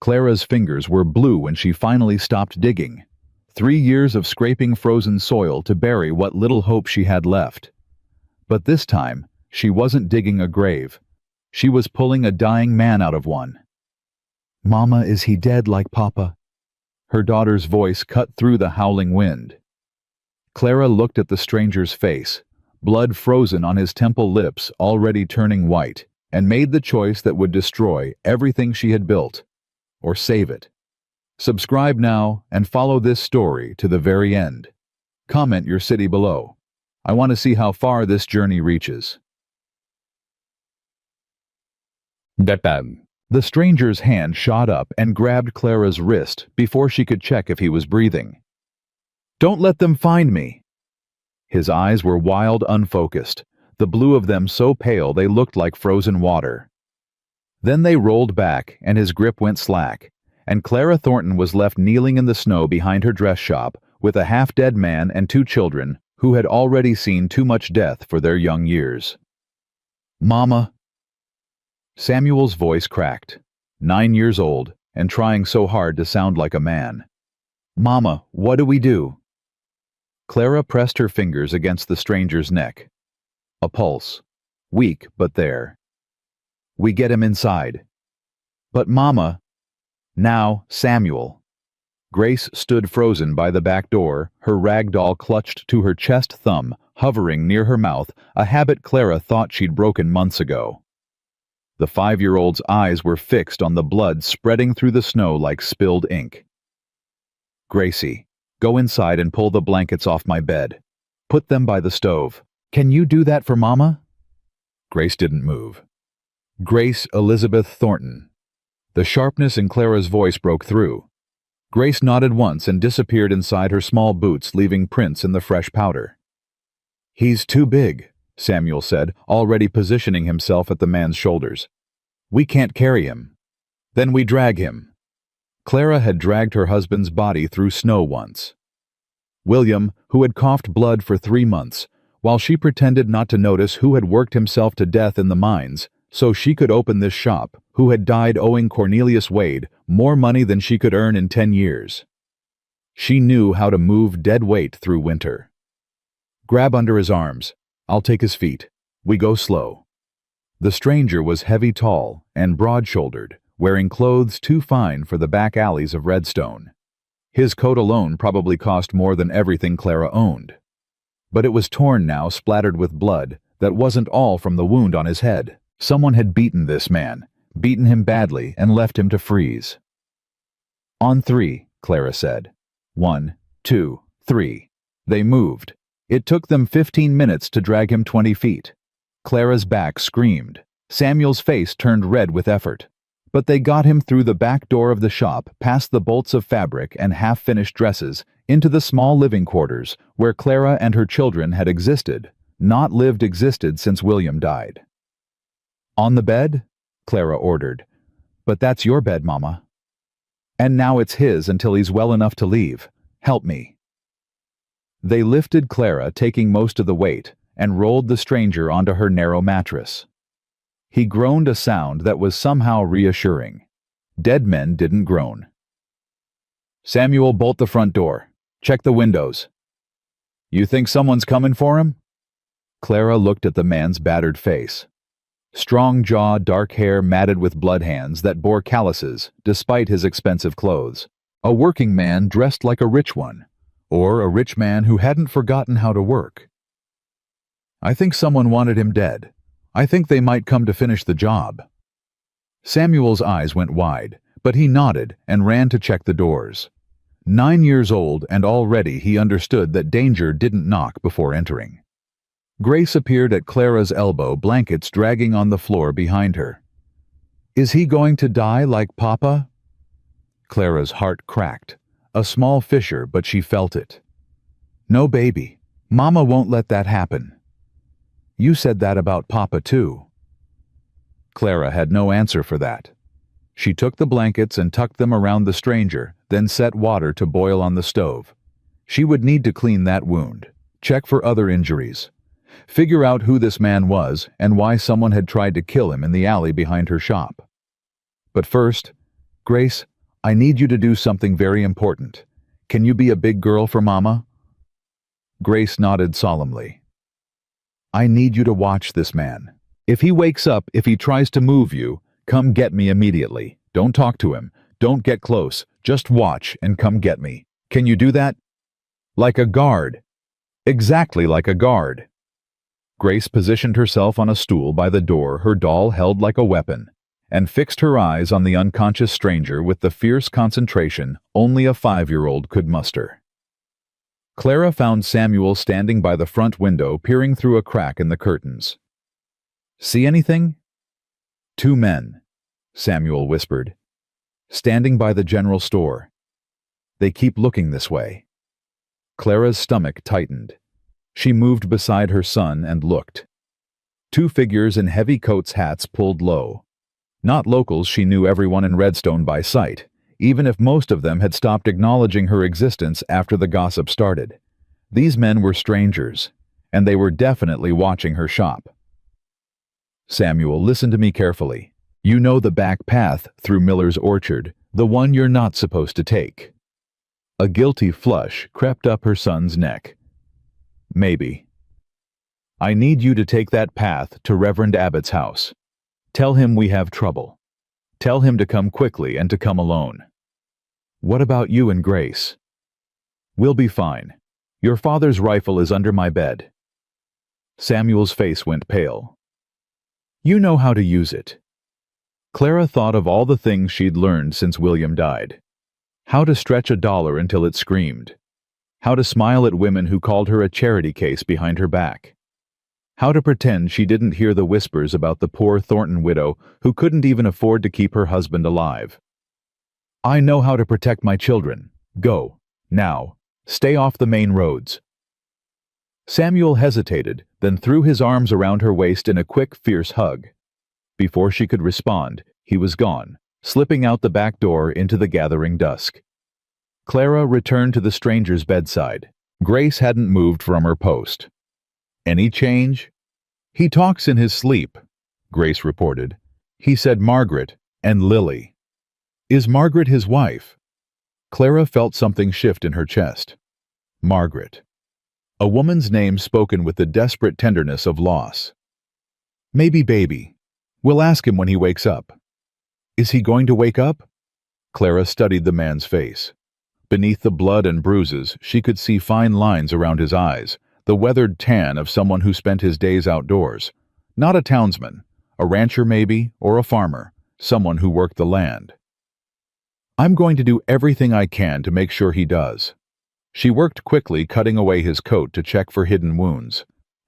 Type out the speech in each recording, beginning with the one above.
Clara's fingers were blue when she finally stopped digging. 3 years of scraping frozen soil to bury what little hope she had left. But this time, she wasn't digging a grave. She was pulling a dying man out of one. "Mama, is he dead like Papa?" Her daughter's voice cut through the howling wind. Clara looked at the stranger's face, blood frozen on his temple lips already turning white, and made the choice that would destroy everything she had built, or save it. Subscribe now and follow this story to the very end. Comment your city below. I want to see how far this journey reaches. Datang. The stranger's hand shot up and grabbed Clara's wrist before she could check if he was breathing. "Don't let them find me!" His eyes were wild, unfocused, the blue of them so pale they looked like frozen water. Then they rolled back and his grip went slack, and Clara Thornton was left kneeling in the snow behind her dress shop with a half-dead man and 2 children who had already seen too much death for their young years. "Mama." Samuel's voice cracked, 9 years old and trying so hard to sound like a man. "Mama, what do we do?" Clara pressed her fingers against the stranger's neck. A pulse. Weak, but there. "We get him inside." "But Mama." "Now, Samuel." Grace stood frozen by the back door, her rag doll clutched to her chest thumb, hovering near her mouth, a habit Clara thought she'd broken months ago. The 5-year-old's eyes were fixed on the blood spreading through the snow like spilled ink. "Gracie, go inside and pull the blankets off my bed. Put them by the stove. Can you do that for Mama?" Grace didn't move. "Grace Elizabeth Thornton." The sharpness in Clara's voice broke through. Grace nodded once and disappeared inside her small boots, leaving prints in the fresh powder. "He's too big," Samuel said, already positioning himself at the man's shoulders. "We can't carry him." "Then we drag him." Clara had dragged her husband's body through snow once. William, who had coughed blood for 3 months, while she pretended not to notice who had worked himself to death in the mines, so she could open this shop, who had died owing Cornelius Wade more money than she could earn in 10 years. She knew how to move dead weight through winter. "Grab under his arms. I'll take his feet. We go slow." The stranger was heavy, tall, and broad-shouldered, wearing clothes too fine for the back alleys of Redstone. His coat alone probably cost more than everything Clara owned. But it was torn now, splattered with blood, that wasn't all from the wound on his head. Someone had beaten this man, beaten him badly, and left him to freeze. "On 3, Clara said. 1, 2, 3. They moved. It took them 15 minutes to drag him 20 feet. Clara's back screamed. Samuel's face turned red with effort. But they got him through the back door of the shop, past the bolts of fabric and half-finished dresses, into the small living quarters where Clara and her children had existed, not existed since William died. "On the bed?" Clara ordered. "But that's your bed, Mama." "And now it's his until he's well enough to leave. Help me." They lifted Clara, taking most of the weight, and rolled the stranger onto her narrow mattress. He groaned a sound that was somehow reassuring. Dead men didn't groan. "Samuel, bolt the front door. Check the windows." "You think someone's coming for him?" Clara looked at the man's battered face. Strong jaw, dark hair matted with blood hands that bore calluses, despite his expensive clothes. A working man dressed like a rich one, or a rich man who hadn't forgotten how to work. "I think someone wanted him dead. I think they might come to finish the job." Samuel's eyes went wide, but he nodded and ran to check the doors. 9 years old, and already he understood that danger didn't knock before entering. Grace appeared at Clara's elbow, blankets dragging on the floor behind her. "Is he going to die like Papa?" Clara's heart cracked. A small fissure, but she felt it. "No, baby. Mama won't let that happen." "You said that about Papa, too." Clara had no answer for that. She took the blankets and tucked them around the stranger, then set water to boil on the stove. She would need to clean that wound, check for other injuries, figure out who this man was and why someone had tried to kill him in the alley behind her shop. But first, Grace, I need you to do something very important. Can you be a big girl for Mama? Grace nodded solemnly. I need you to watch this man. If he wakes up, if he tries to move you, come get me immediately. Don't talk to him. Don't get close. Just watch and come get me. Can you do that? Like a guard. Exactly like a guard. Grace positioned herself on a stool by the door, her doll held like a weapon, and fixed her eyes on the unconscious stranger with the fierce concentration only a 5-year-old could muster. Clara found Samuel standing by the front window, peering through a crack in the curtains. See anything? 2 men, Samuel whispered, standing by the general store. They keep looking this way. Clara's stomach tightened. She moved beside her son and looked. 2 figures in heavy coats, hats pulled low. Not locals, she knew everyone in Redstone by sight, even if most of them had stopped acknowledging her existence after the gossip started. These men were strangers, and they were definitely watching her shop. Samuel, listen to me carefully. You know the back path through Miller's orchard, the one you're not supposed to take. A guilty flush crept up her son's neck. Maybe. I need you to take that path to Reverend Abbott's house. Tell him we have trouble. Tell him to come quickly and to come alone. What about you and Grace? We'll be fine. Your father's rifle is under my bed. Samuel's face went pale. You know how to use it. Clara thought of all the things she'd learned since William died. How to stretch a dollar until it screamed. How to smile at women who called her a charity case behind her back. How to pretend she didn't hear the whispers about the poor Thornton widow who couldn't even afford to keep her husband alive. I know how to protect my children. Go. Now. Stay off the main roads. Samuel hesitated, then threw his arms around her waist in a quick, fierce hug. Before she could respond, he was gone, slipping out the back door into the gathering dusk. Clara returned to the stranger's bedside. Grace hadn't moved from her post. Any change? He talks in his sleep, Grace reported. He said Margaret and Lily. Is Margaret his wife? Clara felt something shift in her chest. Margaret. A woman's name spoken with the desperate tenderness of loss. Maybe baby. We'll ask him when he wakes up. Is he going to wake up? Clara studied the man's face. Beneath the blood and bruises, she could see fine lines around his eyes, the weathered tan of someone who spent his days outdoors. Not a townsman, a rancher maybe, or a farmer, someone who worked the land. I'm going to do everything I can to make sure he does. She worked quickly, cutting away his coat to check for hidden wounds.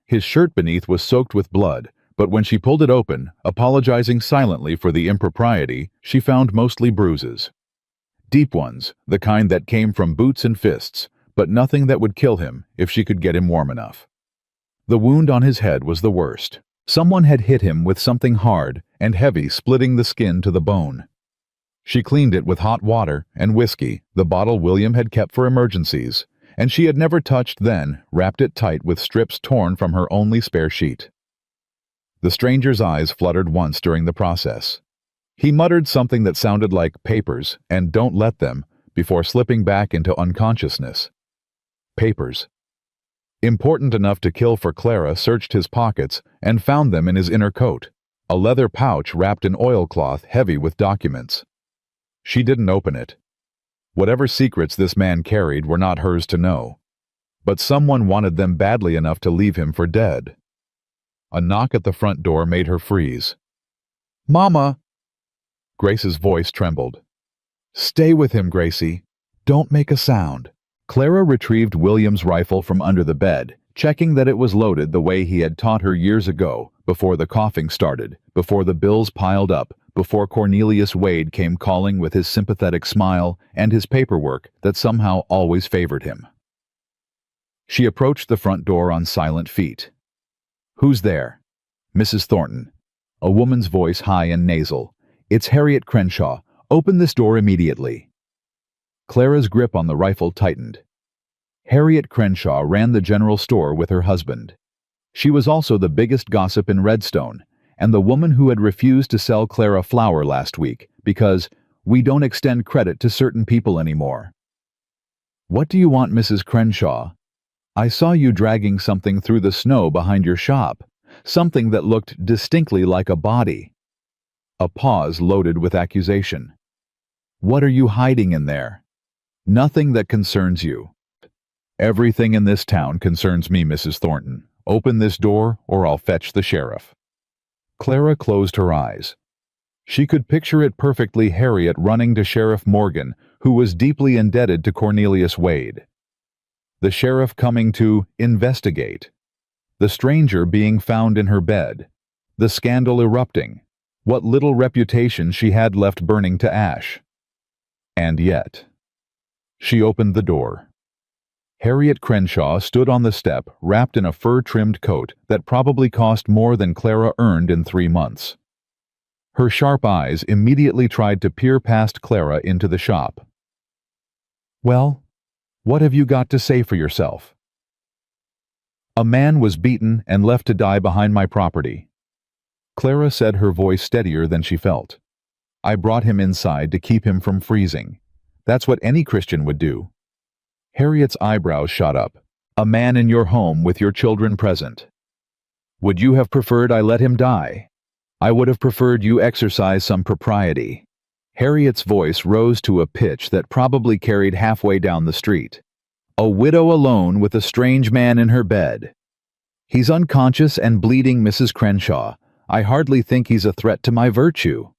His shirt beneath was soaked with blood, but when she pulled it open, apologizing silently for the impropriety, she found mostly bruises. Deep ones, the kind that came from boots and fists, but nothing that would kill him if she could get him warm enough. The wound on his head was the worst. Someone had hit him with something hard and heavy, splitting the skin to the bone. She cleaned it with hot water and whiskey, the bottle William had kept for emergencies, and she had never touched then, wrapped it tight with strips torn from her only spare sheet. The stranger's eyes fluttered once during the process. He muttered something that sounded like papers and don't let them before slipping back into unconsciousness. Papers. Important enough to kill, for Clara searched his pockets and found them in his inner coat, a leather pouch wrapped in oilcloth heavy with documents. She didn't open it. Whatever secrets this man carried were not hers to know, but someone wanted them badly enough to leave him for dead. A knock at the front door made her freeze. Mama! Grace's voice trembled. Stay with him, Gracie. Don't make a sound. Clara retrieved William's rifle from under the bed, checking that it was loaded the way he had taught her years ago, before the coughing started, before the bills piled up, before Cornelius Wade came calling with his sympathetic smile and his paperwork that somehow always favored him. She approached the front door on silent feet. Who's there? Mrs. Thornton. A woman's voice, high and nasal. It's Harriet Crenshaw. Open this door immediately. Clara's grip on the rifle tightened. Harriet Crenshaw ran the general store with her husband. She was also the biggest gossip in Redstone, and the woman who had refused to sell Clara flour last week because, We don't extend credit to certain people anymore. What do you want, Mrs. Crenshaw? I saw you dragging something through the snow behind your shop, something that looked distinctly like a body. A pause loaded with accusation. What are you hiding in there? Nothing that concerns you. Everything in this town concerns me, Mrs. Thornton. Open this door, or I'll fetch the sheriff. Clara closed her eyes. She could picture it perfectly, Harriet running to Sheriff Morgan, who was deeply indebted to Cornelius Wade. The sheriff coming to investigate. The stranger being found in her bed. The scandal erupting. What little reputation she had left burning to ash. And yet, she opened the door. Harriet Crenshaw stood on the step, wrapped in a fur-trimmed coat that probably cost more than Clara earned in 3 months. Her sharp eyes immediately tried to peer past Clara into the shop. Well, what have you got to say for yourself? A man was beaten and left to die behind my property. Clara said, her voice steadier than she felt. I brought him inside to keep him from freezing. That's what any Christian would do. Harriet's eyebrows shot up. A man in your home with your children present. Would you have preferred I let him die? I would have preferred you exercise some propriety. Harriet's voice rose to a pitch that probably carried halfway down the street. A widow alone with a strange man in her bed. He's unconscious and bleeding, Mrs. Crenshaw. I hardly think he's a threat to my virtue.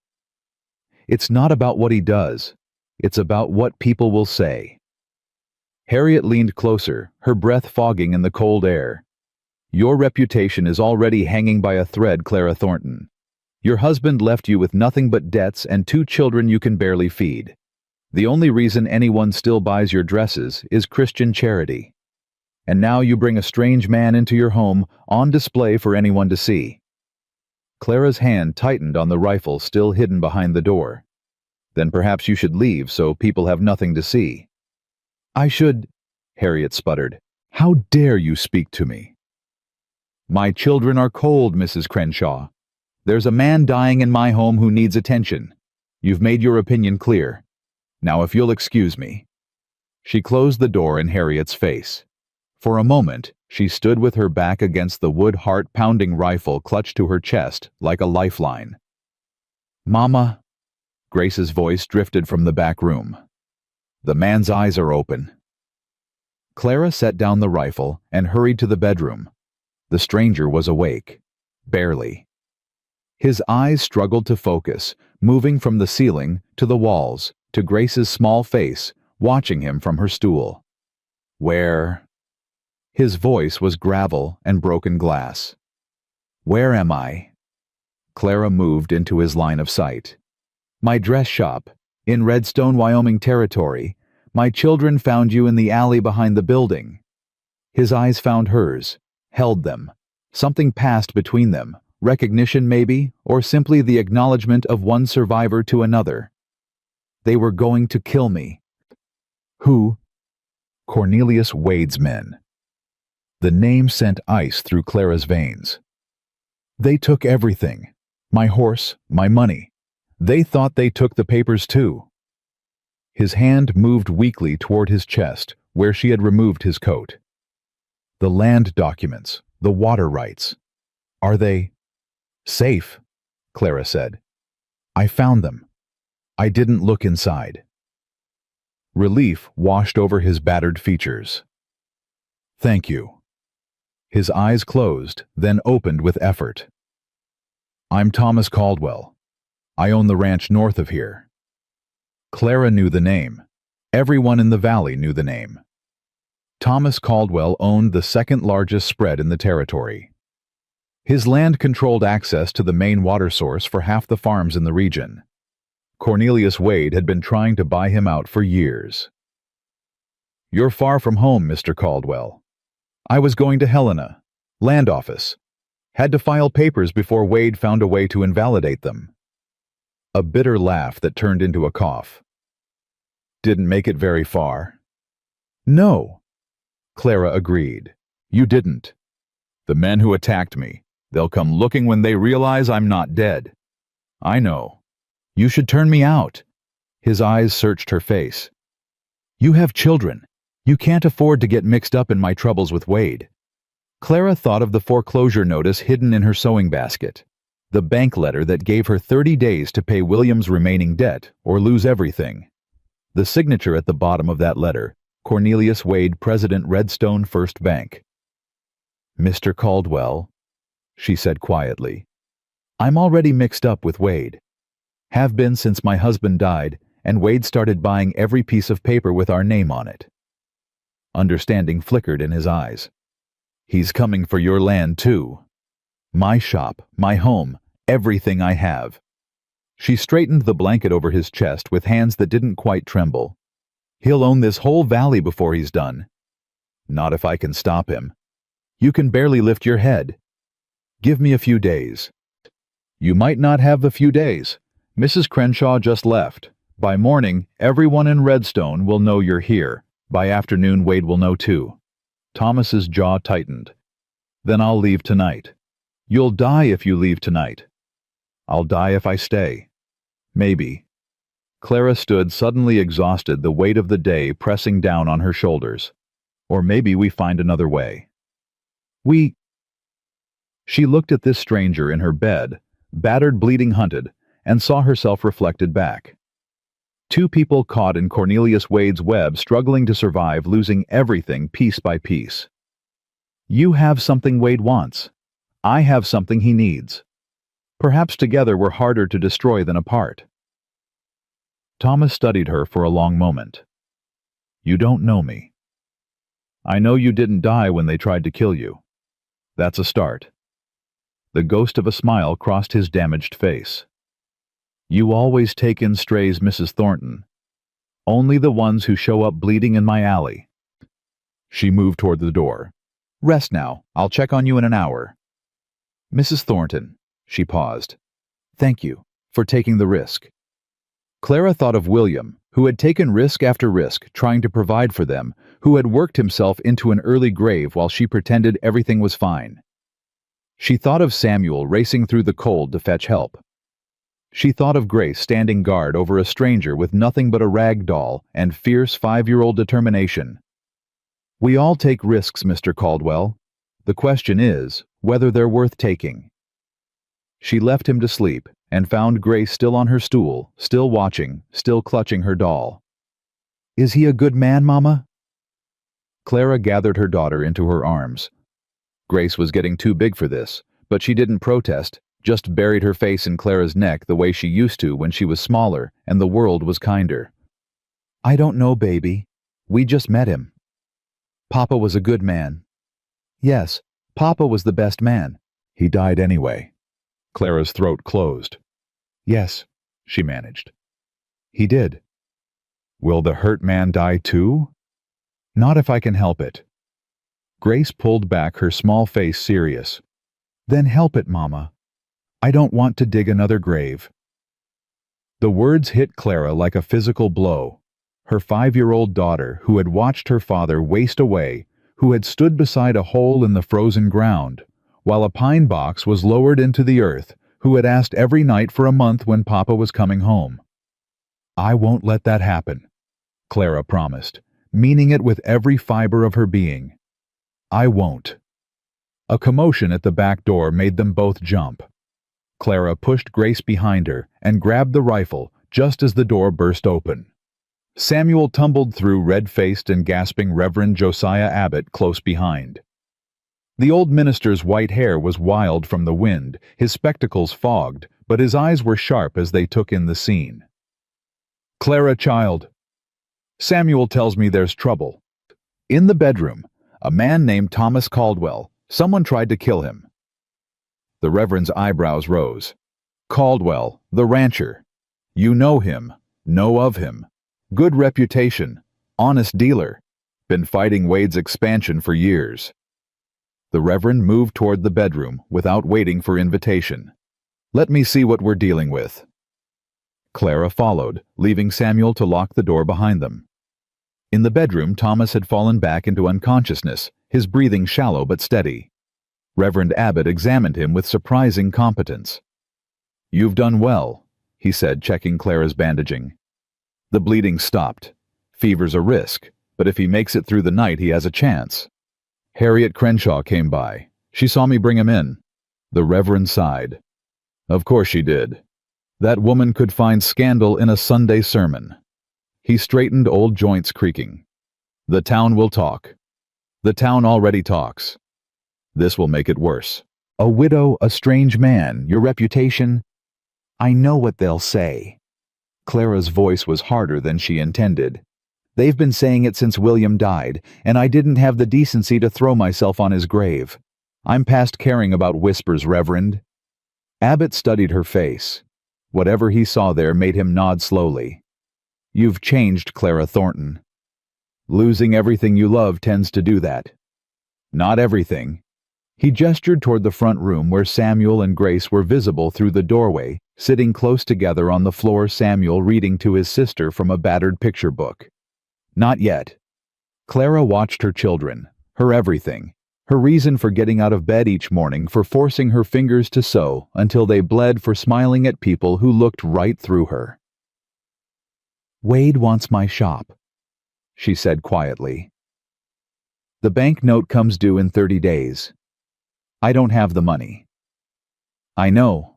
It's not about what he does. It's about what people will say. Harriet leaned closer, her breath fogging in the cold air. Your reputation is already hanging by a thread, Clara Thornton. Your husband left you with nothing but debts and 2 children you can barely feed. The only reason anyone still buys your dresses is Christian charity. And now you bring a strange man into your home on display for anyone to see. Clara's hand tightened on the rifle still hidden behind the door. Then perhaps you should leave so people have nothing to see. I should, Harriet sputtered. How dare you speak to me? My children are cold, Mrs. Crenshaw. There's a man dying in my home who needs attention. You've made your opinion clear. Now if you'll excuse me. She closed the door in Harriet's face. For a moment, she stood with her back against the wood heart-pounding rifle clutched to her chest like a lifeline. Mama, Grace's voice drifted from the back room. The man's eyes are open. Clara set down the rifle and hurried to the bedroom. The stranger was awake. Barely. His eyes struggled to focus, moving from the ceiling to the walls, to Grace's small face, watching him from her stool. Where? His voice was gravel and broken glass. Where am I? Clara moved into his line of sight. My dress shop, in Redstone, Wyoming territory. My children found you in the alley behind the building. His eyes found hers, held them. Something passed between them, recognition maybe, or simply the acknowledgement of one survivor to another. They were going to kill me. Who? Cornelius Wade's men. The name sent ice through Clara's veins. They took everything. My horse, my money. They thought they took the papers too. His hand moved weakly toward his chest, where she had removed his coat. The land documents, the water rights. Are they safe? Clara said. I found them. I didn't look inside. Relief washed over his battered features. Thank you. His eyes closed, then opened with effort. I'm Thomas Caldwell. I own the ranch north of here. Clara knew the name. Everyone in the valley knew the name. Thomas Caldwell owned the second largest spread in the territory. His land controlled access to the main water source for half the farms in the region. Cornelius Wade had been trying to buy him out for years. You're far from home, Mr. Caldwell. I was going to Helena, land office. Had to file papers before Wade found a way to invalidate them. A bitter laugh that turned into a cough. Didn't make it very far. No, Clara agreed. You didn't. The men who attacked me, they'll come looking when they realize I'm not dead. I know. You should turn me out. His eyes searched her face. "You have children. You can't afford to get mixed up in my troubles with Wade." Clara thought of the foreclosure notice hidden in her sewing basket, the bank letter that gave her 30 days to pay William's remaining debt or lose everything. The signature at the bottom of that letter, Cornelius Wade, President, Redstone First Bank. "Mr. Caldwell," she said quietly, "I'm already mixed up with Wade. Have been since my husband died and Wade started buying every piece of paper with our name on it." Understanding flickered in his eyes. "He's coming for your land too. My shop, my home, everything I have." She straightened the blanket over his chest with hands that didn't quite tremble. "He'll own this whole valley before he's done." "Not if I can stop him. You can barely lift your head. Give me a few days." "You might not have a few days. Mrs. Crenshaw just left. By morning, everyone in Redstone will know you're here. By afternoon, Wade will know too." Thomas's jaw tightened. "Then I'll leave tonight." "You'll die if you leave tonight." "I'll die if I stay." "Maybe." Clara stood suddenly exhausted, the weight of the day pressing down on her shoulders. "Or maybe we find another way." "We—" She looked at this stranger in her bed, battered, bleeding, hunted, and saw herself reflected back. Two people caught in Cornelius Wade's web, struggling to survive, losing everything piece by piece. You have something Wade wants. I have something he needs. Perhaps together we're harder to destroy than apart. Thomas studied her for a long moment. "You don't know me. I know you didn't die when they tried to kill you. That's a start." The ghost of a smile crossed his damaged face. "You always take in strays, Mrs. Thornton. Only the ones who show up bleeding in my alley." She moved toward the door. "Rest now. I'll check on you in an hour." "Mrs. Thornton," she paused. "Thank you for taking the risk." Clara thought of William, who had taken risk after risk trying to provide for them, who had worked himself into an early grave while she pretended everything was fine. She thought of Samuel racing through the cold to fetch help. She thought of Grace standing guard over a stranger with nothing but a rag doll and fierce 5-year-old determination. We all take risks, Mr. Caldwell. The question is whether they're worth taking. She left him to sleep and found Grace still on her stool, still watching, still clutching her doll. "Is he a good man, Mama?" Clara gathered her daughter into her arms. Grace was getting too big for this, but she didn't protest, just buried her face in Clara's neck the way she used to when she was smaller and the world was kinder. "I don't know, baby. We just met him. Papa was a good man." "Yes, Papa was the best man." "He died anyway." Clara's throat closed. "Yes," she managed. "He did." "Will the hurt man die too?" "Not if I can help it." Grace pulled back, her small face serious. "Then help it, Mama. I don't want to dig another grave." The words hit Clara like a physical blow. Her 5-year-old daughter, who had watched her father waste away, who had stood beside a hole in the frozen ground, while a pine box was lowered into the earth, who had asked every night for a month when Papa was coming home. "I won't let that happen," Clara promised, meaning it with every fiber of her being. "I won't." A commotion at the back door made them both jump. Clara pushed Grace behind her and grabbed the rifle just as the door burst open. Samuel tumbled through, red-faced and gasping, Reverend Josiah Abbott close behind. The old minister's white hair was wild from the wind, his spectacles fogged, but his eyes were sharp as they took in the scene. "Clara, child. Samuel tells me there's trouble. In the bedroom, a man named Thomas Caldwell. Someone tried to kill him." The Reverend's eyebrows rose. "Caldwell, the rancher. You know him, know of him. Good reputation, honest dealer. Been fighting Wade's expansion for years." The Reverend moved toward the bedroom without waiting for invitation. "Let me see what we're dealing with." Clara followed, leaving Samuel to lock the door behind them. In the bedroom, Thomas had fallen back into unconsciousness, his breathing shallow but steady. Reverend Abbott examined him with surprising competence. "You've done well," he said, checking Clara's bandaging. The bleeding stopped. Fever's a risk, but if he makes it through the night, he has a chance. Harriet Crenshaw came by. She saw me bring him in. The Reverend sighed. Of course she did. That woman could find scandal in a Sunday sermon. He straightened old joints creaking. The town will talk. The town already talks. This will make it worse. A widow, a strange man, your reputation. I know what they'll say. Clara's voice was harder than she intended. They've been saying it since William died, and I didn't have the decency to throw myself on his grave. I'm past caring about whispers, Reverend. Abbott studied her face. Whatever he saw there made him nod slowly. You've changed, Clara Thornton. Losing everything you love tends to do that. Not everything. He gestured toward the front room where Samuel and Grace were visible through the doorway, sitting close together on the floor, Samuel reading to his sister from a battered picture book. Not yet. Clara watched her children, her everything, her reason for getting out of bed each morning, for forcing her fingers to sew until they bled, for smiling at people who looked right through her. Wade wants my shop, she said quietly. The bank note comes due in 30 days. I don't have the money. I know.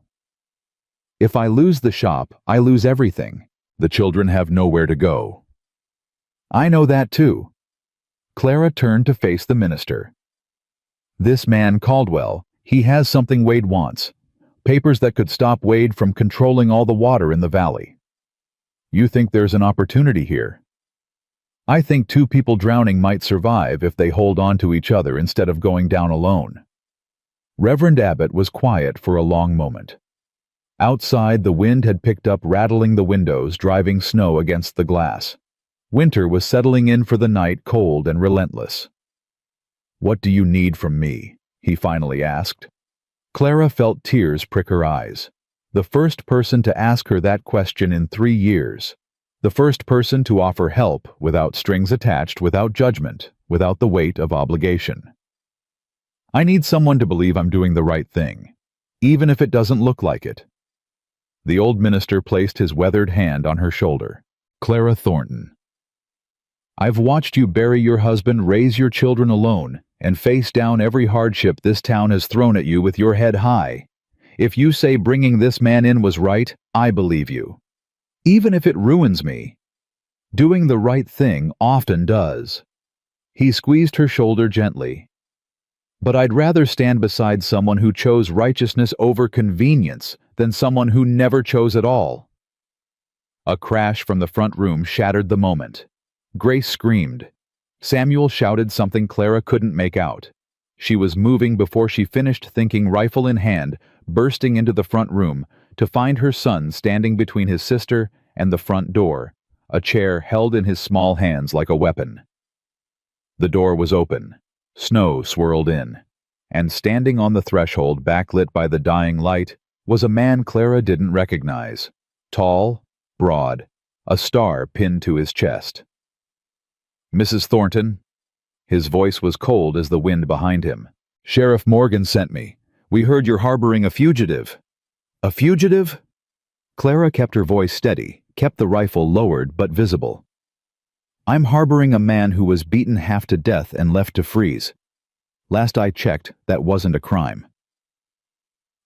If I lose the shop, I lose everything. The children have nowhere to go. I know that too. Clara turned to face the minister. This man, Caldwell, he has something Wade wants. Papers that could stop Wade from controlling all the water in the valley. You think there's an opportunity here? I think 2 people drowning might survive if they hold on to each other instead of going down alone. Reverend Abbott was quiet for a long moment. Outside, the wind had picked up, rattling the windows, driving snow against the glass. Winter was settling in for the night, cold and relentless. What do you need from me? He finally asked. Clara felt tears prick her eyes. The first person to ask her that question in 3 years. The first person to offer help without strings attached, without judgment, without the weight of obligation. I need someone to believe I'm doing the right thing, even if it doesn't look like it. The old minister placed his weathered hand on her shoulder. Clara Thornton. I've watched you bury your husband, raise your children alone, and face down every hardship this town has thrown at you with your head high. If you say bringing this man in was right, I believe you. Even if it ruins me. Doing the right thing often does. He squeezed her shoulder gently. But I'd rather stand beside someone who chose righteousness over convenience than someone who never chose at all. A crash from the front room shattered the moment. Grace screamed. Samuel shouted something Clara couldn't make out. She was moving before she finished thinking, rifle in hand, bursting into the front room to find her son standing between his sister and the front door, a chair held in his small hands like a weapon. The door was open. Snow swirled in, and standing on the threshold, backlit by the dying light, was a man Clara didn't recognize. Tall, broad, a star pinned to his chest. Mrs. Thornton. His voice was cold as the wind behind him. Sheriff Morgan sent me. We heard you're harboring a fugitive. A fugitive? Clara kept her voice steady, kept the rifle lowered but visible. I'm harboring a man who was beaten half to death and left to freeze. Last I checked, that wasn't a crime.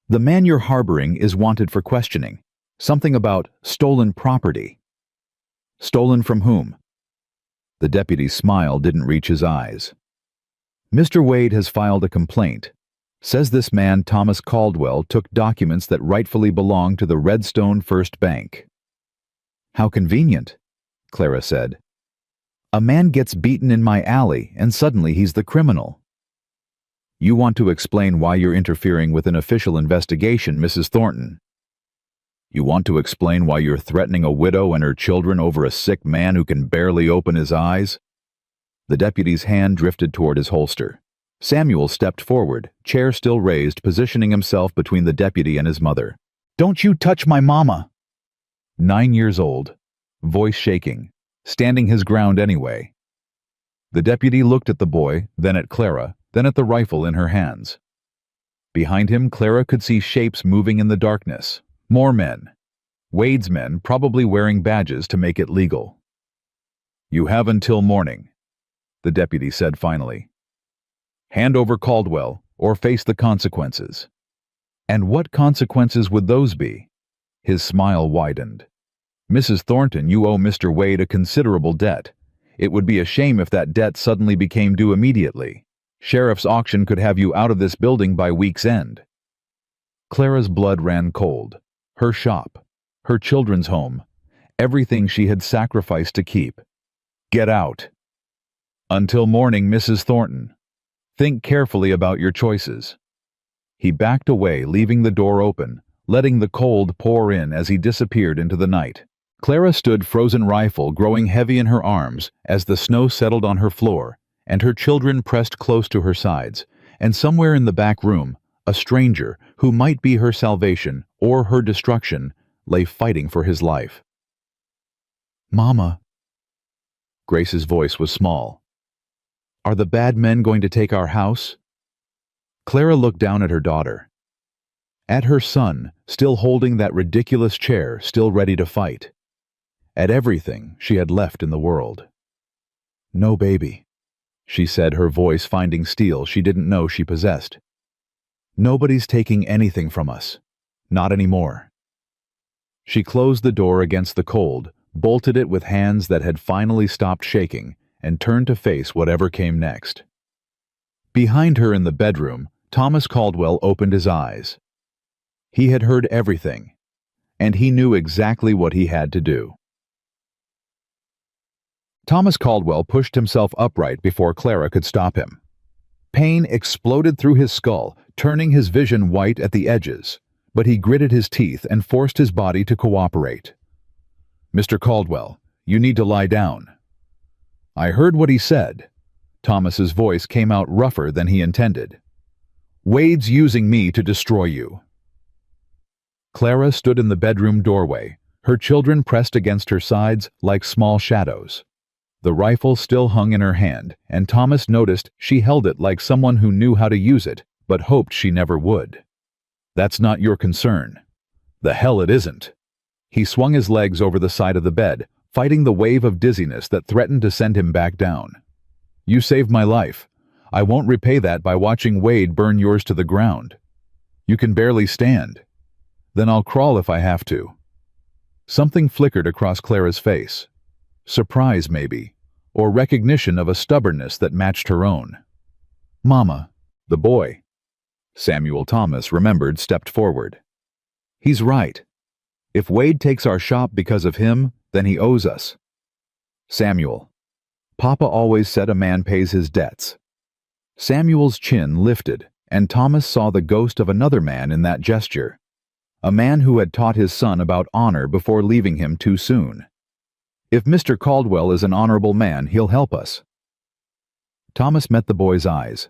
The man you're harboring is wanted for questioning. Something about stolen property. Stolen from whom? The deputy's smile didn't reach his eyes. Mr. Wade has filed a complaint. Says this man, Thomas Caldwell, took documents that rightfully belong to the Redstone First Bank. How convenient, Clara said. A man gets beaten in my alley, and suddenly he's the criminal. You want to explain why you're interfering with an official investigation, Mrs. Thornton. You want to explain why you're threatening a widow and her children over a sick man who can barely open his eyes? The deputy's hand drifted toward his holster. Samuel stepped forward, chair still raised, positioning himself between the deputy and his mother. Don't you touch my mama! 9 years old, voice shaking. Standing his ground anyway. The deputy looked at the boy, then at Clara, then at the rifle in her hands. Behind him, Clara could see shapes moving in the darkness. More men. Wade's men probably wearing badges to make it legal. "You have until morning," the deputy said finally. "Hand over Caldwell or face the consequences." And what consequences would those be? His smile widened. "Mrs. Thornton, you owe Mr. Wade a considerable debt. It would be a shame if that debt suddenly became due immediately. Sheriff's auction could have you out of this building by week's end." Clara's blood ran cold. Her shop, her children's home, everything she had sacrificed to keep. "Get out." "Until morning, Mrs. Thornton. Think carefully about your choices." He backed away, leaving the door open, letting the cold pour in as he disappeared into the night. Clara stood, frozen rifle growing heavy in her arms as the snow settled on her floor, and her children pressed close to her sides, and somewhere in the back room, a stranger, who might be her salvation or her destruction, lay fighting for his life. "Mama." Grace's voice was small. "Are the bad men going to take our house?" Clara looked down at her daughter. At her son, still holding that ridiculous chair, still ready to fight. At everything she had left in the world. "No, baby," she said, her voice finding steel she didn't know she possessed. "Nobody's taking anything from us. Not anymore." She closed the door against the cold, bolted it with hands that had finally stopped shaking, and turned to face whatever came next. Behind her in the bedroom, Thomas Caldwell opened his eyes. He had heard everything, and he knew exactly what he had to do. Thomas Caldwell pushed himself upright before Clara could stop him. Pain exploded through his skull, turning his vision white at the edges, but he gritted his teeth and forced his body to cooperate. "Mr. Caldwell, you need to lie down." "I heard what he said." Thomas's voice came out rougher than he intended. "Wade's using me to destroy you." Clara stood in the bedroom doorway, her children pressed against her sides like small shadows. The rifle still hung in her hand, and Thomas noticed she held it like someone who knew how to use it, but hoped she never would. "That's not your concern." "The hell it isn't." He swung his legs over the side of the bed, fighting the wave of dizziness that threatened to send him back down. "You saved my life. I won't repay that by watching Wade burn yours to the ground. You can barely stand. Then I'll crawl if I have to." Something flickered across Clara's face. Surprise, maybe, or recognition of a stubbornness that matched her own. "Mama." The boy, Samuel Thomas remembered, stepped forward. "He's right. If Wade takes our shop because of him, then he owes us." "Samuel, Papa always said a man pays his debts." Samuel's chin lifted, and Thomas saw the ghost of another man in that gesture. A man who had taught his son about honor before leaving him too soon. "If Mr. Caldwell is an honorable man, he'll help us." Thomas met the boy's eyes,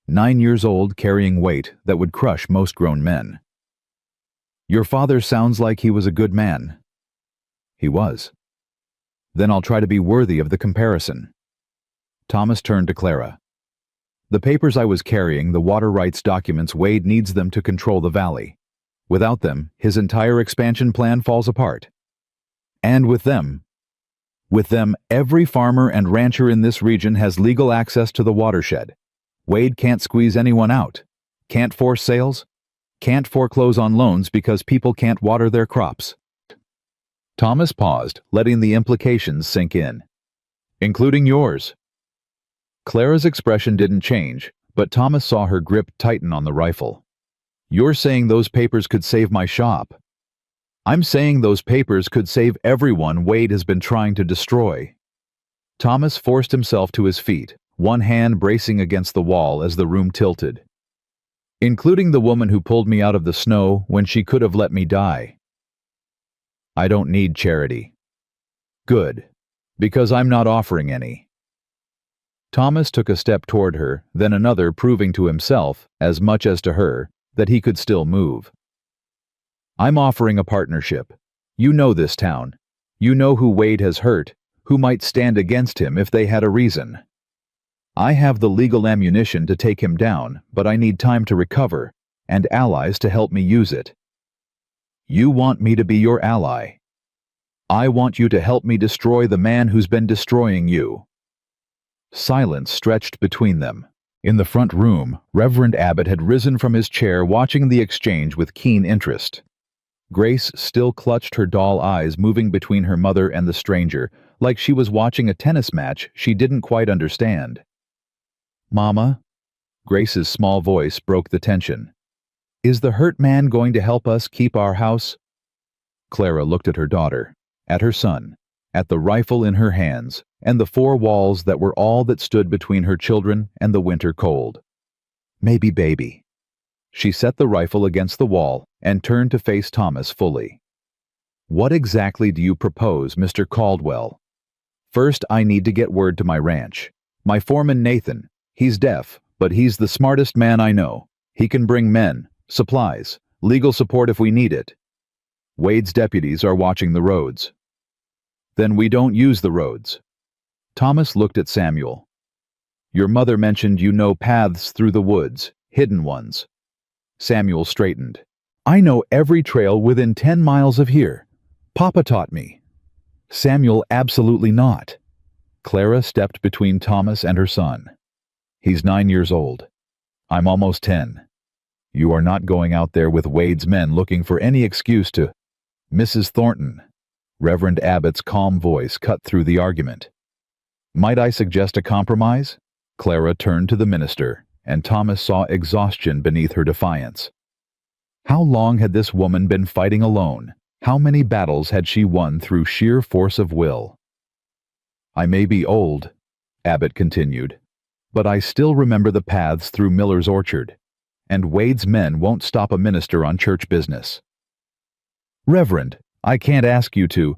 9 years old, carrying weight that would crush most grown men. "Your father sounds like he was a good man." "He was." "Then I'll try to be worthy of the comparison." Thomas turned to Clara. "The papers I was carrying, the water rights documents, Wade needs them to control the valley. Without them, his entire expansion plan falls apart. And with them, every farmer and rancher in this region has legal access to the watershed. Wade can't squeeze anyone out, can't force sales, can't foreclose on loans because people can't water their crops." Thomas paused, letting the implications sink in. "Including yours." Clara's expression didn't change, but Thomas saw her grip tighten on the rifle. "You're saying those papers could save my shop?" "I'm saying those papers could save everyone Wade has been trying to destroy." Thomas forced himself to his feet, one hand bracing against the wall as the room tilted. "Including the woman who pulled me out of the snow when she could have let me die." "I don't need charity." "Good, because I'm not offering any." Thomas took a step toward her, then another, proving to himself, as much as to her, that he could still move. "I'm offering a partnership. You know this town. You know who Wade has hurt, who might stand against him if they had a reason. I have the legal ammunition to take him down, but I need time to recover, and allies to help me use it. You want me to be your ally. I want you to help me destroy the man who's been destroying you. Silence stretched between them. In the front room, Reverend Abbott had risen from his chair, watching the exchange with keen interest. Grace still clutched her doll eyes, moving between her mother and the stranger, like she was watching a tennis match she didn't quite understand. "Mama?" Grace's small voice broke the tension. "Is the hurt man going to help us keep our house?" Clara looked at her daughter, at her son, at the rifle in her hands, and the four walls that were all that stood between her children and the winter cold. "Maybe, baby." She set the rifle against the wall and turned to face Thomas fully. "What exactly do you propose, Mr. Caldwell?" "First, I need to get word to my ranch. My foreman Nathan, he's deaf, but he's the smartest man I know. He can bring men, supplies, legal support if we need it. Wade's deputies are watching the roads." "Then we don't use the roads." Thomas looked at Samuel. "Your mother mentioned you know paths through the woods, hidden ones." Samuel straightened. "I know every trail within 10 miles of here. Papa taught me." "Samuel, absolutely not." Clara stepped between Thomas and her son. "He's 9 years old. I'm almost 10. You are not going out there with Wade's men looking for any excuse to—" "Mrs. Thornton." Reverend Abbott's calm voice cut through the argument. "Might I suggest a compromise?" Clara turned to the minister, and Thomas saw exhaustion beneath her defiance. How long had this woman been fighting alone? How many battles had she won through sheer force of will? "I may be old," Abbott continued, "but I still remember the paths through Miller's orchard, and Wade's men won't stop a minister on church business." "Reverend, I can't ask you to—"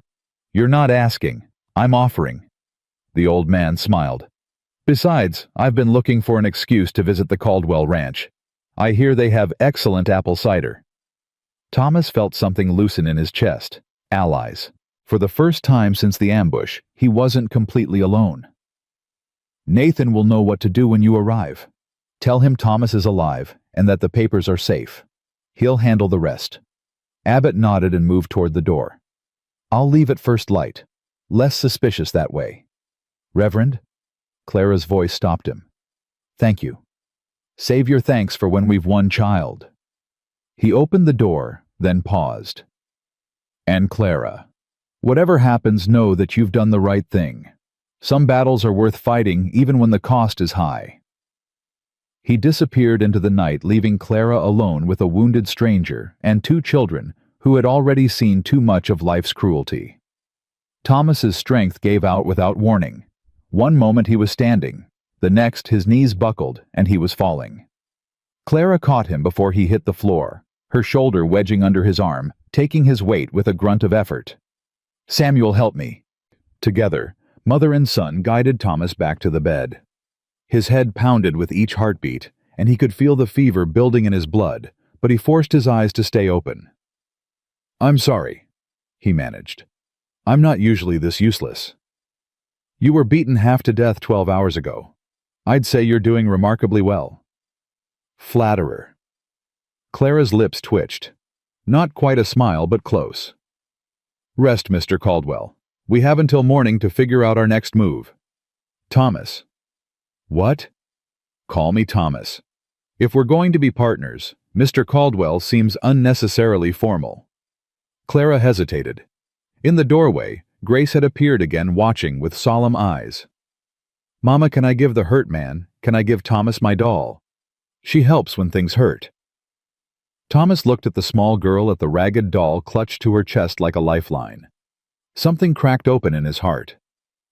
"You're not asking. I'm offering." The old man smiled. "Besides, I've been looking for an excuse to visit the Caldwell Ranch. I hear they have excellent apple cider." Thomas felt something loosen in his chest. Allies. For the first time since the ambush, he wasn't completely alone. "Nathan will know what to do when you arrive. Tell him Thomas is alive and that the papers are safe. He'll handle the rest." Abbott nodded and moved toward the door. "I'll leave at first light. Less suspicious that way." "Reverend?" Clara's voice stopped him. "Thank you. Save your thanks for when we've one child." He opened the door, then paused. "And Clara, whatever happens, know that you've done the right thing. Some battles are worth fighting even when the cost is high." He disappeared into the night, leaving Clara alone with a wounded stranger and 2 children who had already seen too much of life's cruelty. Thomas's strength gave out without warning. One moment he was standing, the next his knees buckled and he was falling. Clara caught him before he hit the floor, her shoulder wedging under his arm, taking his weight with a grunt of effort. "Samuel, help me." Together, mother and son guided Thomas back to the bed. His head pounded with each heartbeat, and he could feel the fever building in his blood, but he forced his eyes to stay open. "I'm sorry," he managed. "I'm not usually this useless. You were beaten half to death 12 hours ago. I'd say you're doing remarkably well." "Flatterer." Clara's lips twitched. Not quite a smile, but close. "Rest, Mr. Caldwell. We have until morning to figure out our next move." "Thomas." "What?" "Call me Thomas. If we're going to be partners, Mr. Caldwell seems unnecessarily formal." Clara hesitated. In the doorway, Grace had appeared again, watching with solemn eyes. "Mama, can I give the hurt man? Can I give Thomas my doll? She helps when things hurt." Thomas looked at the small girl, at the ragged doll clutched to her chest like a lifeline. Something cracked open in his heart.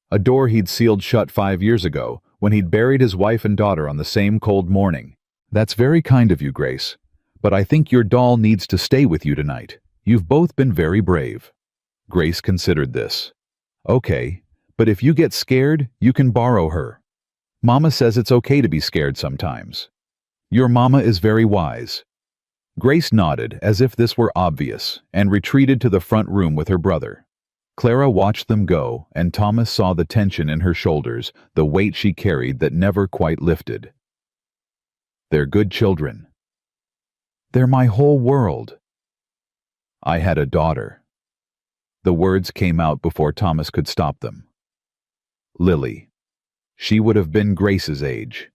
A door he'd sealed shut 5 years ago, when he'd buried his wife and daughter on the same cold morning. "That's very kind of you, Grace, but I think your doll needs to stay with you tonight. You've both been very brave." Grace considered this. "Okay, but if you get scared, you can borrow her. Mama says it's okay to be scared sometimes. Your mama is very wise." Grace nodded as if this were obvious and retreated to the front room with her brother. Clara watched them go, and Thomas saw the tension in her shoulders, the weight she carried that never quite lifted. "They're good children. They're my whole world." I had a daughter. The words came out before Thomas could stop them. Lily. She would have been Grace's age.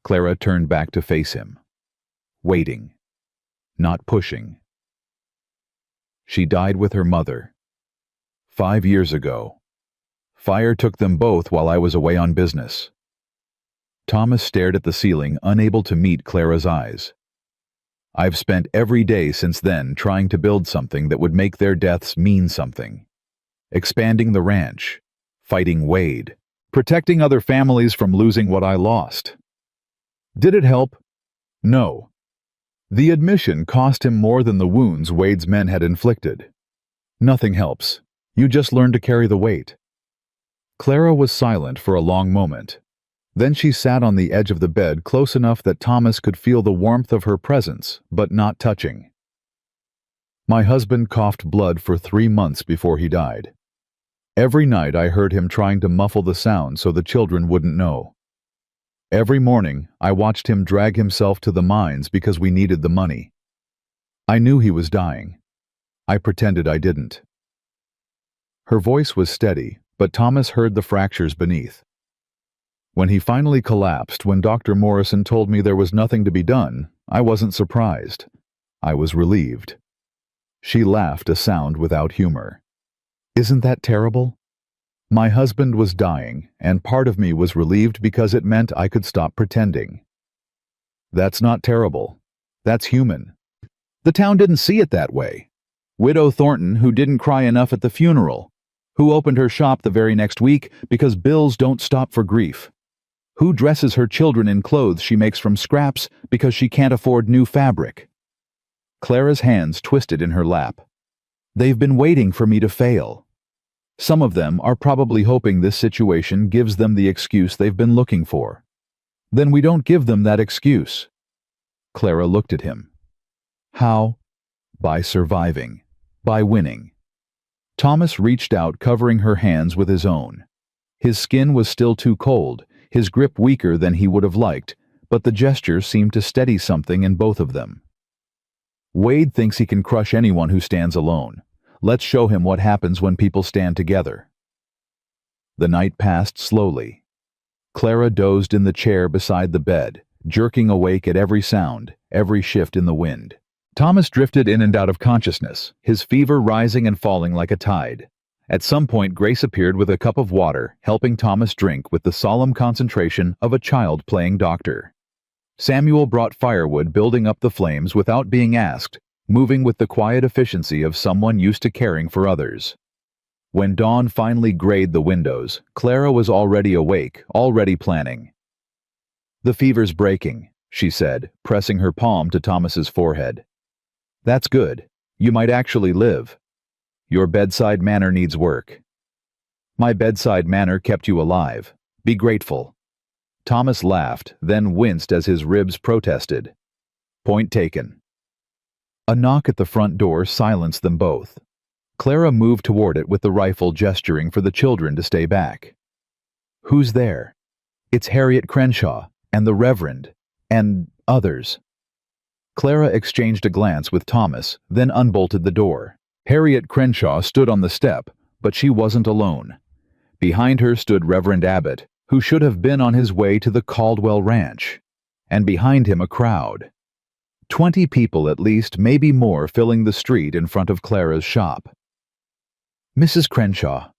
Clara turned back to face him. Waiting. Not pushing. She died with her mother. 5 years ago. Fire took them both while I was away on business. Thomas stared at the ceiling, unable to meet Clara's eyes. I've spent every day since then trying to build something that would make their deaths mean something. Expanding the ranch, fighting Wade, protecting other families from losing what I lost. Did it help? No. The admission cost him more than the wounds Wade's men had inflicted. Nothing helps. You just learn to carry the weight. Clara was silent for a long moment. Then she sat on the edge of the bed close enough that Thomas could feel the warmth of her presence, but not touching. My husband coughed blood for 3 months before he died. Every night I heard him trying to muffle the sound so the children wouldn't know. Every morning I watched him drag himself to the mines because we needed the money. I knew he was dying. I pretended I didn't. Her voice was steady, but Thomas heard the fractures beneath. When he finally collapsed, when Dr. Morrison told me there was nothing to be done, I wasn't surprised. I was relieved. She laughed a sound without humor. Isn't that terrible? My husband was dying, and part of me was relieved because it meant I could stop pretending. That's not terrible. That's human. The town didn't see it that way. Widow Thornton, who didn't cry enough at the funeral, who opened her shop the very next week because bills don't stop for grief, who dresses her children in clothes she makes from scraps because she can't afford new fabric. Clara's hands twisted in her lap. They've been waiting for me to fail. Some of them are probably hoping this situation gives them the excuse they've been looking for. Then we don't give them that excuse. Clara looked at him. How? By surviving. By winning. Thomas reached out, covering her hands with his own. His skin was still too cold, his grip weaker than he would have liked, but the gesture seemed to steady something in both of them. Wade thinks he can crush anyone who stands alone. Let's show him what happens when people stand together. The night passed slowly. Clara dozed in the chair beside the bed, jerking awake at every sound, every shift in the wind. Thomas drifted in and out of consciousness, his fever rising and falling like a tide. At some point, Grace appeared with a cup of water, helping Thomas drink with the solemn concentration of a child playing doctor. Samuel brought firewood, building up the flames without being asked, moving with the quiet efficiency of someone used to caring for others. When dawn finally grayed the windows, Clara was already awake, already planning. "The fever's breaking," she said, pressing her palm to Thomas's forehead. "That's good. You might actually live. Your bedside manner needs work." "My bedside manner kept you alive. Be grateful." Thomas laughed, then winced as his ribs protested. Point taken. A knock at the front door silenced them both. Clara moved toward it with the rifle, gesturing for the children to stay back. "Who's there?" "It's Harriet Crenshaw, and the Reverend, and others." Clara exchanged a glance with Thomas, then unbolted the door. Harriet Crenshaw stood on the step, but she wasn't alone. Behind her stood Reverend Abbott, who should have been on his way to the Caldwell Ranch, and behind him a crowd. 20 people at least, maybe more, filling the street in front of Clara's shop. "Mrs. Crenshaw."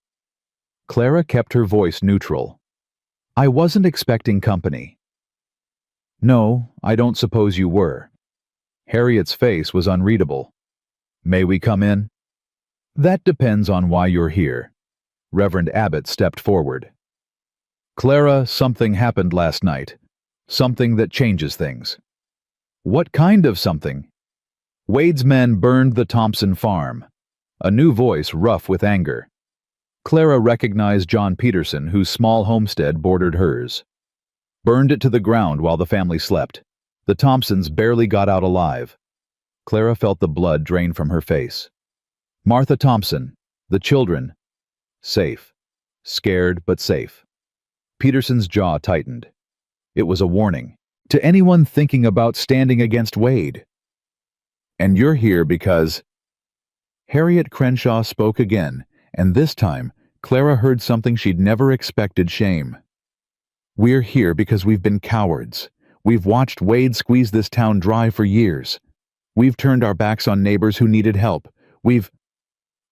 Clara kept her voice neutral. "I wasn't expecting company." "No, I don't suppose you were." Harriet's face was unreadable. "May we come in?" "That depends on why you're here." Reverend Abbott stepped forward. "Clara, something happened last night. Something that changes things." "What kind of something?" "Wade's men burned the Thompson farm." A new voice, rough with anger. Clara recognized John Peterson, whose small homestead bordered hers. "Burned it to the ground while the family slept. The Thompsons barely got out alive." Clara felt the blood drain from her face. "Martha Thompson, the children, safe. Scared, but safe." Peterson's jaw tightened. It was a warning to anyone thinking about standing against Wade. "And you're here because..." Harriet Crenshaw spoke again, and this time, Clara heard something she'd never expected: shame. "We're here because we've been cowards. We've watched Wade squeeze this town dry for years. We've turned our backs on neighbors who needed help.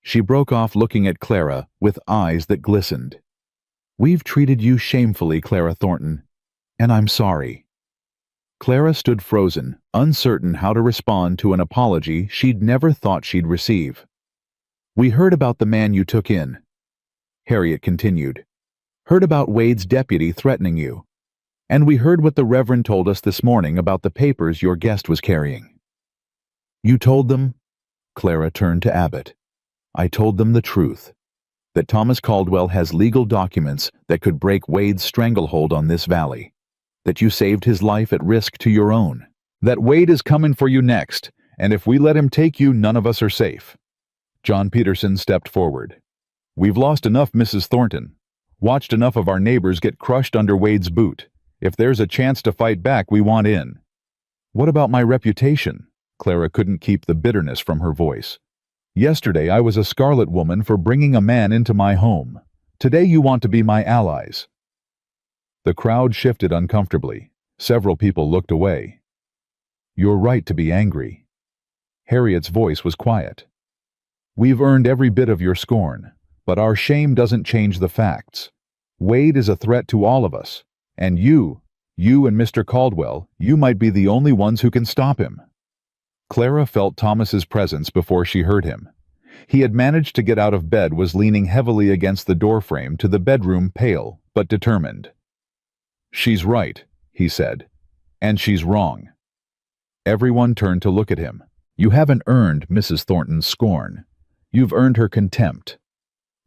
She broke off, looking at Clara with eyes that glistened. "We've treated you shamefully, Clara Thornton, and I'm sorry." Clara stood frozen, uncertain how to respond to an apology she'd never thought she'd receive. "We heard about the man you took in," Harriet continued. "Heard about Wade's deputy threatening you. And we heard what the Reverend told us this morning about the papers your guest was carrying." "You told them?" Clara turned to Abbott. "I told them the truth. That Thomas Caldwell has legal documents that could break Wade's stranglehold on this valley. That you saved his life at risk to your own. That Wade is coming for you next, and if we let him take you, none of us are safe." John Peterson stepped forward. "We've lost enough, Mrs. Thornton. Watched enough of our neighbors get crushed under Wade's boot. If there's a chance to fight back, we want in." "What about my reputation?" Clara couldn't keep the bitterness from her voice. "Yesterday I was a scarlet woman for bringing a man into my home. Today you want to be my allies." The crowd shifted uncomfortably. Several people looked away. "You're right to be angry." Harriet's voice was quiet. "We've earned every bit of your scorn, but our shame doesn't change the facts. Wade is a threat to all of us, and you and Mr. Caldwell, you might be the only ones who can stop him." Clara felt Thomas's presence before she heard him. He had managed to get out of bed, was leaning heavily against the doorframe to the bedroom, pale but determined. "She's right," he said, "and she's wrong." Everyone turned to look at him. "You haven't earned Mrs. Thornton's scorn. You've earned her contempt."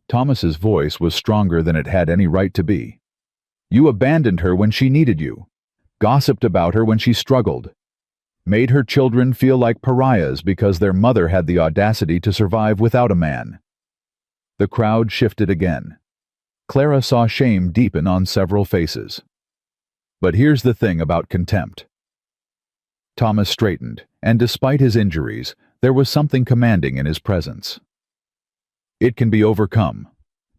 Thomas's voice was stronger than it had any right to be. "You abandoned her when she needed you, gossiped about her when she struggled, made her children feel like pariahs because their mother had the audacity to survive without a man." The crowd shifted again. Clara saw shame deepen on several faces. "But here's the thing about contempt." Thomas straightened, and despite his injuries, there was something commanding in his presence. "It can be overcome.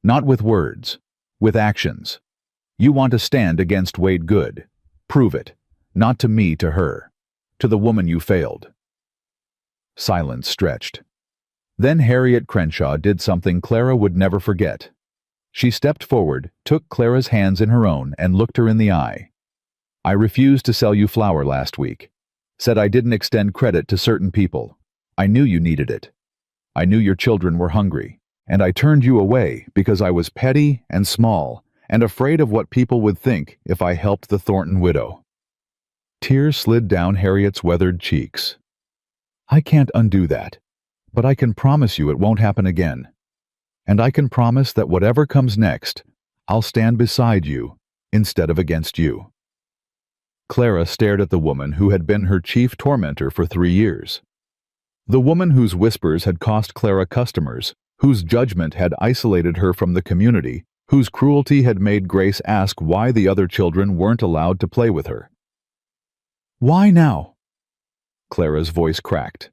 Not with words, with actions. You want to stand against Wade Good. Prove it. Not to me, to her. To the woman you failed." Silence stretched. Then Harriet Crenshaw did something Clara would never forget. She stepped forward, took Clara's hands in her own, and looked her in the eye. "I refused to sell you flour last week. Said I didn't extend credit to certain people. I knew you needed it. I knew your children were hungry, and I turned you away because I was petty and small and afraid of what people would think if I helped the Thornton widow." Tears slid down Harriet's weathered cheeks. "I can't undo that, but I can promise you it won't happen again. And I can promise that whatever comes next, I'll stand beside you instead of against you." Clara stared at the woman who had been her chief tormentor for 3 years. The woman whose whispers had cost Clara customers, whose judgment had isolated her from the community, whose cruelty had made Grace ask why the other children weren't allowed to play with her. "Why now?" Clara's voice cracked.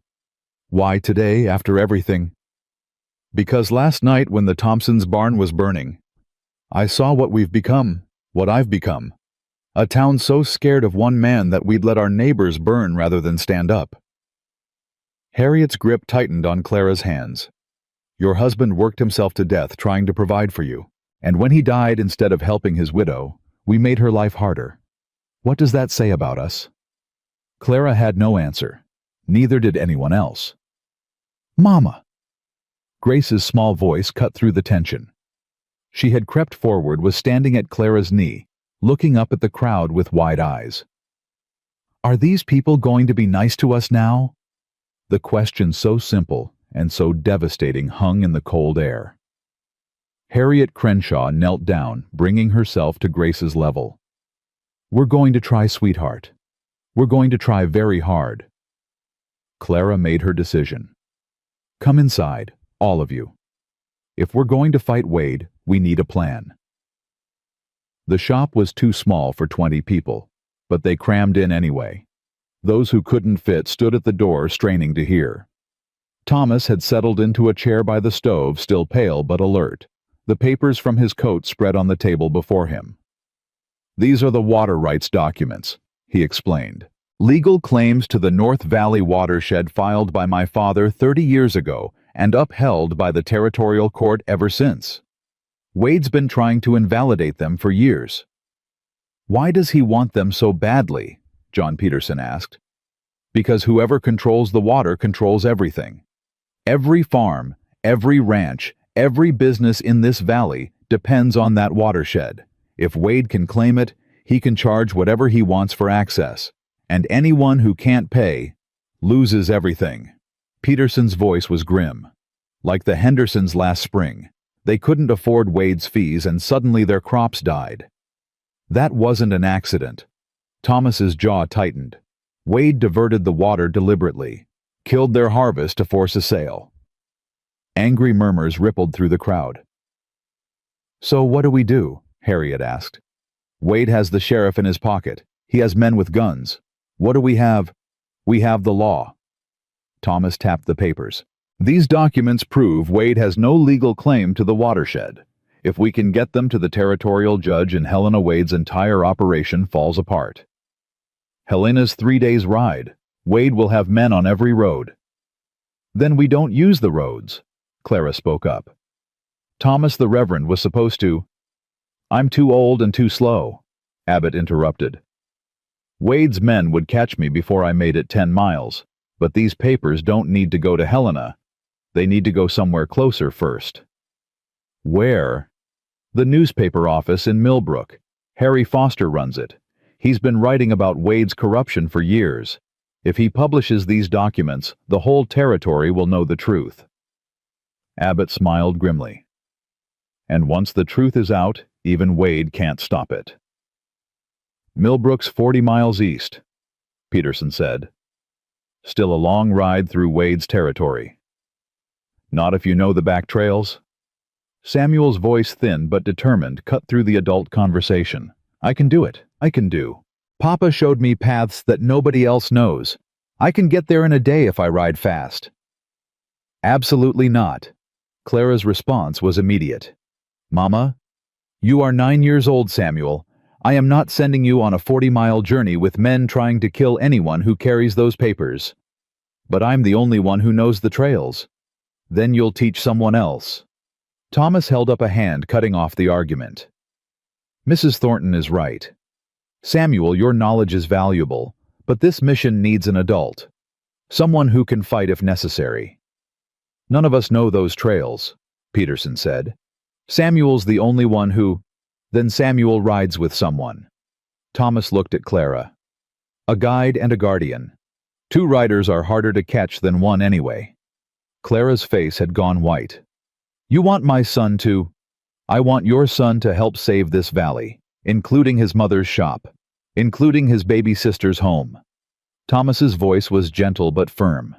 "Why today, after everything?" "Because last night when the Thompsons' barn was burning, I saw what we've become, what I've become. A town so scared of one man that we'd let our neighbors burn rather than stand up." Harriet's grip tightened on Clara's hands. "Your husband worked himself to death trying to provide for you, and when he died, instead of helping his widow, we made her life harder. What does that say about us?" Clara had no answer. Neither did anyone else. "Mama!" Grace's small voice cut through the tension. She had crept forward, was standing at Clara's knee, looking up at the crowd with wide eyes. "Are these people going to be nice to us now?" The question, so simple and so devastating, hung in the cold air. Harriet Crenshaw knelt down, bringing herself to Grace's level. "We're going to try, sweetheart. We're going to try very hard." Clara made her decision. "Come inside, all of you. If we're going to fight Wade, we need a plan." The shop was too small for 20 people, but they crammed in anyway. Those who couldn't fit stood at the door, straining to hear. Thomas had settled into a chair by the stove, still pale but alert, the papers from his coat spread on the table before him. "These are the water rights documents," he explained. "Legal claims to the North Valley watershed filed by my father 30 years ago and upheld by the territorial court ever since. Wade's been trying to invalidate them for years." "Why does he want them so badly?" John Peterson asked. "Because whoever controls the water controls everything. Every farm, every ranch, every business in this valley depends on that watershed. If Wade can claim it, he can charge whatever he wants for access, and anyone who can't pay loses everything." Peterson's voice was grim. Like the Hendersons last spring, they couldn't afford Wade's fees and suddenly their crops died. That wasn't an accident. Thomas's jaw tightened. Wade diverted the water deliberately, killed their harvest to force a sale. Angry murmurs rippled through the crowd. "So what do we do?" Harriet asked. "Wade has the sheriff in his pocket. He has men with guns. What do we have?" "We have the law." Thomas tapped the papers. "These documents prove Wade has no legal claim to the watershed. If we can get them to the territorial judge and Helena, Wade's entire operation falls apart. Helena's 3 days' ride. Wade will have men on every road." "Then we don't use the roads," Clara spoke up. "Thomas the Reverend was supposed to—" "I'm too old and too slow," Abbott interrupted. "Wade's men would catch me before I made it 10 miles, but these papers don't need to go to Helena. They need to go somewhere closer first." "Where?" "The newspaper office in Millbrook. Harry Foster runs it. He's been writing about Wade's corruption for years. If he publishes these documents, the whole territory will know the truth." Abbott smiled grimly. "And once the truth is out, even Wade can't stop it." "Millbrook's 40 miles east," Peterson said. "Still a long ride through Wade's territory." "Not if you know the back trails." Samuel's voice, thin but determined, cut through the adult conversation. "I can do it. I can do. Papa showed me paths that nobody else knows. I can get there in a day if I ride fast." "Absolutely not." Clara's response was immediate. "Mama, you are 9 years old, Samuel. I am not sending you on a 40-mile journey with men trying to kill anyone who carries those papers. But I'm the only one who knows the trails. Then you'll teach someone else." Thomas held up a hand, cutting off the argument. "Mrs. Thornton is right. Samuel, your knowledge is valuable, but this mission needs an adult. Someone who can fight if necessary." "None of us know those trails," Peterson said. "Samuel's the only one who—" "Then Samuel rides with someone." Thomas looked at Clara. "A guide and a guardian. 2 riders are harder to catch than one anyway." Clara's face had gone white. "You want my son to—" "I want your son to help save this valley, including his mother's shop, including his baby sister's home." Thomas's voice was gentle but firm.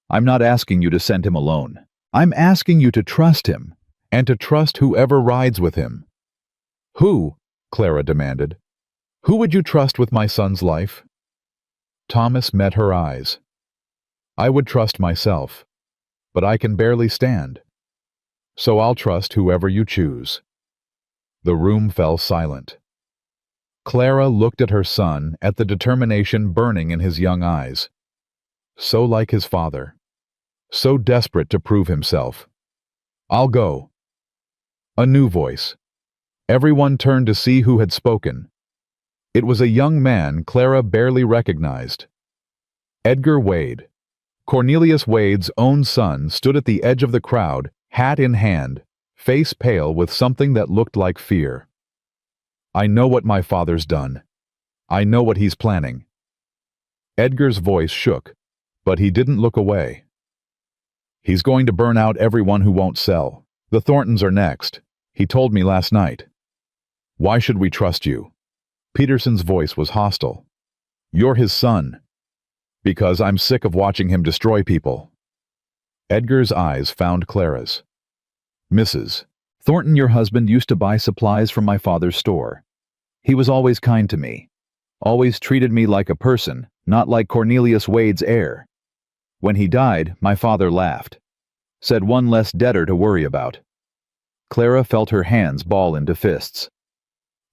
"I'm not asking you to send him alone. I'm asking you to trust him, and to trust whoever rides with him." "Who?" Clara demanded. "Who would you trust with my son's life?" Thomas met her eyes. "I would trust myself, but I can barely stand. So I'll trust whoever you choose." The room fell silent. Clara looked at her son, at the determination burning in his young eyes. So like his father. So desperate to prove himself. "I'll go." A new voice. Everyone turned to see who had spoken. It was a young man Clara barely recognized. Edgar Wade. Cornelius Wade's own son stood at the edge of the crowd, hat in hand, face pale with something that looked like fear. "I know what my father's done. I know what he's planning." Edgar's voice shook, but he didn't look away. "He's going to burn out everyone who won't sell. The Thorntons are next. He told me last night." "Why should we trust you?" Peterson's voice was hostile. "You're his son." "Because I'm sick of watching him destroy people." Edgar's eyes found Clara's. "Mrs. Thornton, your husband, used to buy supplies from my father's store. He was always kind to me. Always treated me like a person, not like Cornelius Wade's heir. When he died, my father laughed. Said one less debtor to worry about. Clara felt her hands ball into fists.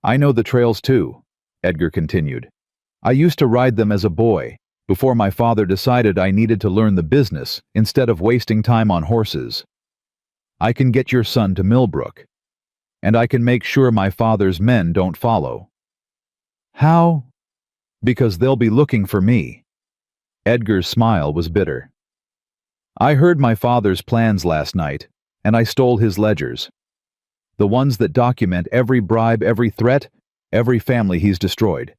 I know the trails too, Edgar continued. I used to ride them as a boy, before my father decided I needed to learn the business instead of wasting time on horses. I can get your son to Millbrook, and I can make sure my father's men don't follow. How? Because they'll be looking for me. Edgar's smile was bitter. I heard my father's plans last night, and I stole his ledgers. The ones that document every bribe, every threat, every family he's destroyed.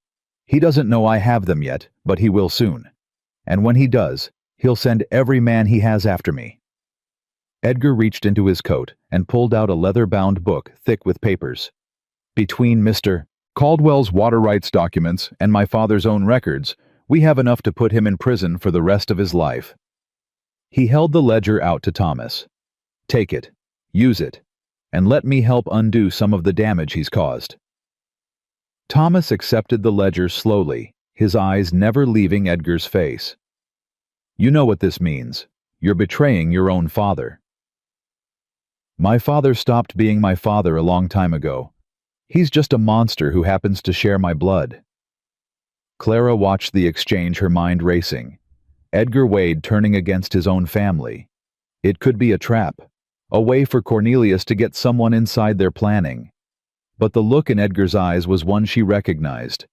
He doesn't know I have them yet, but he will soon. And when he does, he'll send every man he has after me. Edgar reached into his coat and pulled out a leather-bound book thick with papers. Between Mr. Caldwell's water rights documents and my father's own records, we have enough to put him in prison for the rest of his life. He held the ledger out to Thomas. Take it, use it, and let me help undo some of the damage he's caused. Thomas accepted the ledger slowly, his eyes never leaving Edgar's face. You know what this means. You're betraying your own father. My father stopped being my father a long time ago. He's just a monster who happens to share my blood. Clara watched the exchange, her mind racing. Edgar Wade turning against his own family. It could be a trap, a way for Cornelius to get someone inside their planning. But the look in Edgar's eyes was one she recognized.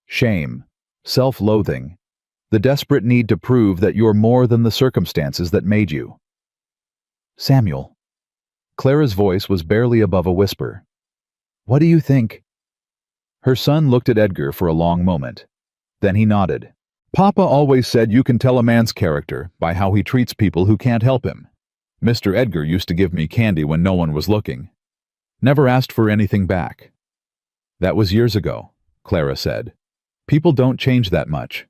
Shame, self-loathing, the desperate need to prove that you're more than the circumstances that made you. Samuel. Clara's voice was barely above a whisper. What do you think? Her son looked at Edgar for a long moment. Then he nodded. Papa always said you can tell a man's character by how he treats people who can't help him. Mr. Edgar used to give me candy when no one was looking. Never asked for anything back. That was years ago, Clara said. People don't change that much.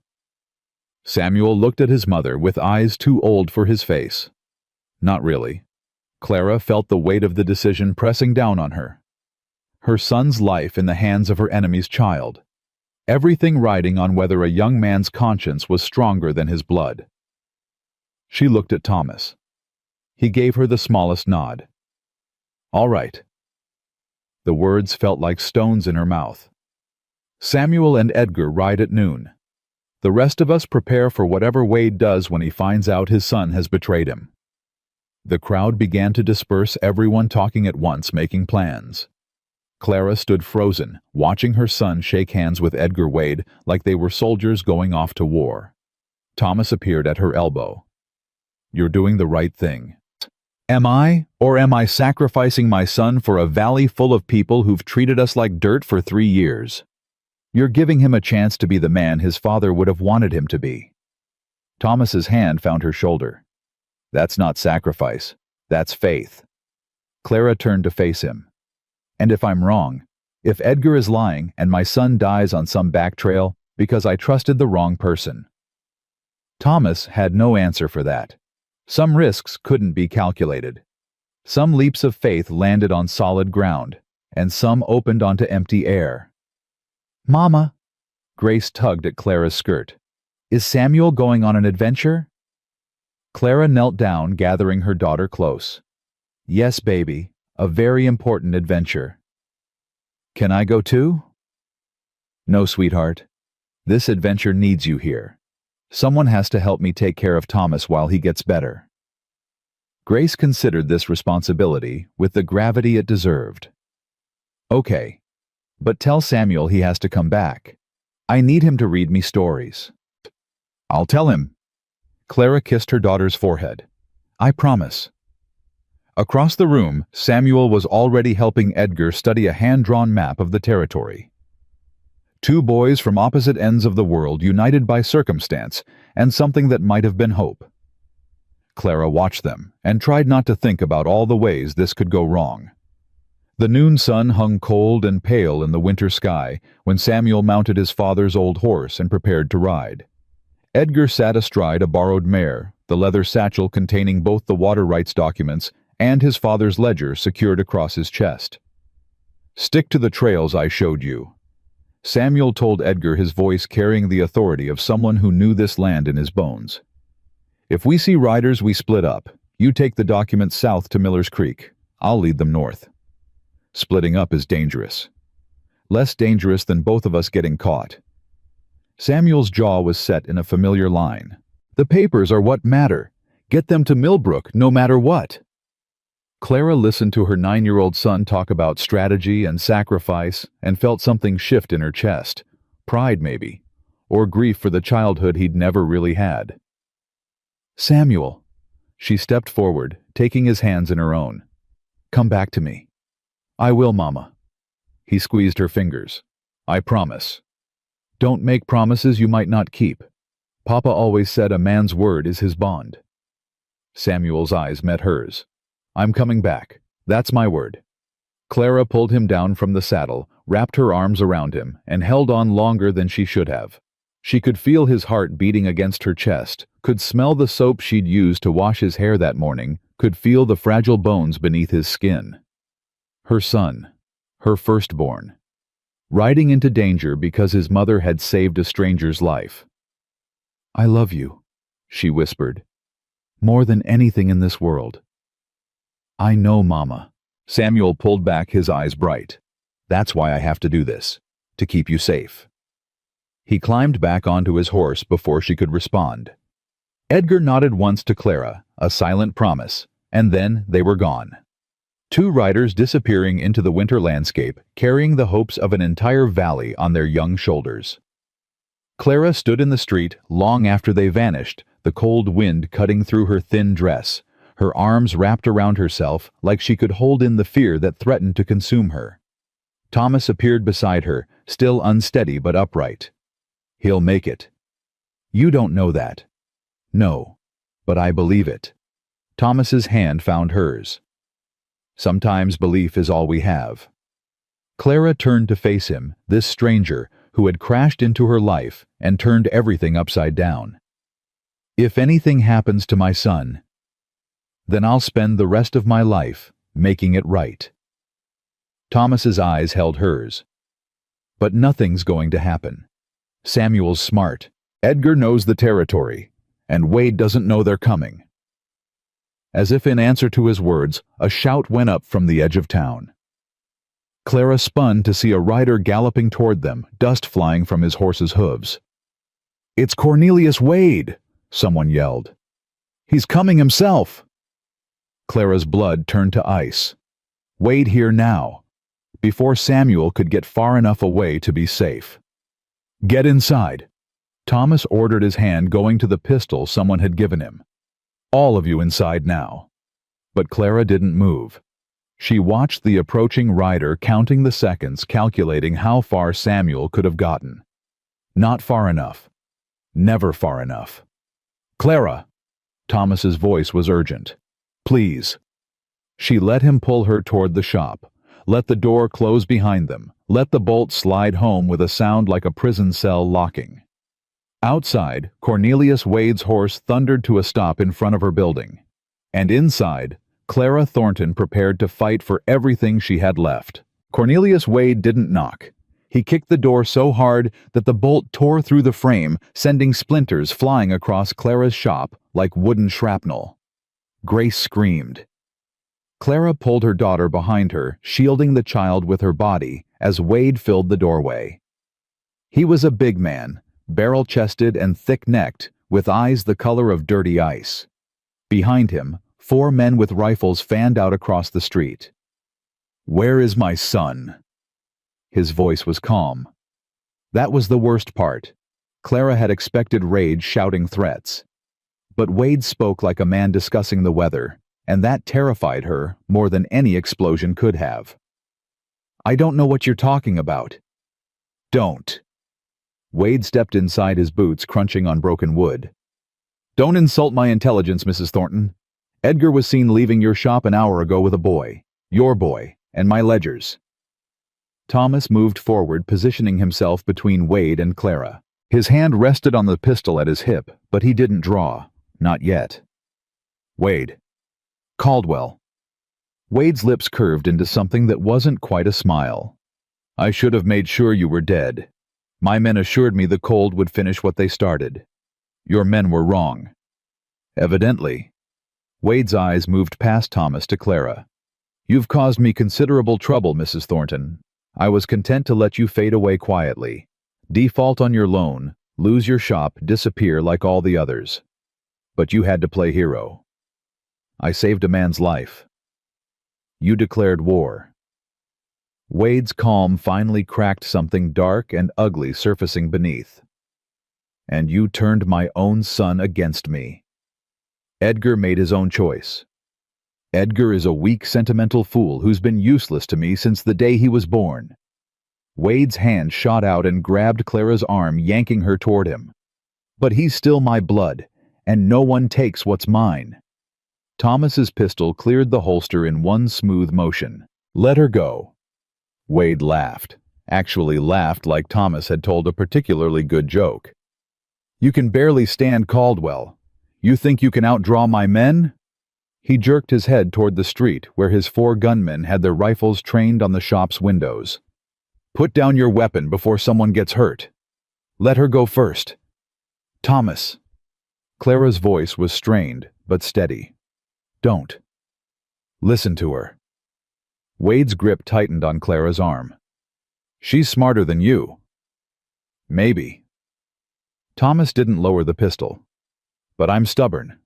Samuel looked at his mother with eyes too old for his face. Not really. Clara felt the weight of the decision pressing down on her. Her son's life in the hands of her enemy's child. Everything riding on whether a young man's conscience was stronger than his blood. She looked at Thomas. He gave her the smallest nod. All right. The words felt like stones in her mouth. Samuel and Edgar ride at noon. The rest of us prepare for whatever Wade does when he finds out his son has betrayed him. The crowd began to disperse, everyone talking at once, making plans. Clara stood frozen, watching her son shake hands with Edgar Wade like they were soldiers going off to war. Thomas appeared at her elbow. You're doing the right thing. Am I, or am I sacrificing my son for a valley full of people who've treated us like dirt for 3 years? You're giving him a chance to be the man his father would have wanted him to be. Thomas's hand found her shoulder. That's not sacrifice. That's faith. Clara turned to face him. And if I'm wrong, if Edgar is lying and my son dies on some back trail because I trusted the wrong person. Thomas had no answer for that. Some risks couldn't be calculated. Some leaps of faith landed on solid ground, and some opened onto empty air. Mama, Grace tugged at Clara's skirt. Is Samuel going on an adventure? Clara knelt down, gathering her daughter close. Yes, baby, a very important adventure. Can I go too? No, sweetheart. This adventure needs you here. Someone has to help me take care of Thomas while he gets better. Grace considered this responsibility with the gravity it deserved. Okay, but tell Samuel he has to come back. I need him to read me stories. I'll tell him. Clara kissed her daughter's forehead. I promise. Across the room, Samuel was already helping Edgar study a hand-drawn map of the territory. Two boys from opposite ends of the world united by circumstance and something that might have been hope. Clara watched them and tried not to think about all the ways this could go wrong. The noon sun hung cold and pale in the winter sky when Samuel mounted his father's old horse and prepared to ride. Edgar sat astride a borrowed mare, the leather satchel containing both the water rights documents and his father's ledger secured across his chest. Stick to the trails I showed you. Samuel told Edgar, his voice carrying the authority of someone who knew this land in his bones. If we see riders, we split up. You take the documents south to Miller's Creek. I'll lead them north. Splitting up is dangerous. Less dangerous than both of us getting caught. Samuel's jaw was set in a familiar line. The papers are what matter. Get them to Millbrook no matter what. Clara listened to her 9-year-old son talk about strategy and sacrifice and felt something shift in her chest. Pride, maybe, or grief for the childhood he'd never really had. Samuel. She stepped forward, taking his hands in her own. Come back to me. I will, Mama. He squeezed her fingers. I promise. Don't make promises you might not keep. Papa always said a man's word is his bond. Samuel's eyes met hers. I'm coming back. That's my word. Clara pulled him down from the saddle, wrapped her arms around him, and held on longer than she should have. She could feel his heart beating against her chest, could smell the soap she'd used to wash his hair that morning, could feel the fragile bones beneath his skin. Her son, her firstborn, riding into danger because his mother had saved a stranger's life. I love you, she whispered, more than anything in this world. I know, Mama. Samuel pulled back, his eyes bright. That's why I have to do this, to keep you safe. He climbed back onto his horse before she could respond. Edgar nodded once to Clara, a silent promise, and then they were gone. Two riders disappearing into the winter landscape, carrying the hopes of an entire valley on their young shoulders. Clara stood in the street long after they vanished, the cold wind cutting through her thin dress, her arms wrapped around herself like she could hold in the fear that threatened to consume her. Thomas appeared beside her, still unsteady but upright. He'll make it. You don't know that. No, but I believe it. Thomas's hand found hers. Sometimes belief is all we have. Clara turned to face him, this stranger who had crashed into her life and turned everything upside down. If anything happens to my son, then I'll spend the rest of my life making it right. Thomas's eyes held hers. But nothing's going to happen. Samuel's smart. Edgar knows the territory, and Wade doesn't know they're coming. As if in answer to his words, a shout went up from the edge of town. Clara spun to see a rider galloping toward them, dust flying from his horse's hooves. It's Cornelius Wade, someone yelled. He's coming himself. Clara's blood turned to ice. Wade here now, before Samuel could get far enough away to be safe. Get inside. Thomas ordered, his hand going to the pistol someone had given him. All of you inside now. But Clara didn't move. She watched the approaching rider, counting the seconds, calculating how far Samuel could have gotten. Not far enough. Never far enough. Clara! Thomas's voice was urgent. Please. She let him pull her toward the shop, let the door close behind them, let the bolt slide home with a sound like a prison cell locking. Outside, Cornelius Wade's horse thundered to a stop in front of her building. And inside, Clara Thornton prepared to fight for everything she had left. Cornelius Wade didn't knock. He kicked the door so hard that the bolt tore through the frame, sending splinters flying across Clara's shop like wooden shrapnel. Grace screamed. Clara pulled her daughter behind her, shielding the child with her body, as Wade filled the doorway. He was a big man, barrel-chested and thick-necked, with eyes the color of dirty ice. Behind him, 4 men with rifles fanned out across the street. Where is my son? His voice was calm. That was the worst part. Clara had expected rage shouting threats. But Wade spoke like a man discussing the weather, and that terrified her more than any explosion could have. I don't know what you're talking about. Don't. Wade stepped inside his boots, crunching on broken wood. Don't insult my intelligence, Mrs. Thornton. Edgar was seen leaving your shop an hour ago with a boy, your boy, and my ledgers. Thomas moved forward, positioning himself between Wade and Clara. His hand rested on the pistol at his hip, but he didn't draw. Not yet. Wade. Caldwell. Wade's lips curved into something that wasn't quite a smile. I should have made sure you were dead. My men assured me the cold would finish what they started. Your men were wrong. Evidently. Wade's eyes moved past Thomas to Clara. You've caused me considerable trouble, Mrs. Thornton. I was content to let you fade away quietly. Default on your loan, lose your shop, disappear like all the others. But you had to play hero. I saved a man's life. You declared war. Wade's calm finally cracked something dark and ugly surfacing beneath. And you turned my own son against me. Edgar made his own choice. Edgar is a weak, sentimental fool who's been useless to me since the day he was born. Wade's hand shot out and grabbed Clara's arm, yanking her toward him. But he's still my blood, and no one takes what's mine. Thomas's pistol cleared the holster in one smooth motion. Let her go. Wade laughed. Actually laughed like Thomas had told a particularly good joke. You can barely stand Caldwell. You think you can outdraw my men? He jerked his head toward the street where his 4 gunmen had their rifles trained on the shop's windows. Put down your weapon before someone gets hurt. Let her go first. Thomas. Clara's voice was strained, but steady. Don't. Listen to her. Wade's grip tightened on Clara's arm. She's smarter than you. Maybe. Thomas didn't lower the pistol. But I'm stubborn.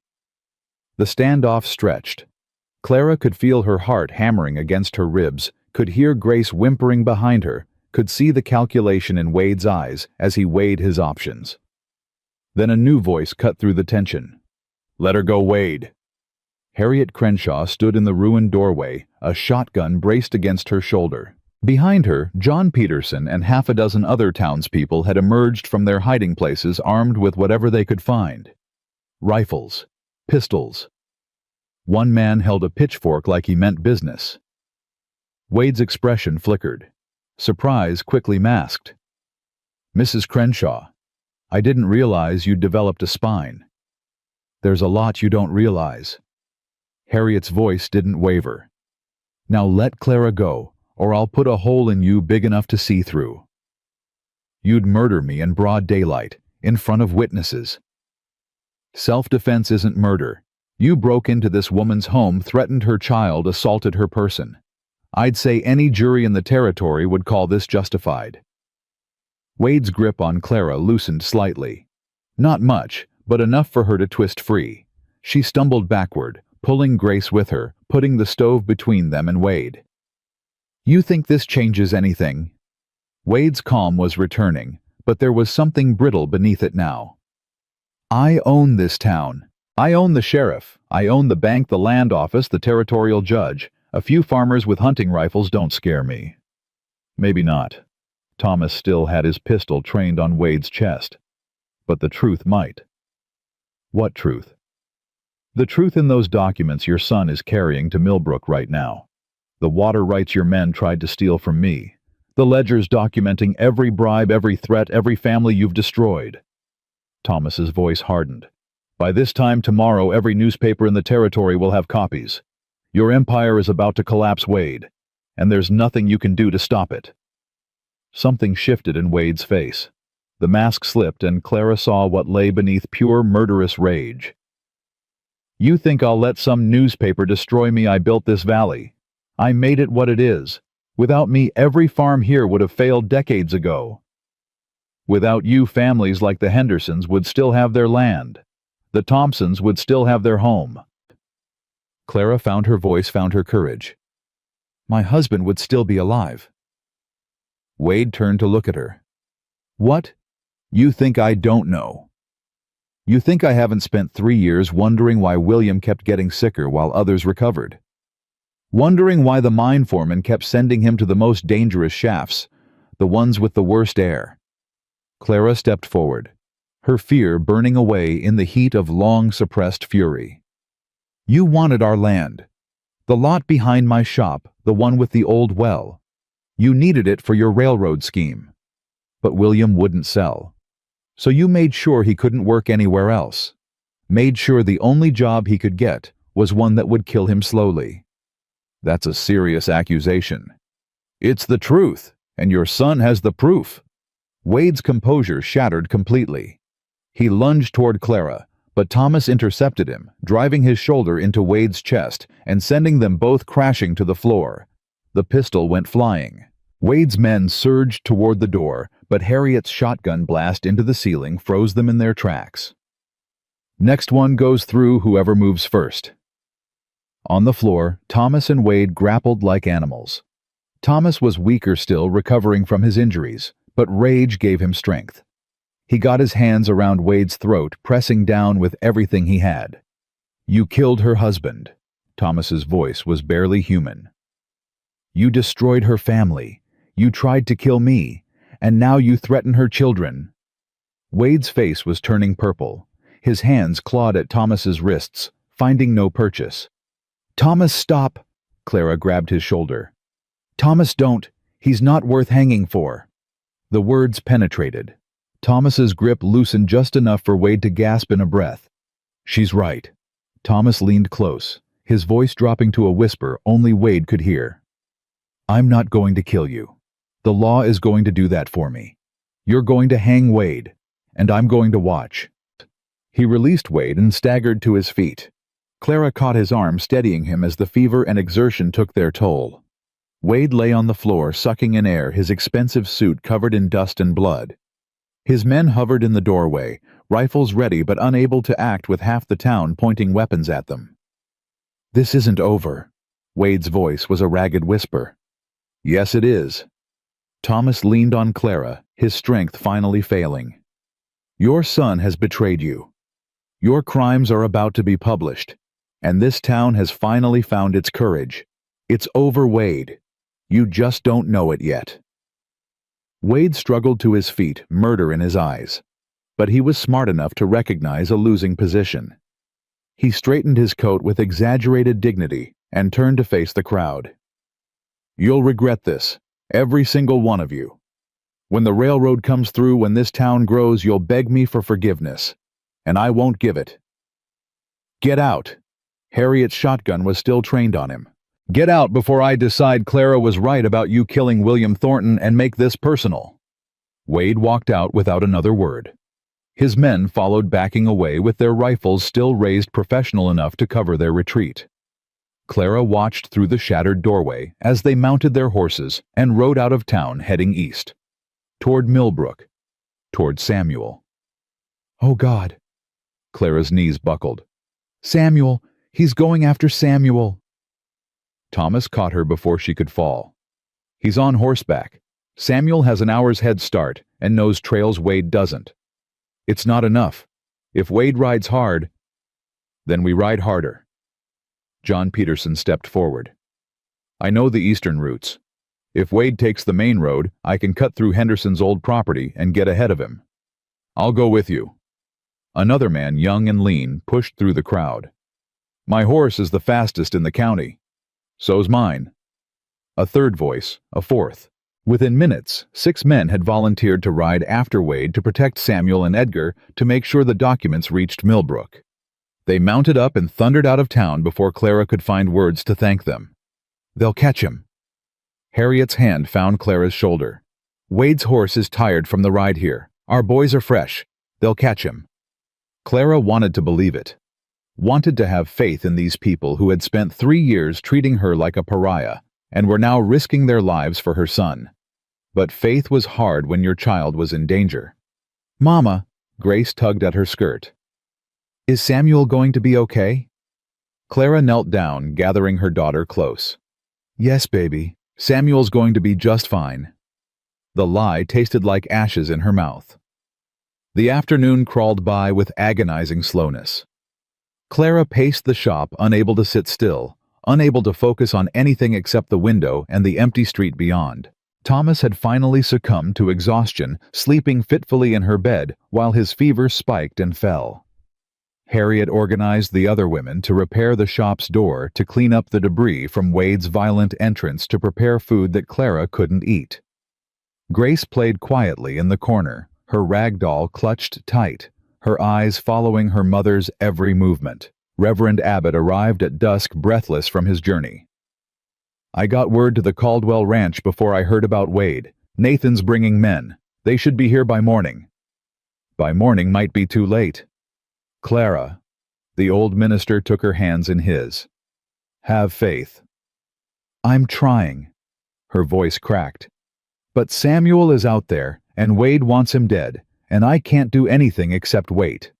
The standoff stretched. Clara could feel her heart hammering against her ribs, could hear Grace whimpering behind her, could see the calculation in Wade's eyes as he weighed his options. Then a new voice cut through the tension. Let her go, Wade. Harriet Crenshaw stood in the ruined doorway, a shotgun braced against her shoulder. Behind her, John Peterson and half a dozen other townspeople had emerged from their hiding places armed with whatever they could find. Rifles. Pistols. One man held a pitchfork like he meant business. Wade's expression flickered. Surprise quickly masked. Mrs. Crenshaw, I didn't realize you'd developed a spine. There's a lot you don't realize. Harriet's voice didn't waver. Now let Clara go, or I'll put a hole in you big enough to see through. You'd murder me in broad daylight, in front of witnesses. Self-defense isn't murder. You broke into this woman's home, threatened her child, assaulted her person. I'd say any jury in the territory would call this justified. Wade's grip on Clara loosened slightly. Not much, but enough for her to twist free. She stumbled backward, pulling Grace with her, putting the stove between them and Wade. You think this changes anything? Wade's calm was returning, but there was something brittle beneath it now. I own this town. I own the sheriff. I own the bank, the land office, the territorial judge. A few farmers with hunting rifles don't scare me. Maybe not. Thomas still had his pistol trained on Wade's chest. But the truth might. What truth? The truth in those documents your son is carrying to Millbrook right now. The water rights your men tried to steal from me. The ledgers documenting every bribe, every threat, every family you've destroyed. Thomas's voice hardened. By this time tomorrow, every newspaper in the territory will have copies. Your empire is about to collapse, Wade, and there's nothing you can do to stop it. Something shifted in Wade's face. The mask slipped and Clara saw what lay beneath pure murderous rage. You think I'll let some newspaper destroy me? I built this valley. I made it what it is. Without me, every farm here would have failed decades ago. Without you, families like the Hendersons would still have their land. The Thompsons would still have their home. Clara found her voice, found her courage. My husband would still be alive. Wade turned to look at her. What? You think I don't know? You think I haven't spent 3 years wondering why William kept getting sicker while others recovered? Wondering why the mine foreman kept sending him to the most dangerous shafts, the ones with the worst air? Clara stepped forward, her fear burning away in the heat of long-suppressed fury. You wanted our land. The lot behind my shop, the one with the old well. You needed it for your railroad scheme. But William wouldn't sell. So you made sure he couldn't work anywhere else. Made sure the only job he could get was one that would kill him slowly. That's a serious accusation. It's the truth, and your son has the proof. Wade's composure shattered completely. He lunged toward Clara, but Thomas intercepted him, driving his shoulder into Wade's chest and sending them both crashing to the floor. The pistol went flying. Wade's men surged toward the door, but Harriet's shotgun blast into the ceiling froze them in their tracks. Next one goes through whoever moves first. On the floor, Thomas and Wade grappled like animals. Thomas was weaker still, recovering from his injuries, but rage gave him strength. He got his hands around Wade's throat, pressing down with everything he had. "You killed her husband." Thomas's voice was barely human. "You destroyed her family. You tried to kill me, and now you threaten her children." Wade's face was turning purple. His hands clawed at Thomas's wrists, finding no purchase. "Thomas, stop!" Clara grabbed his shoulder. "Thomas, don't. He's not worth hanging for." The words penetrated. Thomas's grip loosened just enough for Wade to gasp in a breath. "She's right." Thomas leaned close, his voice dropping to a whisper only Wade could hear. "I'm not going to kill you. The law is going to do that for me. You're going to hang Wade, and I'm going to watch." He released Wade and staggered to his feet. Clara caught his arm, steadying him as the fever and exertion took their toll. Wade lay on the floor, sucking in air, his expensive suit covered in dust and blood. His men hovered in the doorway, rifles ready but unable to act with half the town pointing weapons at them. "This isn't over." Wade's voice was a ragged whisper. "Yes, it is." Thomas leaned on Clara, his strength finally failing. "Your son has betrayed you. Your crimes are about to be published, and this town has finally found its courage. It's over, Wade. You just don't know it yet." Wade struggled to his feet, murder in his eyes. But he was smart enough to recognize a losing position. He straightened his coat with exaggerated dignity and turned to face the crowd. "You'll regret this, every single one of you. When the railroad comes through, when this town grows, you'll beg me for forgiveness, and I won't give it. Get out." Harriet's shotgun was still trained on him. "Get out before I decide Clara was right about you killing William Thornton and make this personal." Wade walked out without another word. His men followed, backing away with their rifles still raised professional enough to cover their retreat. Clara watched through the shattered doorway as they mounted their horses and rode out of town, heading east. Toward Millbrook. Toward Samuel. "Oh God." Clara's knees buckled. "Samuel! He's going after Samuel!" Thomas caught her before she could fall. "He's on horseback. Samuel has an hour's head start and knows trails Wade doesn't. It's not enough. If Wade rides hard, then we ride harder." John Peterson stepped forward. "I know the eastern routes. If Wade takes the main road, I can cut through Henderson's old property and get ahead of him. I'll go with you." Another man, young and lean, pushed through the crowd. "My horse is the fastest in the county." "So's mine." A third voice, a fourth. Within minutes, 6 men had volunteered to ride after Wade to protect Samuel and Edgar to make sure the documents reached Millbrook. They mounted up and thundered out of town before Clara could find words to thank them. "They'll catch him." Harriet's hand found Clara's shoulder. "Wade's horse is tired from the ride here. Our boys are fresh. They'll catch him." Clara wanted to believe it. Wanted to have faith in these people who had spent 3 years treating her like a pariah and were now risking their lives for her son. But faith was hard when your child was in danger. "Mama," Grace tugged at her skirt. "Is Samuel going to be okay?" Clara knelt down, gathering her daughter close. "Yes, baby. Samuel's going to be just fine." The lie tasted like ashes in her mouth. The afternoon crawled by with agonizing slowness. Clara paced the shop, unable to sit still, unable to focus on anything except the window and the empty street beyond. Thomas had finally succumbed to exhaustion, sleeping fitfully in her bed while his fever spiked and fell. Harriet organized the other women to repair the shop's door, to clean up the debris from Wade's violent entrance, to prepare food that Clara couldn't eat. Grace played quietly in the corner, her rag doll clutched tight, her eyes following her mother's every movement. Reverend Abbott arrived at dusk, breathless from his journey. "I got word to the Caldwell Ranch before I heard about Wade. Nathan's bringing men. They should be here by morning." By morning might be too late. Clara, the old minister took her hands in his. Have faith. I'm trying. Her voice cracked. But Samuel is out there, and Wade wants him dead, and I can't do anything except wait.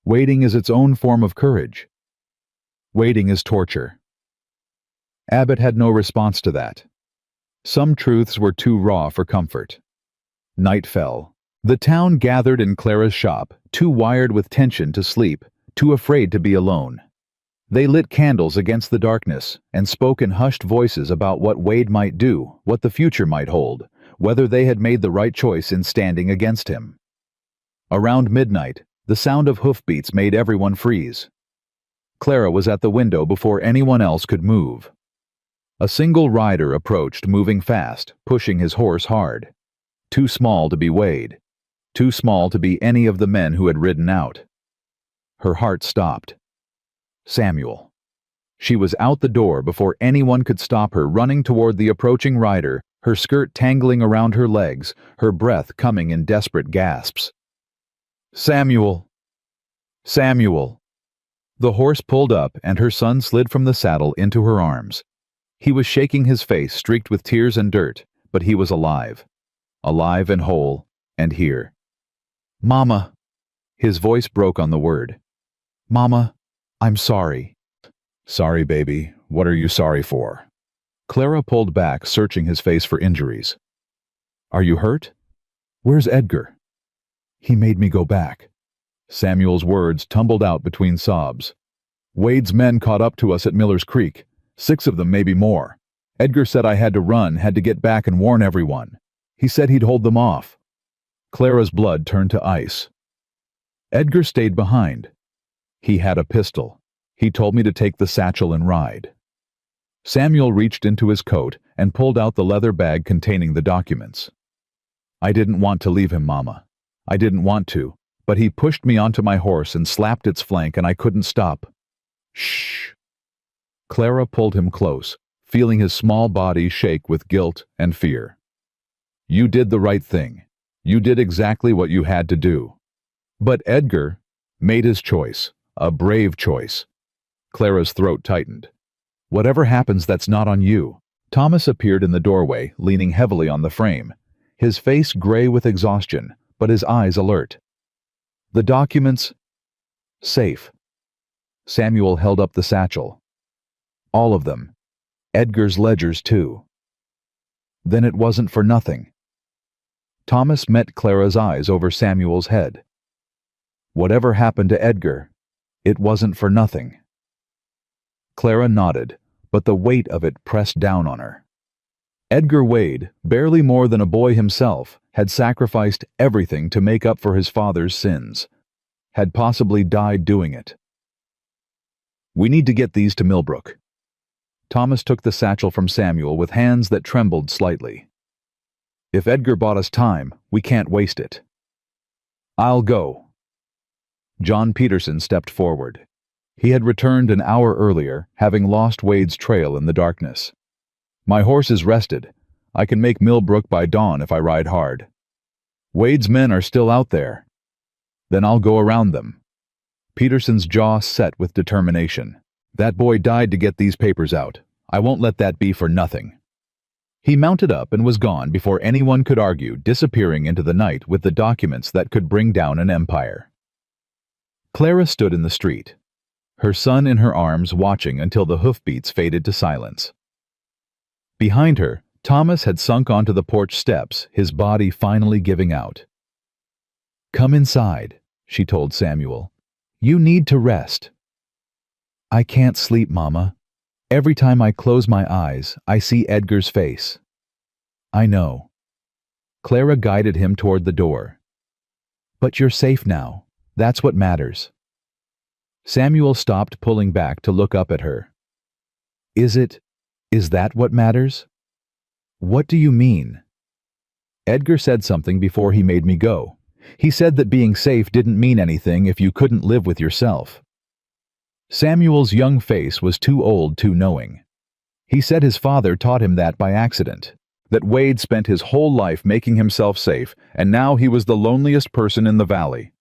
Waiting is its own form of courage. Waiting is torture. Abbott had no response to that. Some truths were too raw for comfort. Night fell. The town gathered in Clara's shop, too wired with tension to sleep, too afraid to be alone. They lit candles against the darkness and spoke in hushed voices about what Wade might do, what the future might hold, whether they had made the right choice in standing against him. Around midnight, the sound of hoofbeats made everyone freeze. Clara was at the window before anyone else could move. A single rider approached, moving fast, pushing his horse hard. Too small to be Wade. Too small to be any of the men who had ridden out. Her heart stopped. Samuel. She was out the door before anyone could stop her, running toward the approaching rider, her skirt tangling around her legs, her breath coming in desperate gasps. Samuel! Samuel! The horse pulled up and her son slid from the saddle into her arms. He was shaking, his face streaked with tears and dirt, but he was alive. Alive and whole, and here. Mama! His voice broke on the word. Mama, I'm sorry. Sorry, baby. What are you sorry for? Clara pulled back, searching his face for injuries. Are you hurt? Where's Edgar? He made me go back. Samuel's words tumbled out between sobs. Wade's men caught up to us at Miller's Creek. 6 of them, maybe more. Edgar said I had to run, had to get back and warn everyone. He said he'd hold them off. Clara's blood turned to ice. Edgar stayed behind. He had a pistol. He told me to take the satchel and ride. Samuel reached into his coat and pulled out the leather bag containing the documents. I didn't want to leave him, Mama. I didn't want to, but he pushed me onto my horse and slapped its flank, and I couldn't stop. Shh. Clara pulled him close, feeling his small body shake with guilt and fear. You did the right thing. You did exactly what you had to do. But Edgar made his choice, a brave choice. Clara's throat tightened. Whatever happens, that's not on you. Thomas appeared in the doorway, leaning heavily on the frame, his face gray with exhaustion, but his eyes alert. The documents... safe. Samuel held up the satchel. All of them. Edgar's ledgers, too. Then it wasn't for nothing. Thomas met Clara's eyes over Samuel's head. Whatever happened to Edgar, it wasn't for nothing. Clara nodded, but the weight of it pressed down on her. Edgar Wade, barely more than a boy himself, had sacrificed everything to make up for his father's sins, had possibly died doing it. We need to get these to Millbrook. Thomas took the satchel from Samuel with hands that trembled slightly. If Edgar bought us time, we can't waste it. I'll go. John Peterson stepped forward. He had returned an hour earlier, having lost Wade's trail in the darkness. My horse is rested. I can make Millbrook by dawn if I ride hard. Wade's men are still out there. Then I'll go around them. Peterson's jaw set with determination. That boy died to get these papers out. I won't let that be for nothing. He mounted up and was gone before anyone could argue, disappearing into the night with the documents that could bring down an empire. Clara stood in the street, her son in her arms, watching until the hoofbeats faded to silence. Behind her, Thomas had sunk onto the porch steps, his body finally giving out. Come inside, she told Samuel. You need to rest. I can't sleep, Mama. Every time I close my eyes, I see Edgar's face. I know. Clara guided him toward the door. But you're safe now. That's what matters. Samuel stopped pulling back to look up at her. Is that what matters? What do you mean? Edgar said something before he made me go. He said that being safe didn't mean anything if you couldn't live with yourself. Samuel's young face was too old, too knowing. He said his father taught him that by accident, that Wade spent his whole life making himself safe, and now he was the loneliest person in the valley.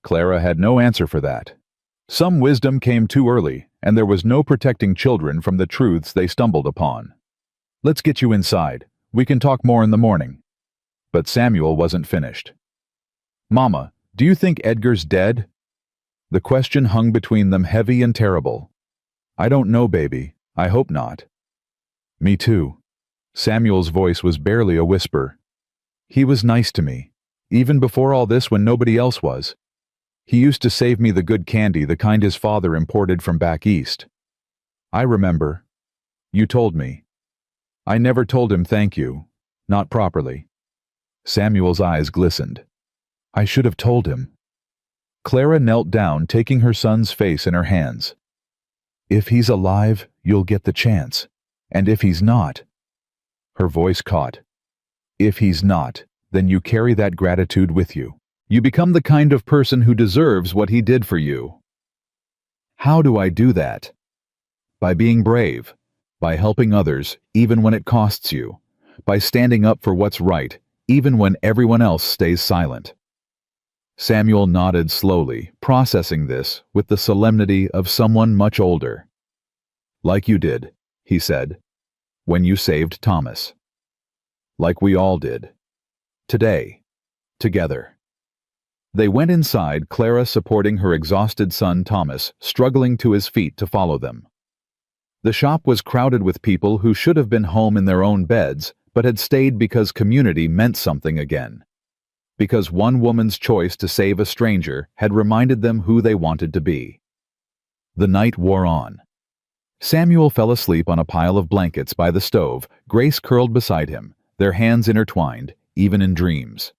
Clara had no answer for that. Some wisdom came too early, and there was no protecting children from the truths they stumbled upon. "Let's get you inside. We can talk more in the morning." But Samuel wasn't finished. "Mama, do you think Edgar's dead?" The question hung between them, heavy and terrible. "I don't know, baby. I hope not." "Me too." Samuel's voice was barely a whisper. "He was nice to me, even before all this when nobody else was. He used to save me the good candy, the kind his father imported from back east. I remember. You told me. I never told him thank you. Not properly." Samuel's eyes glistened. "I should have told him." Clara knelt down, taking her son's face in her hands. "If he's alive, you'll get the chance. And if he's not—" Her voice caught. "If he's not, then you carry that gratitude with you. You become the kind of person who deserves what he did for you." "How do I do that?" "By being brave. By helping others, even when it costs you. By standing up for what's right, even when everyone else stays silent." Samuel nodded slowly, processing this with the solemnity of someone much older. "Like you did," he said, "when you saved Thomas. Like we all did. Today. Together." They went inside, Clara supporting her exhausted son Thomas, struggling to his feet to follow them. The shop was crowded with people who should have been home in their own beds, but had stayed because community meant something again. Because one woman's choice to save a stranger had reminded them who they wanted to be. The night wore on. Samuel fell asleep on a pile of blankets by the stove, Grace curled beside him, their hands intertwined, even in dreams.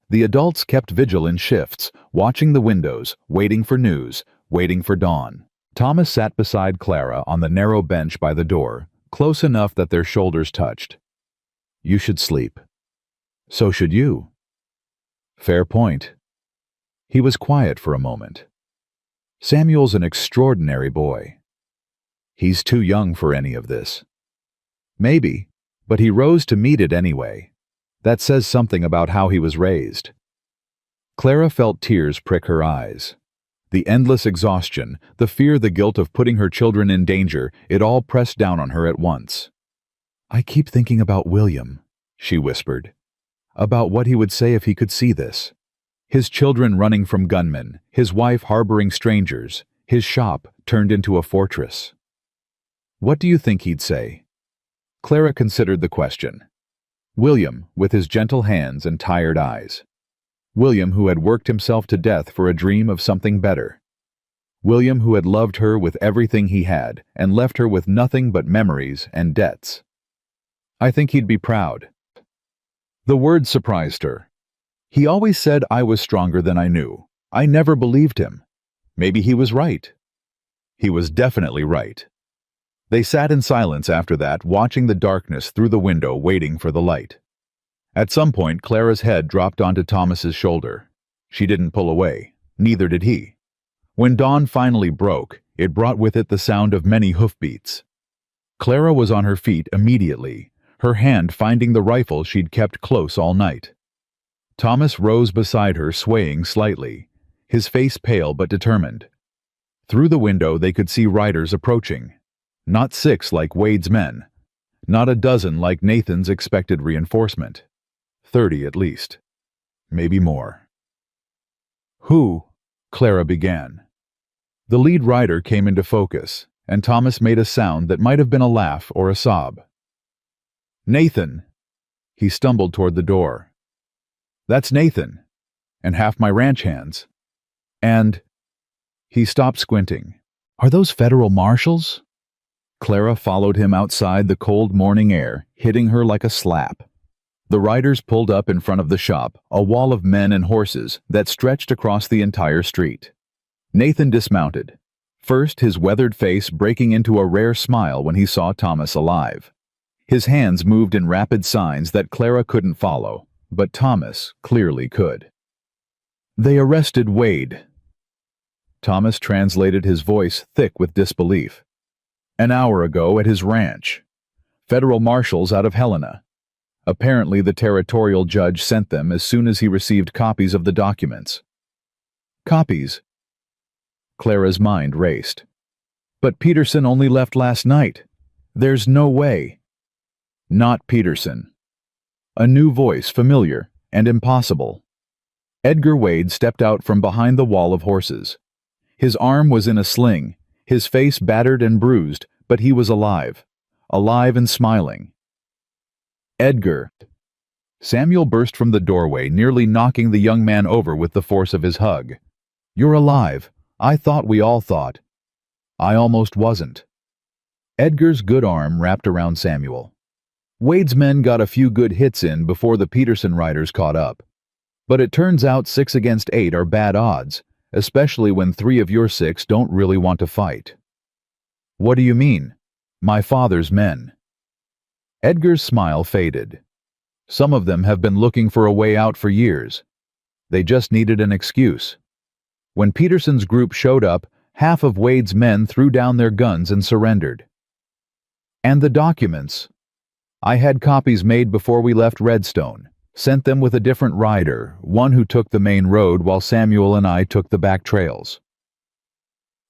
The adults kept vigil in shifts, watching the windows, waiting for news, waiting for dawn. Thomas sat beside Clara on the narrow bench by the door, close enough that their shoulders touched. "You should sleep." "So should you." "Fair point." He was quiet for a moment. "Samuel's an extraordinary boy. He's too young for any of this." "Maybe, but he rose to meet it anyway. That says something about how he was raised." Clara felt tears prick her eyes. The endless exhaustion, the fear, the guilt of putting her children in danger, it all pressed down on her at once. "I keep thinking about William," she whispered. "About what he would say if he could see this. His children running from gunmen, his wife harboring strangers, his shop turned into a fortress. What do you think he'd say?" Clara considered the question. William, with his gentle hands and tired eyes. William, who had worked himself to death for a dream of something better. William, who had loved her with everything he had and left her with nothing but memories and debts. "I think he'd be proud." The word surprised her. "He always said I was stronger than I knew. I never believed him. Maybe he was right." He was definitely right. They sat in silence after that, watching the darkness through the window, waiting for the light. At some point, Clara's head dropped onto Thomas's shoulder. She didn't pull away. Neither did he. When dawn finally broke, it brought with it the sound of many hoofbeats. Clara was on her feet immediately, her hand finding the rifle she'd kept close all night. Thomas rose beside her, swaying slightly, his face pale but determined. Through the window they could see riders approaching. Not 6 like Wade's men. Not a dozen like Nathan's expected reinforcement. 30 at least. Maybe more. "Who?" Clara began. The lead rider came into focus, and Thomas made a sound that might have been a laugh or a sob. "Nathan!" He stumbled toward the door. "That's Nathan. And half my ranch hands. And—" He stopped, squinting. "Are those federal marshals?" Clara followed him outside the cold morning air, hitting her like a slap. The riders pulled up in front of the shop, a wall of men and horses that stretched across the entire street. Nathan dismounted, first his weathered face breaking into a rare smile when he saw Thomas alive. His hands moved in rapid signs that Clara couldn't follow, but Thomas clearly could. "They arrested Wade." Thomas translated, his voice thick with disbelief. "An hour ago at his ranch. Federal marshals out of Helena. Apparently the territorial judge sent them as soon as he received copies of the documents." Copies. Clara's mind raced. But Peterson only left last night. There's no way. Not Peterson. A new voice, familiar and impossible. Edgar Wade stepped out from behind the wall of horses. His arm was in a sling, his face battered and bruised, but he was alive. Alive and smiling. Edgar. Samuel burst from the doorway, nearly knocking the young man over with the force of his hug. You're alive. I thought we all thought. I almost wasn't. Edgar's good arm wrapped around Samuel. Wade's men got a few good hits in before the Peterson riders caught up. But it turns out 6 against 8 are bad odds, especially when 3 of your 6 don't really want to fight. What do you mean? My father's men. Edgar's smile faded. Some of them have been looking for a way out for years. They just needed an excuse. When Peterson's group showed up, half of Wade's men threw down their guns and surrendered. And the documents? I had copies made before we left Redstone, sent them with a different rider, one who took the main road while Samuel and I took the back trails.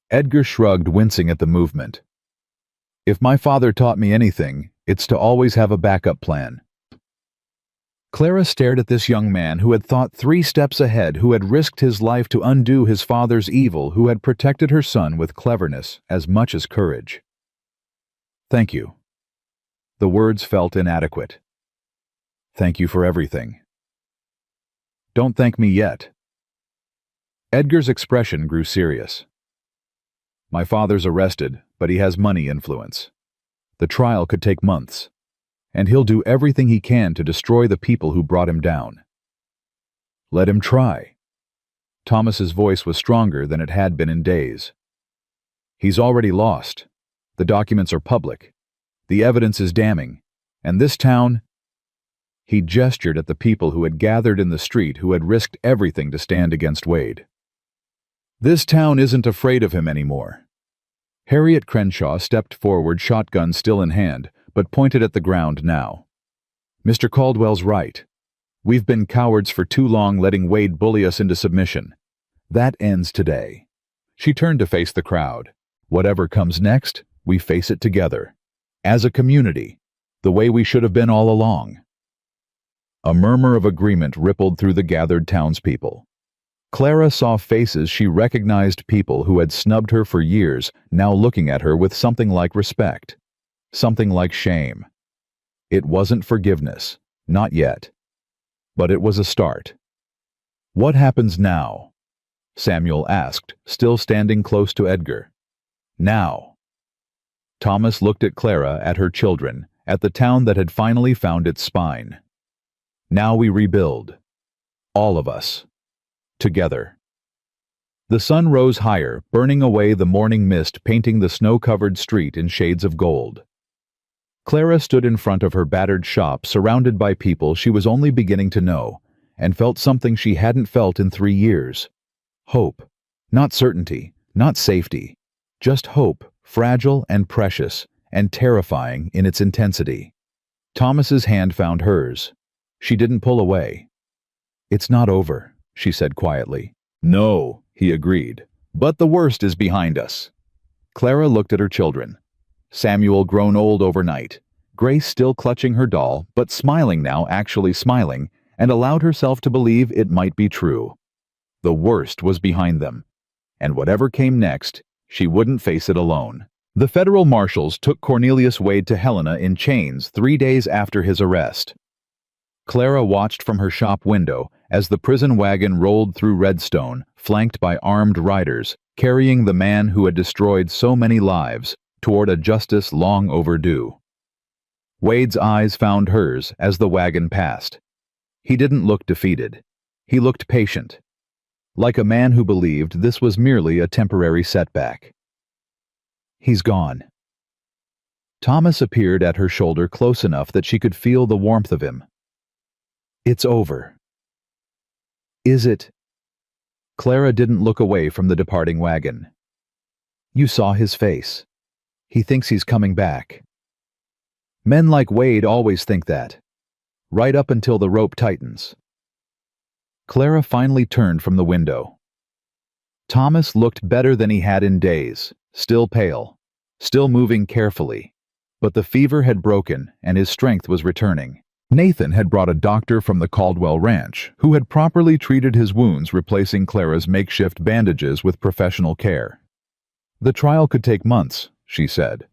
Edgar shrugged, wincing at the movement. If my father taught me anything, it's to always have a backup plan. Clara stared at this young man who had thought 3 steps ahead, who had risked his life to undo his father's evil, who had protected her son with cleverness as much as courage. Thank you. The words felt inadequate. Thank you for everything. Don't thank me yet. Edgar's expression grew serious. My father's arrested, but he has money influence. The trial could take months, and he'll do everything he can to destroy the people who brought him down. Let him try. Thomas's voice was stronger than it had been in days. He's already lost. The documents are public. The evidence is damning. And this town... He gestured at the people who had gathered in the street, who had risked everything to stand against Wade. This town isn't afraid of him anymore. Harriet Crenshaw stepped forward, shotgun still in hand, but pointed at the ground now. Mr. Caldwell's right. We've been cowards for too long, letting Wade bully us into submission. That ends today. She turned to face the crowd. Whatever comes next, we face it together. As a community, the way we should have been all along. A murmur of agreement rippled through the gathered townspeople. Clara saw faces she recognized, people who had snubbed her for years, now looking at her with something like respect. Something like shame. It wasn't forgiveness, not yet. But it was a start. What happens now? Samuel asked, still standing close to Edgar. Now. Thomas looked at Clara, at her children, at the town that had finally found its spine. Now we rebuild. All of us. Together. The sun rose higher, burning away the morning mist, painting the snow-covered street in shades of gold. Clara stood in front of her battered shop, surrounded by people she was only beginning to know, and felt something she hadn't felt in 3 years. Hope. Not certainty, not safety. Just hope, fragile and precious, and terrifying in its intensity. Thomas's hand found hers. She didn't pull away. It's not over, she said quietly. No, he agreed. But the worst is behind us. Clara looked at her children. Samuel grown old overnight. Grace still clutching her doll, but smiling now, actually smiling, and allowed herself to believe it might be true. The worst was behind them. And whatever came next, she wouldn't face it alone. The federal marshals took Cornelius Wade to Helena in chains 3 days after his arrest. Clara watched from her shop window as the prison wagon rolled through Redstone, flanked by armed riders, carrying the man who had destroyed so many lives toward a justice long overdue. Wade's eyes found hers as the wagon passed. He didn't look defeated. He looked patient, like a man who believed this was merely a temporary setback. He's gone. Thomas appeared at her shoulder, close enough that she could feel the warmth of him. It's over. Is it? Clara didn't look away from the departing wagon. You saw his face. He thinks he's coming back. Men like Wade always think that, right up until the rope tightens. Clara finally turned from the window. Thomas looked better than he had in days, still pale, still moving carefully. But the fever had broken and his strength was returning. Nathan had brought a doctor from the Caldwell Ranch who had properly treated his wounds, replacing Clara's makeshift bandages with professional care. The trial could take months, she said,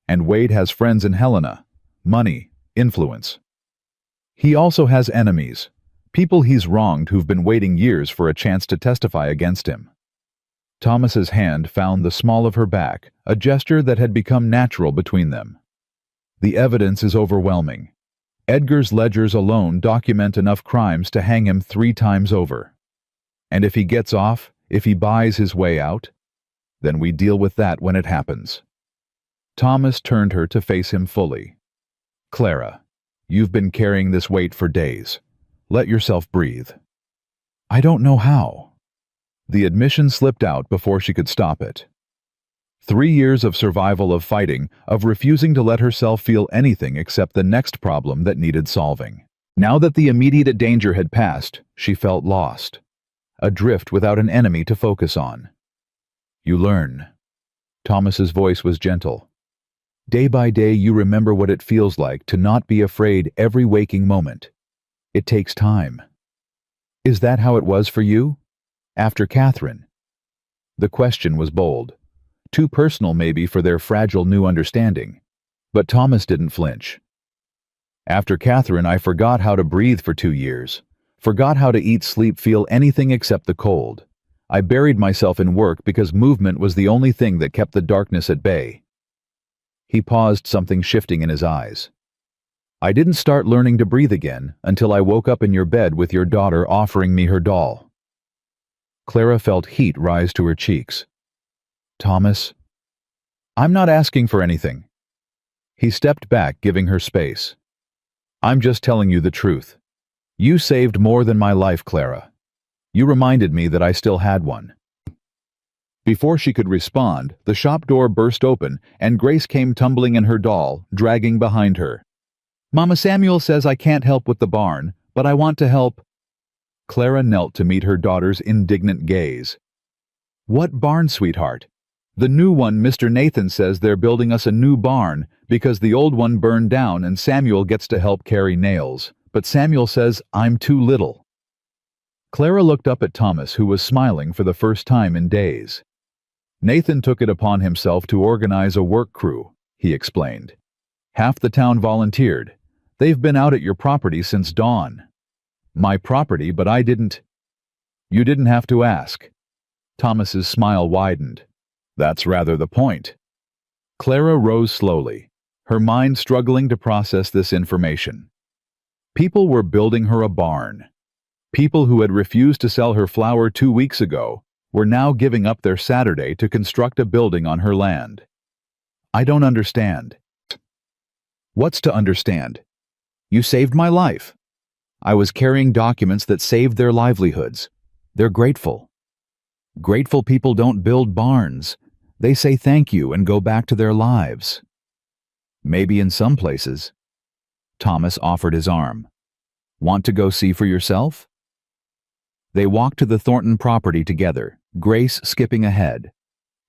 and Wade has friends in Helena, money, influence. He also has enemies, people he's wronged who've been waiting years for a chance to testify against him. Thomas's hand found the small of her back, a gesture that had become natural between them. The evidence is overwhelming. Edgar's ledgers alone document enough crimes to hang him 3 times over. And if he gets off, if he buys his way out, then we deal with that when it happens. Thomas turned her to face him fully. Clara, you've been carrying this weight for days. Let yourself breathe. I don't know how. The admission slipped out before she could stop it. 3 years of survival, of fighting, of refusing to let herself feel anything except the next problem that needed solving. Now that the immediate danger had passed, she felt lost. Adrift without an enemy to focus on. You learn. Thomas's voice was gentle. Day by day you remember what it feels like to not be afraid every waking moment. It takes time. Is that how it was for you? After Catherine? The question was bold. Too personal maybe for their fragile new understanding. But Thomas didn't flinch. After Catherine, I forgot how to breathe for 2 years. Forgot how to eat, sleep, feel anything except the cold. I buried myself in work because movement was the only thing that kept the darkness at bay. He paused, something shifting in his eyes. I didn't start learning to breathe again until I woke up in your bed with your daughter offering me her doll. Clara felt heat rise to her cheeks. Thomas, I'm not asking for anything. He stepped back, giving her space. I'm just telling you the truth. You saved more than my life, Clara. You reminded me that I still had one. Before she could respond, the shop door burst open and Grace came tumbling in her doll, dragging behind her. Mama, Samuel says I can't help with the barn, but I want to help. Clara knelt to meet her daughter's indignant gaze. What barn, sweetheart? The new one. Mr. Nathan says they're building us a new barn because the old one burned down and Samuel gets to help carry nails. But Samuel says I'm too little. Clara looked up at Thomas, who was smiling for the first time in days. Nathan took it upon himself to organize a work crew, he explained. Half the town volunteered. They've been out at your property since dawn. My property, but I didn't. You didn't have to ask. Thomas's smile widened. That's rather the point. Clara rose slowly, her mind struggling to process this information. People were building her a barn. People who had refused to sell her flour 2 weeks ago were now giving up their Saturday to construct a building on her land. I don't understand. What's to understand? You saved my life. I was carrying documents that saved their livelihoods. They're grateful. Grateful people don't build barns. They say thank you and go back to their lives. Maybe in some places. Thomas offered his arm. Want to go see for yourself? They walked to the Thornton property together, Grace skipping ahead,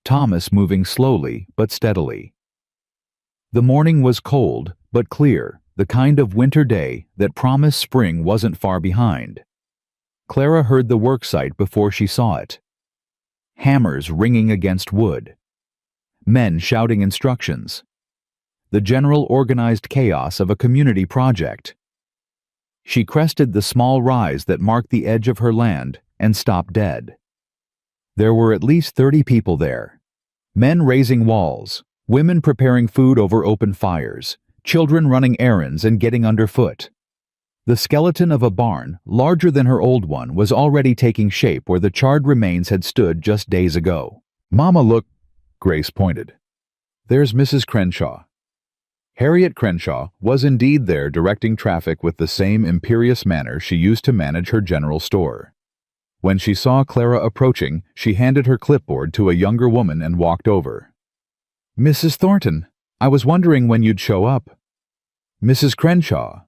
Thomas moving slowly but steadily. The morning was cold but clear, the kind of winter day that promised spring wasn't far behind. Clara heard the worksite before she saw it. Hammers ringing against wood. Men shouting instructions. The general organized chaos of a community project. She crested the small rise that marked the edge of her land and stopped dead. There were at least 30 people there. Men raising walls, women preparing food over open fires, children running errands and getting underfoot. The skeleton of a barn, larger than her old one, was already taking shape where the charred remains had stood just days ago. Mama, look, Grace pointed. There's Mrs. Crenshaw. Harriet Crenshaw was indeed there, directing traffic with the same imperious manner she used to manage her general store. When she saw Clara approaching, she handed her clipboard to a younger woman and walked over. Mrs. Thornton, I was wondering when you'd show up. Mrs. Crenshaw.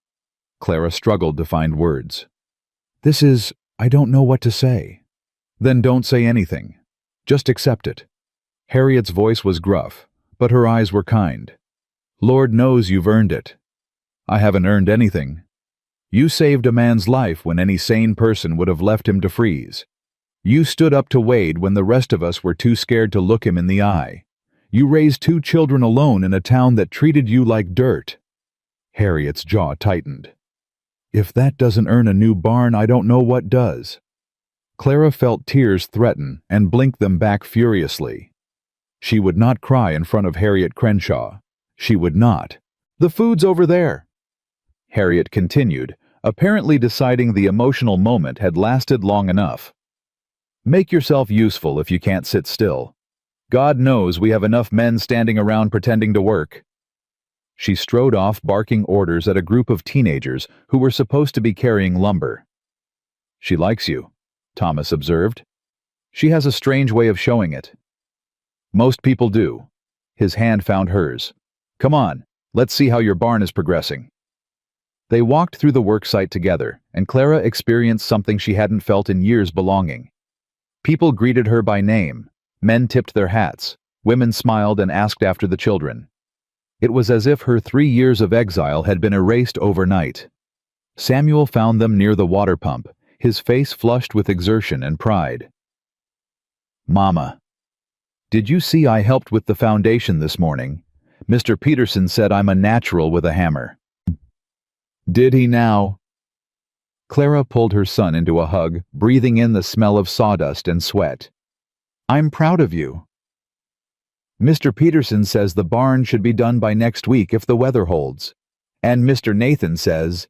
Clara struggled to find words. I don't know what to say. Then don't say anything. Just accept it." Harriet's voice was gruff, but her eyes were kind. "Lord knows you've earned it." "I haven't earned anything. You saved a man's life when any sane person would have left him to freeze. You stood up to Wade when the rest of us were too scared to look him in the eye. You raised 2 children alone in a town that treated you like dirt." Harriet's jaw tightened. "If that doesn't earn a new barn, I don't know what does." Clara felt tears threaten and blinked them back furiously. She would not cry in front of Harriet Crenshaw. She would not. "The food's over there." Harriet continued, apparently deciding the emotional moment had lasted long enough. "Make yourself useful if you can't sit still. God knows we have enough men standing around pretending to work." She strode off, barking orders at a group of teenagers who were supposed to be carrying lumber. "She likes you," Thomas observed. "She has a strange way of showing it." "Most people do." His hand found hers. "Come on, let's see how your barn is progressing." They walked through the worksite together, and Clara experienced something she hadn't felt in years: belonging. People greeted her by name, men tipped their hats, women smiled and asked after the children. It was as if her 3 years of exile had been erased overnight. Samuel found them near the water pump, his face flushed with exertion and pride. "Mama, did you see I helped with the foundation this morning? Mr. Peterson said I'm a natural with a hammer." "Did he now?" Clara pulled her son into a hug, breathing in the smell of sawdust and sweat. "I'm proud of you." "Mr. Peterson says the barn should be done by next week if the weather holds. And Mr. Nathan says—"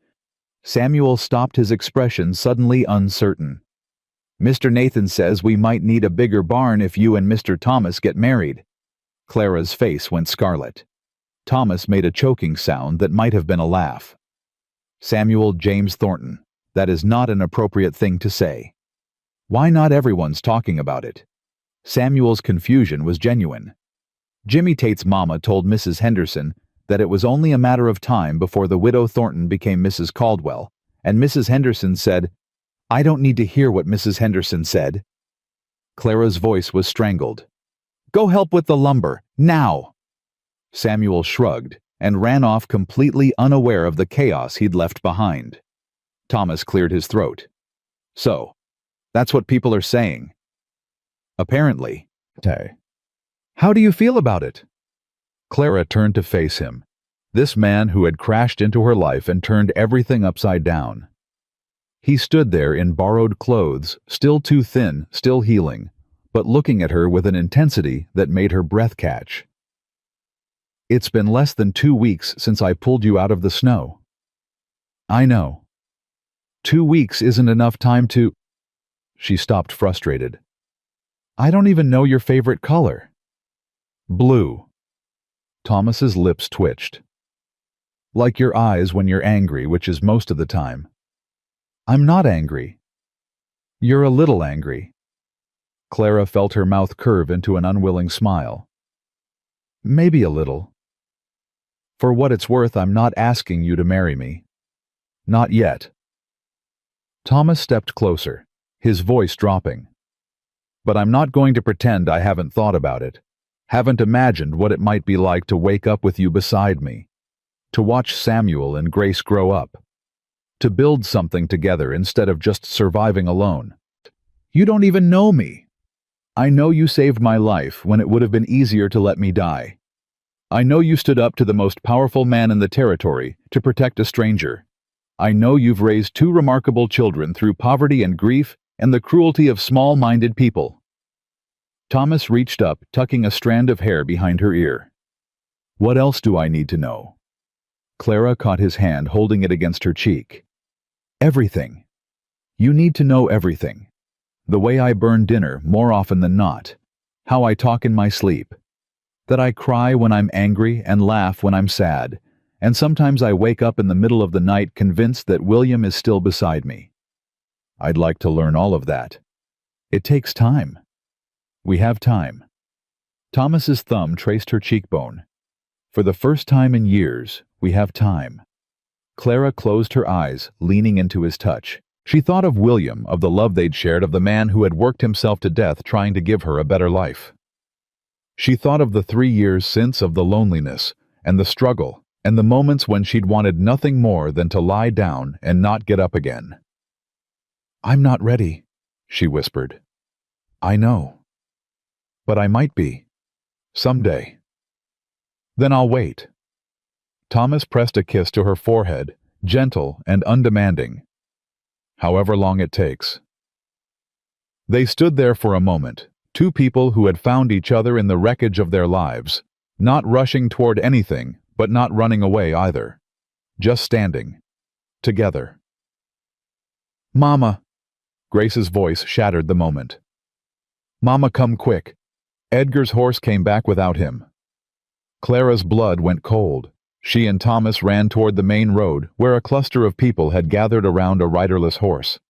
Samuel stopped, his expression suddenly uncertain. "Mr. Nathan says we might need a bigger barn if you and Mr. Thomas get married." Clara's face went scarlet. Thomas made a choking sound that might have been a laugh. "Samuel James Thornton, that is not an appropriate thing to say. Why not everyone's talking about it?" Samuel's confusion was genuine. Jimmy Tate's mama told Mrs. Henderson that it was only a matter of time before the widow Thornton became Mrs. Caldwell, and Mrs. Henderson said, "I don't need to hear what Mrs. Henderson said." Clara's voice was strangled. "Go help with the lumber, now!" Samuel shrugged and ran off, completely unaware of the chaos he'd left behind. Thomas cleared his throat. "So, that's what people are saying." "Apparently." "How do you feel about it?" Clara turned to face him, this man who had crashed into her life and turned everything upside down. He stood there in borrowed clothes, still too thin, still healing, but looking at her with an intensity that made her breath catch. "It's been less than 2 weeks since I pulled you out of the snow." "I know. 2 weeks isn't enough time to—" She stopped, frustrated. "I don't even know your favorite color." "Blue." Thomas's lips twitched. "Like your eyes when you're angry, which is most of the time." "I'm not angry." "You're a little angry." Clara felt her mouth curve into an unwilling smile. "Maybe a little. For what it's worth, I'm not asking you to marry me. Not yet." Thomas stepped closer, his voice dropping. "But I'm not going to pretend I haven't thought about it, haven't imagined what it might be like to wake up with you beside me, to watch Samuel and Grace grow up, to build something together instead of just surviving alone. You don't even know me. I know you saved my life when it would have been easier to let me die. I know you stood up to the most powerful man in the territory to protect a stranger. I know you've raised 2 remarkable children through poverty and grief and the cruelty of small-minded people." Thomas reached up, tucking a strand of hair behind her ear. "What else do I need to know?" Clara caught his hand, holding it against her cheek. "Everything. You need to know everything. The way I burn dinner more often than not. How I talk in my sleep. That I cry when I'm angry and laugh when I'm sad. And sometimes I wake up in the middle of the night convinced that William is still beside me. I'd like to learn all of that. It takes time. We have time." Thomas's thumb traced her cheekbone. "For the first time in years, we have time." Clara closed her eyes, leaning into his touch, She thought of William, of the love they'd shared, of the man who had worked himself to death trying to give her a better life. She thought of the 3 years since, of the loneliness and the struggle and the moments when she'd wanted nothing more than to lie down and not get up again. "I'm not ready," she whispered. "I know. But I might be. Someday. Then I'll wait." Thomas pressed a kiss to her forehead, gentle and undemanding. "However long it takes." They stood there for a moment, two people who had found each other in the wreckage of their lives, not rushing toward anything, but not running away either. Just standing. Together. "Mama!" Grace's voice shattered the moment. "Mama, come quick." Edgar's horse came back without him. Clara's blood went cold. She and Thomas ran toward the main road, where a cluster of people had gathered around a riderless horse.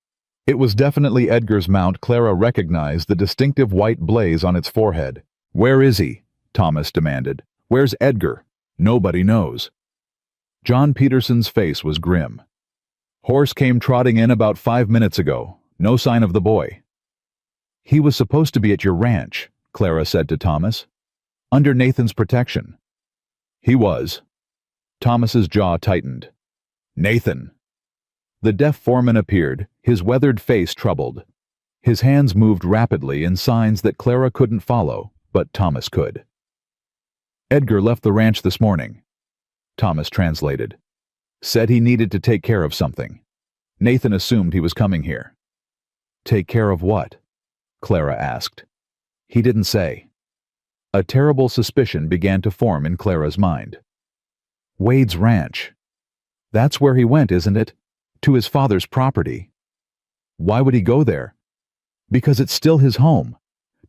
It was definitely Edgar's mount. Clara recognized the distinctive white blaze on its forehead. "Where is he?" Thomas demanded. "Where's Edgar?" "Nobody knows." John Peterson's face was grim. "Horse came trotting in about 5 minutes ago. No sign of the boy." "He was supposed to be at your ranch," Clara said to Thomas. "Under Nathan's protection." "He was." Thomas's jaw tightened. "Nathan!" The deaf foreman appeared, his weathered face troubled. His hands moved rapidly in signs that Clara couldn't follow, but Thomas could. "Edgar left the ranch this morning," Thomas translated. "Said he needed to take care of something. Nathan assumed he was coming here." "Take care of what?" Clara asked. "He didn't say." A terrible suspicion began to form in Clara's mind. Wade's ranch. That's where he went, isn't it? To his father's property. Why would he go there? Because it's still his home.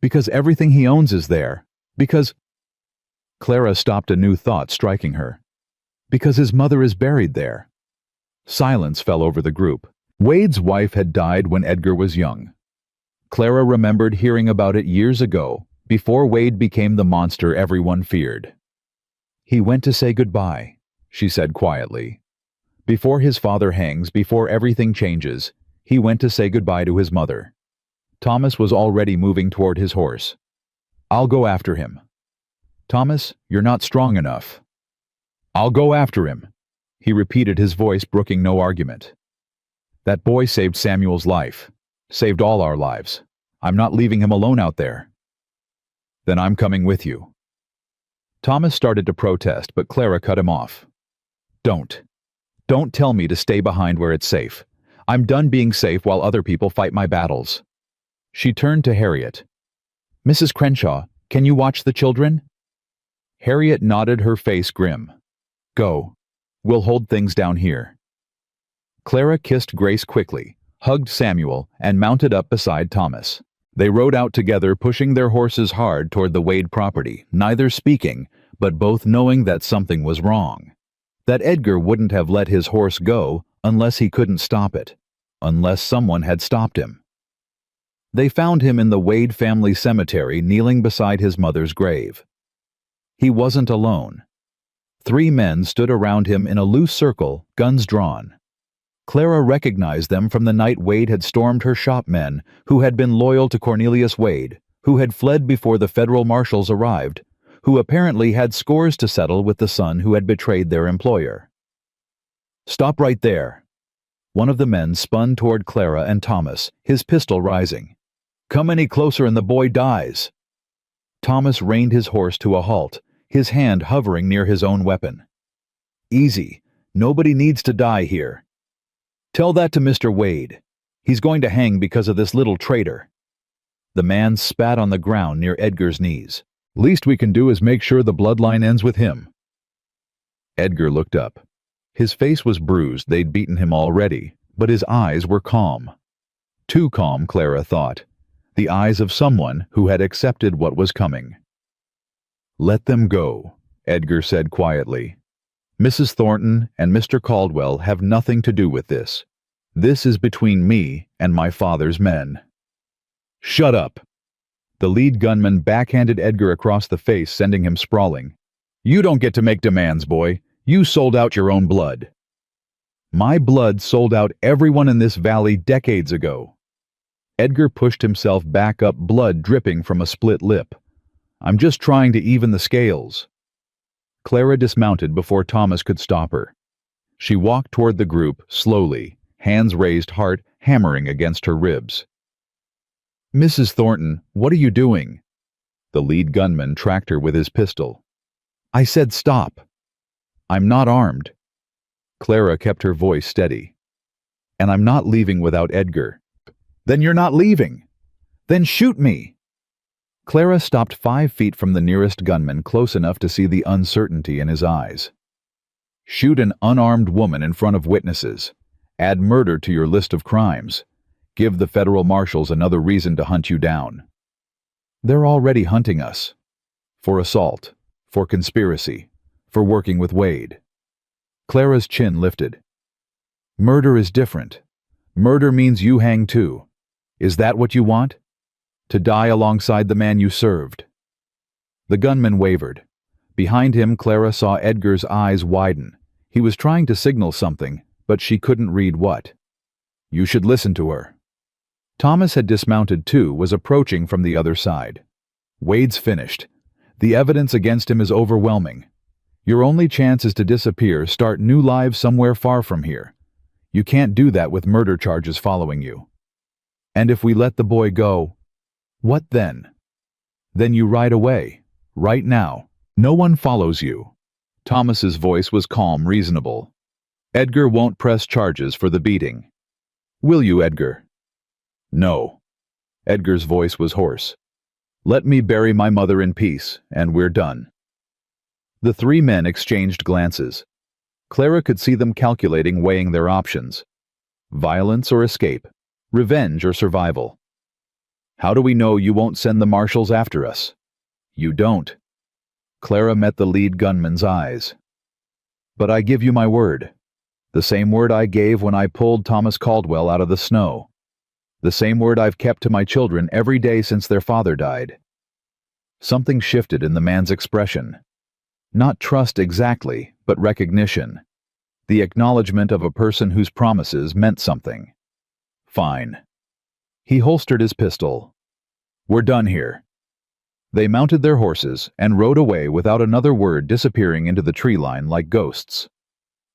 Because everything he owns is there. Because... Clara stopped, a new thought striking her. Because his mother is buried there. Silence fell over the group. Wade's wife had died when Edgar was young. Clara remembered hearing about it years ago, before Wade became the monster everyone feared. "He went to say goodbye," she said quietly. "Before his father hangs, before everything changes, he went to say goodbye to his mother." Thomas was already moving toward his horse. "I'll go after him." "Thomas, you're not strong enough." "I'll go after him," he repeated, his voice brooking no argument. "That boy saved Samuel's life. Saved all our lives. I'm not leaving him alone out there." "Then I'm coming with you." Thomas started to protest, but Clara cut him off. "Don't. Don't tell me to stay behind where it's safe. I'm done being safe while other people fight my battles." She turned to Harriet. "Mrs. Crenshaw, can you watch the children?" Harriet nodded, her face grim. "Go. We'll hold things down here." Clara kissed Grace quickly, hugged Samuel, and mounted up beside Thomas. They rode out together, pushing their horses hard toward the Wade property, neither speaking, but both knowing that something was wrong. That Edgar wouldn't have let his horse go unless he couldn't stop it, unless someone had stopped him. They found him in the Wade family cemetery, kneeling beside his mother's grave. He wasn't alone. 3 men stood around him in a loose circle, guns drawn. Clara recognized them from the night Wade had stormed her shop, men who had been loyal to Cornelius Wade, who had fled before the federal marshals arrived, who apparently had scores to settle with the son who had betrayed their employer. "Stop right there." One of the men spun toward Clara and Thomas, his pistol rising. "Come any closer and the boy dies." Thomas reined his horse to a halt, his hand hovering near his own weapon. "Easy. Nobody needs to die here. Tell that to Mr. Wade. He's going to hang because of this little traitor." The man spat on the ground near Edgar's knees. "Least we can do is make sure the bloodline ends with him." Edgar looked up. His face was bruised, they'd beaten him already, but his eyes were calm. Too calm, Clara thought. The eyes of someone who had accepted what was coming. "Let them go," Edgar said quietly. "Mrs. Thornton and Mr. Caldwell have nothing to do with this. This is between me and my father's men." "Shut up!" The lead gunman backhanded Edgar across the face, sending him sprawling. "You don't get to make demands, boy. You sold out your own blood." My blood sold out everyone in this valley decades ago. Edgar pushed himself back up, blood dripping from a split lip. I'm just trying to even the scales. Clara dismounted before Thomas could stop her. She walked toward the group, slowly, hands raised, heart hammering against her ribs. Mrs. Thornton, what are you doing? The lead gunman tracked her with his pistol. I said stop. I'm not armed. Clara kept her voice steady. And I'm not leaving without Edgar. Then you're not leaving. Then shoot me. Clara stopped 5 feet from the nearest gunman, close enough to see the uncertainty in his eyes. Shoot an unarmed woman in front of witnesses. Add murder to your list of crimes. Give the federal marshals another reason to hunt you down. They're already hunting us. For assault. For conspiracy. For working with Wade. Clara's chin lifted. Murder is different. Murder means you hang too. Is that what you want? To die alongside the man you served? The gunman wavered. Behind him, Clara saw Edgar's eyes widen. He was trying to signal something, but she couldn't read what. You should listen to her. Thomas had dismounted too, was approaching from the other side. Wade's finished. The evidence against him is overwhelming. Your only chance is to disappear, start new lives somewhere far from here. You can't do that with murder charges following you. And if we let the boy go, what then? Then you ride away. Right now. No one follows you. Thomas's voice was calm, reasonable. Edgar won't press charges for the beating. Will you, Edgar? No. Edgar's voice was hoarse. Let me bury my mother in peace, and we're done. The 3 men exchanged glances. Clara could see them calculating, weighing their options. Violence or escape? Revenge or survival? How do we know you won't send the marshals after us? You don't. Clara met the lead gunman's eyes. But I give you my word. The same word I gave when I pulled Thomas Caldwell out of the snow. The same word I've kept to my children every day since their father died. Something shifted in the man's expression. Not trust exactly, but recognition. The acknowledgement of a person whose promises meant something. Fine. He holstered his pistol. We're done here. They mounted their horses and rode away without another word, disappearing into the tree line like ghosts.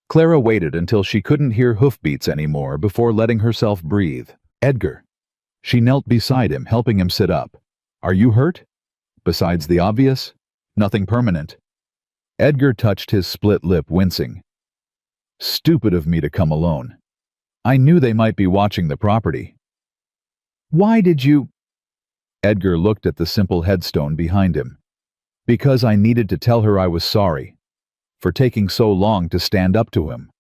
Clara waited until she couldn't hear hoofbeats anymore before letting herself breathe. Edgar. She knelt beside him, helping him sit up. Are you hurt? Besides the obvious? Nothing permanent. Edgar touched his split lip, wincing. Stupid of me to come alone. I knew they might be watching the property. Why did you? Edgar looked at the simple headstone behind him. Because I needed to tell her I was sorry. For taking so long to stand up to him.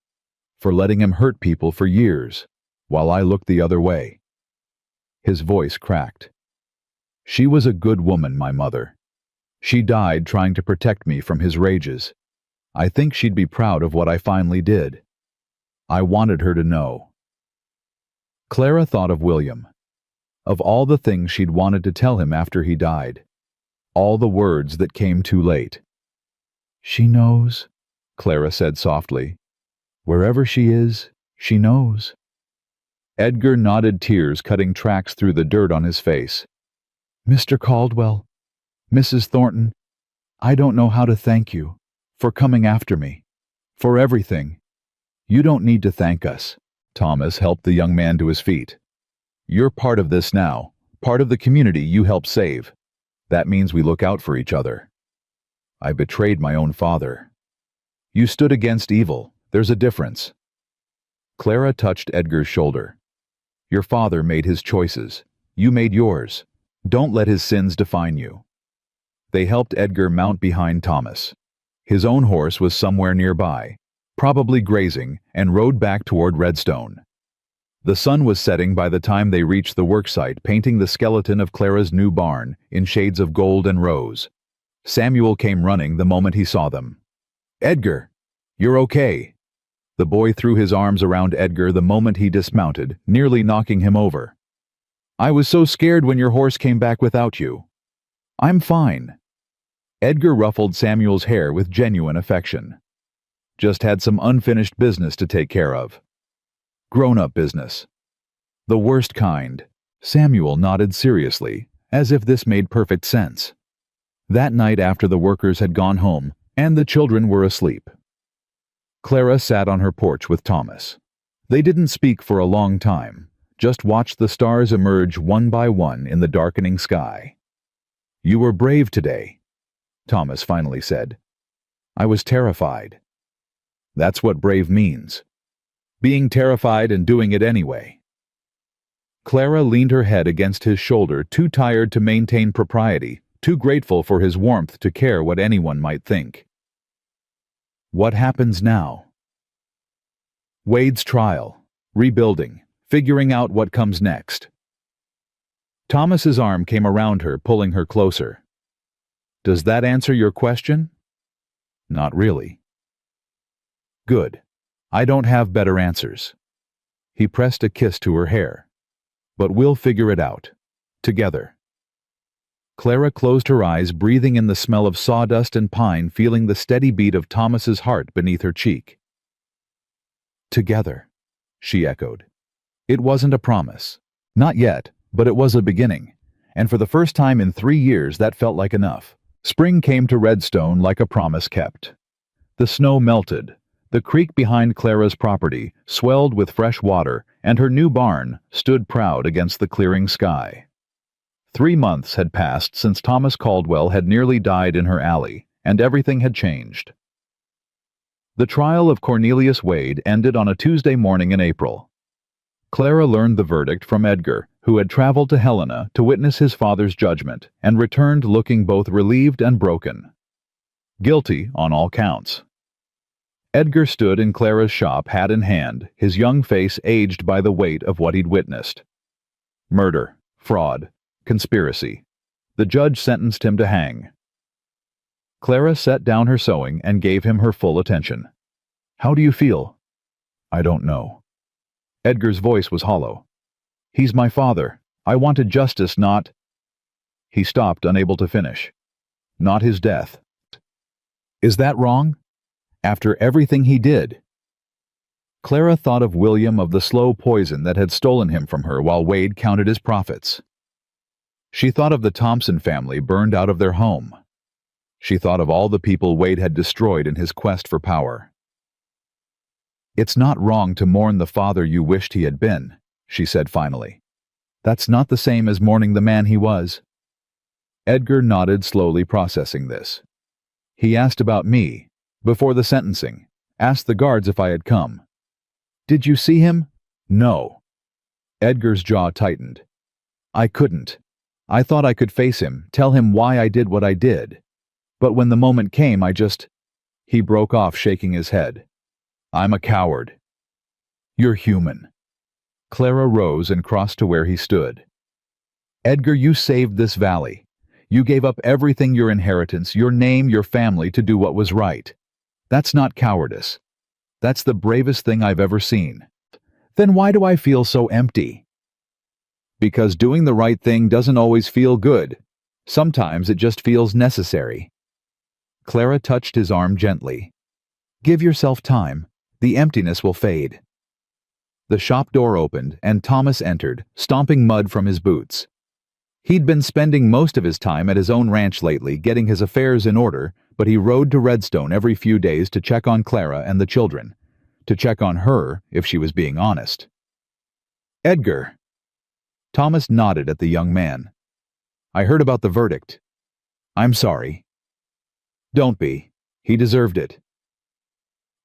For letting him hurt people for years, while I looked the other way. His voice cracked. She was a good woman, my mother. She died trying to protect me from his rages. I think she'd be proud of what I finally did. I wanted her to know. Clara thought of William. Of all the things she'd wanted to tell him after he died. All the words that came too late. She knows, Clara said softly. Wherever she is, she knows. Edgar nodded, tears cutting tracks through the dirt on his face. Mr. Caldwell, Mrs. Thornton, I don't know how to thank you for coming after me, for everything. You don't need to thank us. Thomas helped the young man to his feet. You're part of this now, part of the community you helped save. That means we look out for each other. I betrayed my own father. You stood against evil. There's a difference. Clara touched Edgar's shoulder. Your father made his choices. You made yours. Don't let his sins define you. They helped Edgar mount behind Thomas. His own horse was somewhere nearby, probably grazing, and rode back toward Redstone. The sun was setting by the time they reached the worksite, painting the skeleton of Clara's new barn in shades of gold and rose. Samuel came running the moment he saw them. Edgar, you're okay. The boy threw his arms around Edgar the moment he dismounted, nearly knocking him over. I was so scared when your horse came back without you. I'm fine. Edgar ruffled Samuel's hair with genuine affection. Just had some unfinished business to take care of. Grown-up business. The worst kind. Samuel nodded seriously, as if this made perfect sense. That night after the workers had gone home, and the children were asleep, Clara sat on her porch with Thomas. They didn't speak for a long time, just watched the stars emerge one by one in the darkening sky. "You were brave today," Thomas finally said. "I was terrified." "That's what brave means. Being terrified and doing it anyway." Clara leaned her head against his shoulder, too tired to maintain propriety, too grateful for his warmth to care what anyone might think. What happens now? Wade's trial, rebuilding, figuring out what comes next. Thomas's arm came around her, pulling her closer. "Does that answer your question?" "Not really." "Good. I don't have better answers." He pressed a kiss to her hair. "But we'll figure it out. Together." Clara closed her eyes, breathing in the smell of sawdust and pine, feeling the steady beat of Thomas's heart beneath her cheek. "Together," she echoed. It wasn't a promise. Not yet, but it was a beginning. And for the first time in 3 years, that felt like enough. Spring came to Redstone like a promise kept. The snow melted. The creek behind Clara's property swelled with fresh water, and her new barn stood proud against the clearing sky. 3 months had passed since Thomas Caldwell had nearly died in her alley, and everything had changed. The trial of Cornelius Wade ended on a Tuesday morning in April. Clara learned the verdict from Edgar, who had traveled to Helena to witness his father's judgment and returned looking both relieved and broken. Guilty on all counts. Edgar stood in Clara's shop, hat in hand, his young face aged by the weight of what he'd witnessed. Murder, fraud, conspiracy. The judge sentenced him to hang. Clara set down her sewing and gave him her full attention. "How do you feel?" "I don't know." Edgar's voice was hollow. "He's my father. I wanted justice, not—" He stopped, unable to finish. "Not his death." "Is that wrong? After everything he did?" Clara thought of William, of the slow poison that had stolen him from her while Wade counted his profits. She thought of the Thompson family burned out of their home. She thought of all the people Wade had destroyed in his quest for power. "It's not wrong to mourn the father you wished he had been," she said finally. "That's not the same as mourning the man he was." Edgar nodded, slowly processing this. "He asked about me, before the sentencing, asked the guards if I had come." "Did you see him?" "No." Edgar's jaw tightened. "I couldn't. I thought I could face him, tell him why I did what I did. But when the moment came, I just—" He broke off, shaking his head. "I'm a coward." "You're human." Clara rose and crossed to where he stood. "Edgar, you saved this valley. You gave up everything, your inheritance, your name, your family, to do what was right. That's not cowardice. That's the bravest thing I've ever seen." "Then why do I feel so empty?" "Because doing the right thing doesn't always feel good. Sometimes it just feels necessary." Clara touched his arm gently. "Give yourself time. The emptiness will fade." The shop door opened, and Thomas entered, stomping mud from his boots. He'd been spending most of his time at his own ranch lately, getting his affairs in order, but he rode to Redstone every few days to check on Clara and the children, to check on her if she was being honest. "Edgar." Thomas nodded at the young man. "I heard about the verdict. I'm sorry." "Don't be. He deserved it."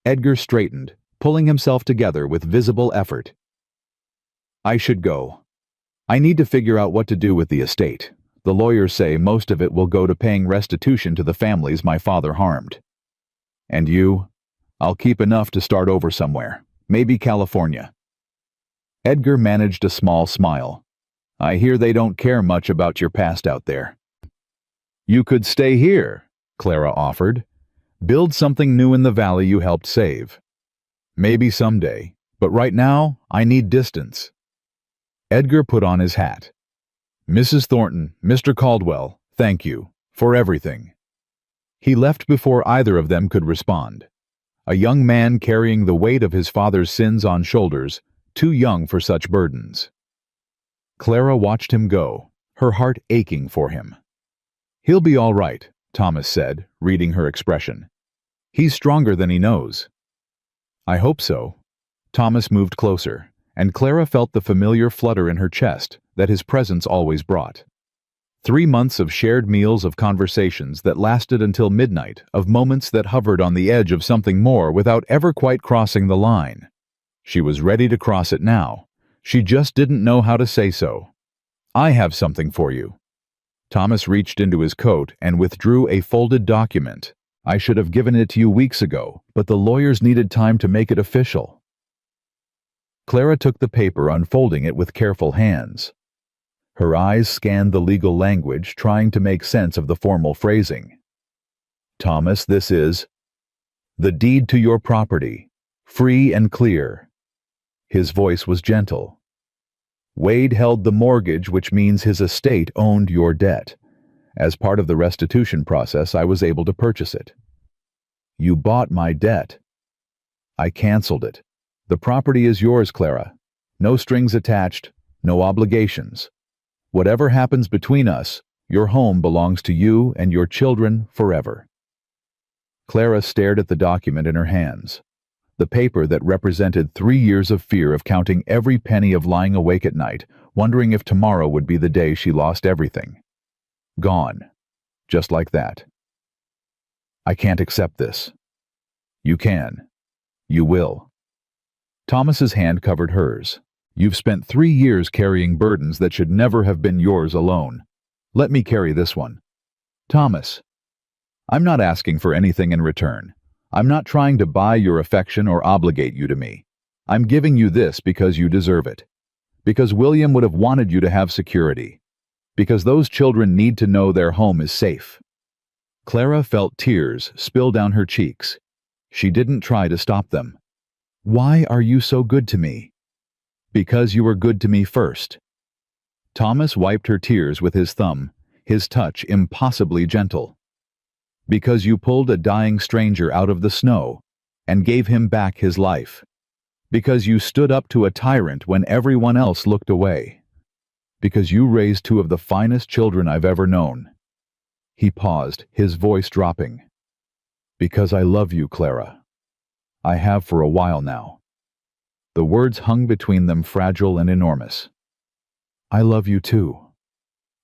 Edgar straightened, pulling himself together with visible effort. "I should go. I need to figure out what to do with the estate. The lawyers say most of it will go to paying restitution to the families my father harmed. And you? I'll keep enough to start over somewhere, maybe California." Edgar managed a small smile. "I hear they don't care much about your past out there." "You could stay here," Clara offered. "Build something new in the valley you helped save. Maybe someday, but right now I need distance." Edgar put on his hat. "Mrs. Thornton, Mr. Caldwell, thank you for everything." He left before either of them could respond. A young man carrying the weight of his father's sins on shoulders, too young for such burdens. Clara watched him go, her heart aching for him. "He'll be all right," Thomas said, reading her expression. "He's stronger than he knows." "I hope so." Thomas moved closer, and Clara felt the familiar flutter in her chest that his presence always brought. 3 months of shared meals, of conversations that lasted until midnight, of moments that hovered on the edge of something more without ever quite crossing the line. She was ready to cross it now. She just didn't know how to say so. "I have something for you." Thomas reached into his coat and withdrew a folded document. "I should have given it to you weeks ago, but the lawyers needed time to make it official." Clara took the paper, unfolding it with careful hands. Her eyes scanned the legal language, trying to make sense of the formal phrasing. "Thomas, this is the deed to your property, free and clear." His voice was gentle. "Wade held the mortgage, which means his estate owned your debt. As part of the restitution process, I was able to purchase it." "You bought my debt." "I canceled it. The property is yours, Clara. No strings attached, no obligations. Whatever happens between us, your home belongs to you and your children forever." Clara stared at the document in her hands. The paper that represented 3 years of fear, of counting every penny, of lying awake at night, wondering if tomorrow would be the day she lost everything. Gone. Just like that. "I can't accept this." "You can. You will." Thomas's hand covered hers. "You've spent 3 years carrying burdens that should never have been yours alone. Let me carry this one." "Thomas, I'm not asking for anything in return. I'm not trying to buy your affection or obligate you to me. I'm giving you this because you deserve it. Because William would have wanted you to have security. Because those children need to know their home is safe." Clara felt tears spill down her cheeks. She didn't try to stop them. "Why are you so good to me?" "Because you were good to me first." Thomas wiped her tears with his thumb, his touch impossibly gentle. "Because you pulled a dying stranger out of the snow and gave him back his life. Because you stood up to a tyrant when everyone else looked away. Because you raised 2 of the finest children I've ever known." He paused, his voice dropping. "Because I love you, Clara. I have for a while now." The words hung between them, fragile and enormous. "I love you too."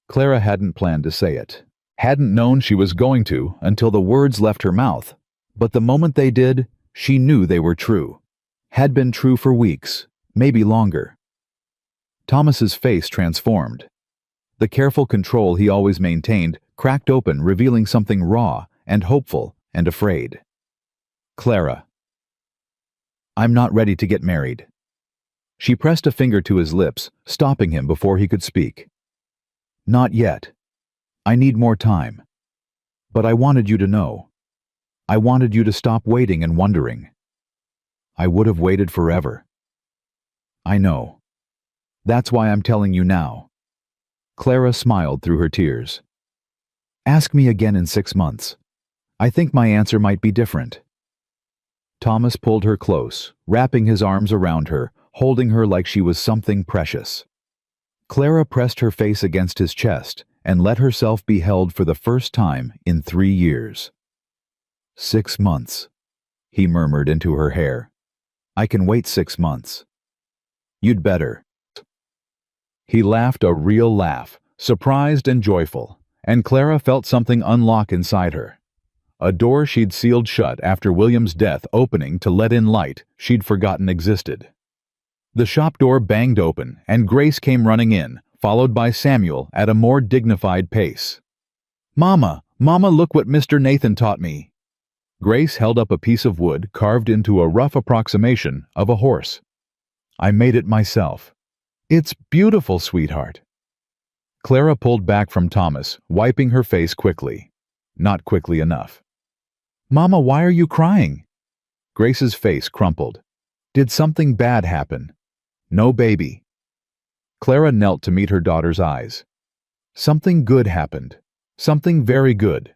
Clara hadn't planned to say it, hadn't known she was going to until the words left her mouth, but the moment they did, she knew they were true. Had been true for weeks, maybe longer. Thomas's face transformed. The careful control he always maintained cracked open, revealing something raw and hopeful and afraid. "Clara, I'm not ready to get married." She pressed a finger to his lips, stopping him before he could speak. "Not yet. I need more time. But I wanted you to know. I wanted you to stop waiting and wondering. I would have waited forever. I know. That's why I'm telling you now." Clara smiled through her tears. "Ask me again in 6 months. I think my answer might be different." Thomas pulled her close, wrapping his arms around her, holding her like she was something precious. Clara pressed her face against his chest and let herself be held for the first time in 3 years. 6 months, he murmured into her hair. "I can wait 6 months." "You'd better." He laughed a real laugh, surprised and joyful, and Clara felt something unlock inside her. A door she'd sealed shut after William's death opening to let in light she'd forgotten existed. The shop door banged open, and Grace came running in, followed by Samuel at a more dignified pace. "Mama, Mama, look what Mr. Nathan taught me." Grace held up a piece of wood carved into a rough approximation of a horse. "I made it myself. It's beautiful, sweetheart." Clara pulled back from Thomas, wiping her face quickly. Not quickly enough. "Mama, why are you crying?" Grace's face crumpled. "Did something bad happen?" "No, baby." Clara knelt to meet her daughter's eyes. "Something good happened. Something very good."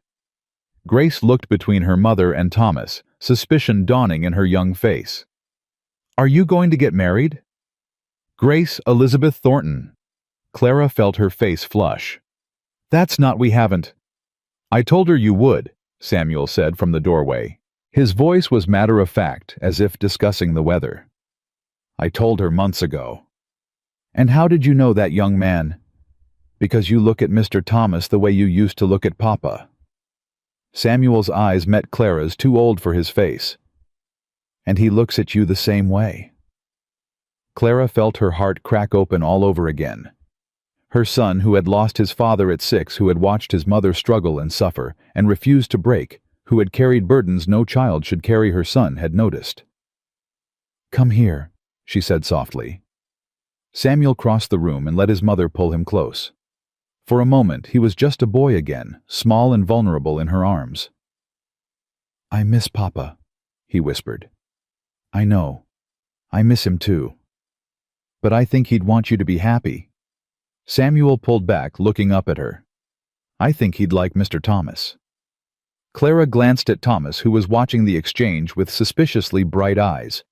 Grace looked between her mother and Thomas, suspicion dawning in her young face. "Are you going to get married?" Grace Elizabeth Thornton. Clara felt her face flush. That's not we haven't. I told her you would, Samuel said from the doorway. His voice was matter-of-fact, as if discussing the weather. I told her months ago. And how did you know that young man? Because you look at Mr. Thomas the way you used to look at Papa. Samuel's eyes met Clara's, too old for his face. And he looks at you the same way. Clara felt her heart crack open all over again. Her son, who had lost his father at 6, who had watched his mother struggle and suffer, and refused to break, who had carried burdens no child should carry, her son had noticed. Come here, she said softly. Samuel crossed the room and let his mother pull him close. For a moment he was just a boy again, small and vulnerable in her arms. I miss Papa, he whispered. I know. I miss him too. But I think he'd want you to be happy. Samuel pulled back, looking up at her. I think he'd like Mr. Thomas. Clara glanced at Thomas, who was watching the exchange with suspiciously bright eyes.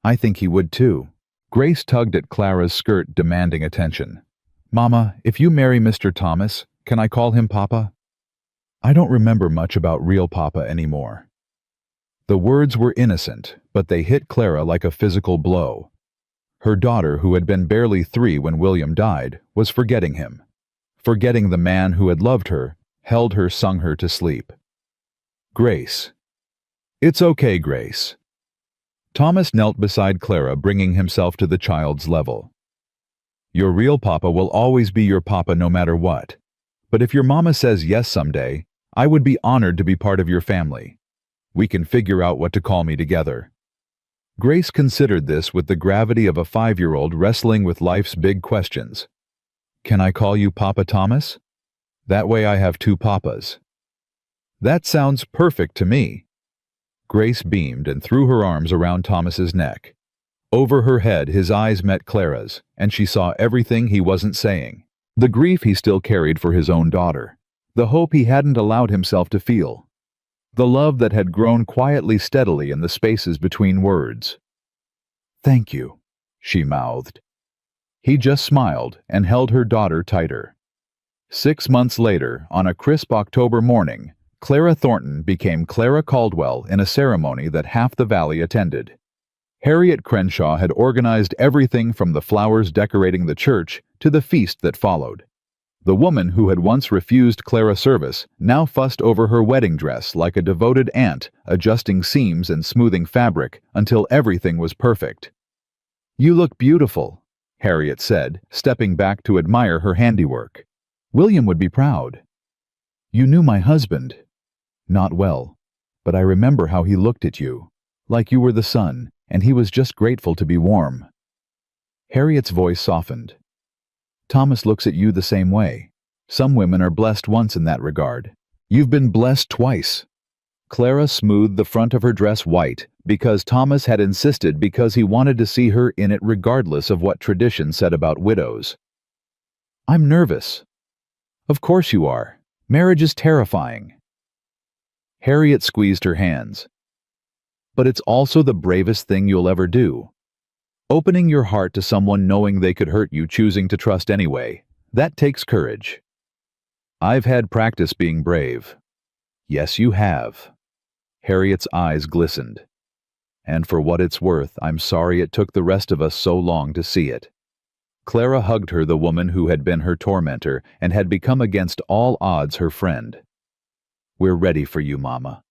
I think he would too. Grace tugged at Clara's skirt, demanding attention. Mama, if you marry Mr. Thomas, can I call him Papa? I don't remember much about real Papa anymore. The words were innocent, but they hit Clara like a physical blow. Her daughter, who had been barely 3 when William died, was forgetting him. Forgetting the man who had loved her, held her, sung her to sleep. Grace. It's okay, Grace. Thomas knelt beside Clara, bringing himself to the child's level. Your real Papa will always be your Papa no matter what. But if your mama says yes someday, I would be honored to be part of your family. We can figure out what to call me together. Grace considered this with the gravity of a 5-year-old wrestling with life's big questions. Can I call you Papa Thomas? That way I have 2 papas. That sounds perfect to me. Grace beamed and threw her arms around Thomas's neck. Over her head his eyes met Clara's, and she saw everything he wasn't saying. The grief he still carried for his own daughter. The hope he hadn't allowed himself to feel. The love that had grown quietly, steadily in the spaces between words. Thank you, she mouthed. He just smiled and held her daughter tighter. 6 months later, on a crisp October morning, Clara Thornton became Clara Caldwell in a ceremony that half the valley attended. Harriet Crenshaw had organized everything from the flowers decorating the church to the feast that followed. The woman who had once refused Clara service now fussed over her wedding dress like a devoted aunt, adjusting seams and smoothing fabric until everything was perfect. You look beautiful, Harriet said, stepping back to admire her handiwork. William would be proud. You knew my husband. Not well, but I remember how he looked at you, like you were the sun, and he was just grateful to be warm. Harriet's voice softened. Thomas looks at you the same way. Some women are blessed once in that regard. You've been blessed twice. Clara smoothed the front of her dress white because Thomas had insisted, because he wanted to see her in it regardless of what tradition said about widows. I'm nervous. Of course you are. Marriage is terrifying. Harriet squeezed her hands. But it's also the bravest thing you'll ever do. Opening your heart to someone knowing they could hurt you, choosing to trust anyway, that takes courage. I've had practice being brave. Yes, you have. Harriet's eyes glistened. And for what it's worth, I'm sorry it took the rest of us so long to see it. Clara hugged her, the woman who had been her tormentor and had become against all odds her friend. We're ready for you, Mama.